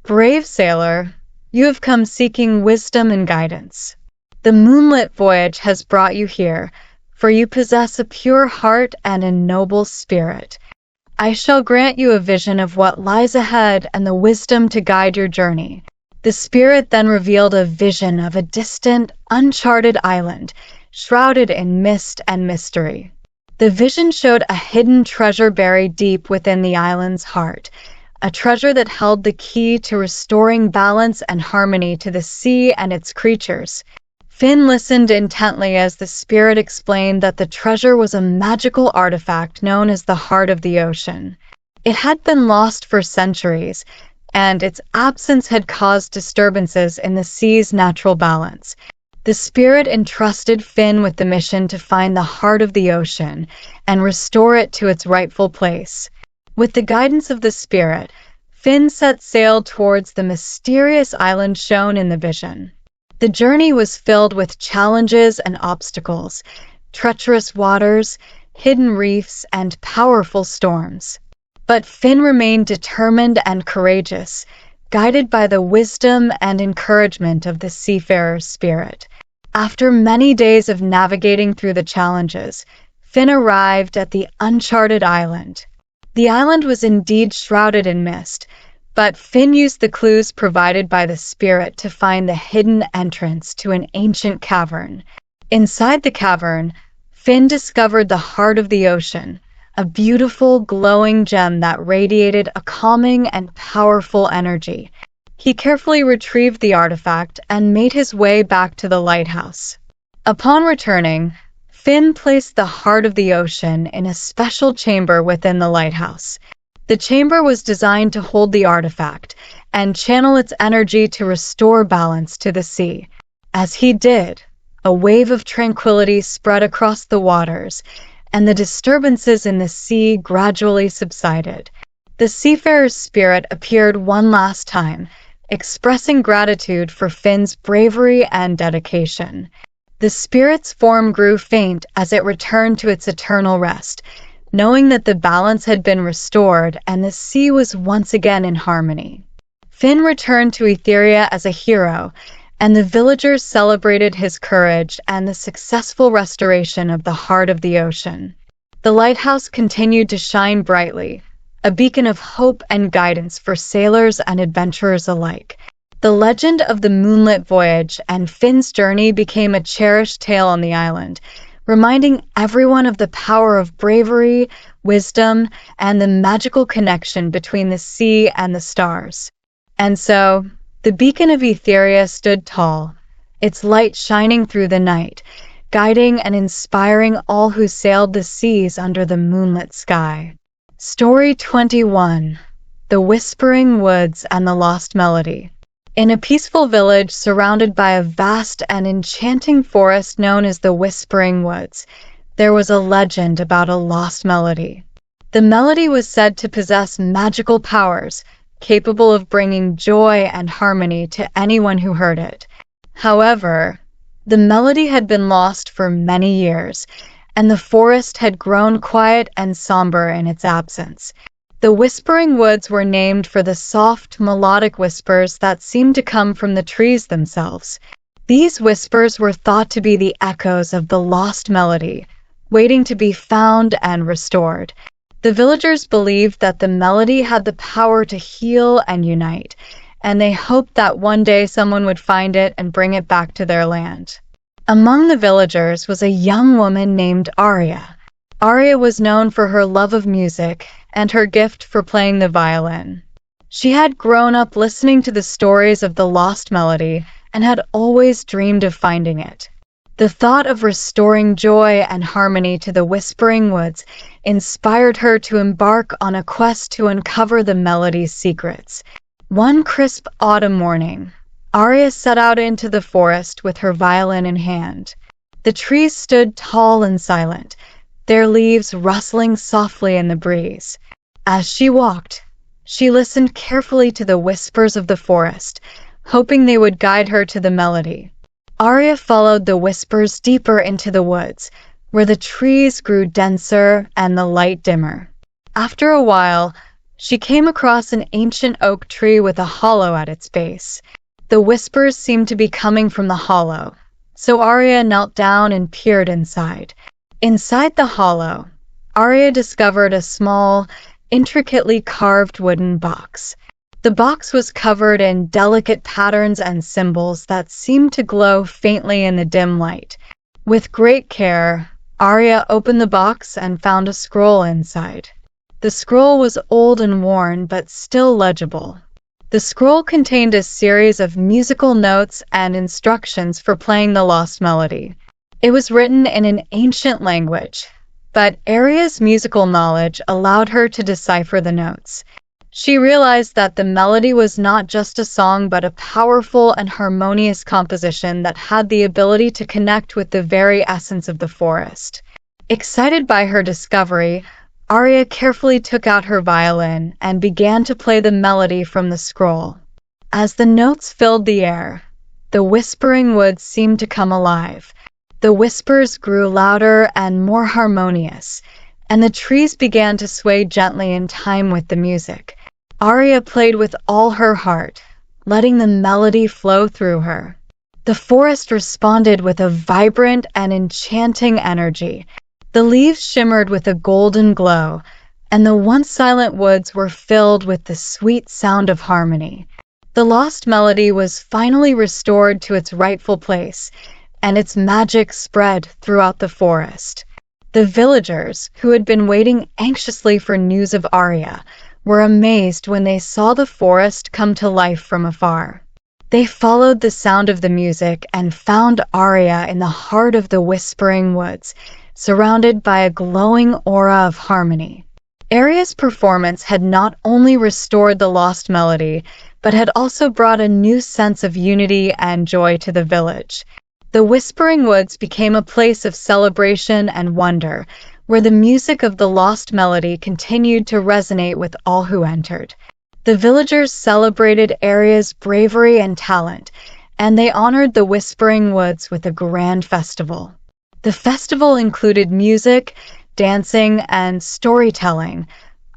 "Brave sailor, you have come seeking wisdom and guidance. The moonlit voyage has brought you here, for you possess a pure heart and a noble spirit. I shall grant you a vision of what lies ahead and the wisdom to guide your journey." The spirit then revealed a vision of a distant, uncharted island, shrouded in mist and mystery. The vision showed a hidden treasure buried deep within the island's heart, a treasure that held the key to restoring balance and harmony to the sea and its creatures. Finn listened intently as the spirit explained that the treasure was a magical artifact known as the Heart of the Ocean. It had been lost for centuries, and its absence had caused disturbances in the sea's natural balance. The spirit entrusted Finn with the mission to find the heart of the ocean and restore it to its rightful place. With the guidance of the spirit, Finn set sail towards the mysterious island shown in the vision. The journey was filled with challenges and obstacles, treacherous waters, hidden reefs, and powerful storms. But Finn remained determined and courageous, guided by the wisdom and encouragement of the seafarer's spirit. After many days of navigating through the challenges, Finn arrived at the uncharted island. The island was indeed shrouded in mist, but Finn used the clues provided by the spirit to find the hidden entrance to an ancient cavern. Inside the cavern, Finn discovered the heart of the ocean, a beautiful, glowing gem that radiated a calming and powerful energy. He carefully retrieved the artifact and made his way back to the lighthouse. Upon returning, Finn placed the heart of the ocean in a special chamber within the lighthouse. The chamber was designed to hold the artifact and channel its energy to restore balance to the sea. As he did, a wave of tranquility spread across the waters, and the disturbances in the sea gradually subsided. The seafarer's spirit appeared one last time, expressing gratitude for Finn's bravery and dedication. The spirit's form grew faint as it returned to its eternal rest, knowing that the balance had been restored and the sea was once again in harmony. Finn returned to Etheria as a hero, and the villagers celebrated his courage and the successful restoration of the heart of the ocean. The lighthouse continued to shine brightly, a beacon of hope and guidance for sailors and adventurers alike. The legend of the moonlit voyage and Finn's journey became a cherished tale on the island, reminding everyone of the power of bravery, wisdom, and the magical connection between the sea and the stars. And so, the beacon of Etheria stood tall, its light shining through the night, guiding and inspiring all who sailed the seas under the moonlit sky. Story 21: The Whispering Woods and the Lost Melody. In a peaceful village surrounded by a vast and enchanting forest known as the Whispering Woods, there was a legend about a lost melody. The melody was said to possess magical powers, capable of bringing joy and harmony to anyone who heard it. However, the melody had been lost for many years, and the forest had grown quiet and somber in its absence. The Whispering Woods were named for the soft, melodic whispers that seemed to come from the trees themselves. These whispers were thought to be the echoes of the lost melody, waiting to be found and restored. The villagers believed that the melody had the power to heal and unite, and they hoped that one day someone would find it and bring it back to their land. Among the villagers was a young woman named Arya. Arya was known for her love of music and her gift for playing the violin. She had grown up listening to the stories of the lost melody and had always dreamed of finding it. The thought of restoring joy and harmony to the Whispering Woods inspired her to embark on a quest to uncover the melody's secrets. One crisp autumn morning, Arya set out into the forest with her violin in hand. The trees stood tall and silent, their leaves rustling softly in the breeze. As she walked, she listened carefully to the whispers of the forest, hoping they would guide her to the melody. Arya followed the whispers deeper into the woods, where the trees grew denser and the light dimmer. After a while, she came across an ancient oak tree with a hollow at its base. The whispers seemed to be coming from the hollow, so Arya knelt down and peered inside. Inside the hollow, Arya discovered a small, intricately carved wooden box. The box was covered in delicate patterns and symbols that seemed to glow faintly in the dim light. With great care, Arya opened the box and found a scroll inside. The scroll was old and worn, but still legible. The scroll contained a series of musical notes and instructions for playing the lost melody. It was written in an ancient language, but Arya's musical knowledge allowed her to decipher the notes. She realized that the melody was not just a song but a powerful and harmonious composition that had the ability to connect with the very essence of the forest. Excited by her discovery, Arya carefully took out her violin and began to play the melody from the scroll. As the notes filled the air, the Whispering Woods seemed to come alive. The whispers grew louder and more harmonious, and the trees began to sway gently in time with the music. Arya played with all her heart, letting the melody flow through her. The forest responded with a vibrant and enchanting energy. The leaves shimmered with a golden glow, and the once silent woods were filled with the sweet sound of harmony. The lost melody was finally restored to its rightful place, and its magic spread throughout the forest. The villagers, who had been waiting anxiously for news of Arya, were amazed when they saw the forest come to life from afar. They followed the sound of the music and found Arya in the heart of the Whispering Woods, surrounded by a glowing aura of harmony. Arya's performance had not only restored the lost melody, but had also brought a new sense of unity and joy to the village. The Whispering Woods became a place of celebration and wonder, where the music of the lost melody continued to resonate with all who entered. The villagers celebrated Arya's bravery and talent, and they honored the Whispering Woods with a grand festival. The festival included music, dancing, and storytelling,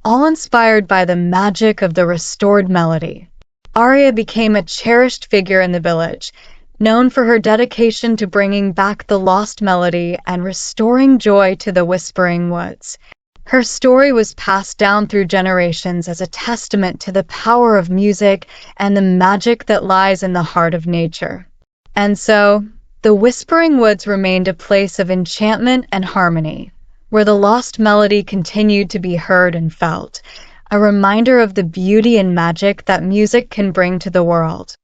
all inspired by the magic of the restored melody. Arya became a cherished figure in the village, known for her dedication to bringing back the lost melody and restoring joy to the Whispering Woods. Her story was passed down through generations as a testament to the power of music and the magic that lies in the heart of nature. And so, the Whispering Woods remained a place of enchantment and harmony, where the lost melody continued to be heard and felt, a reminder of the beauty and magic that music can bring to the world.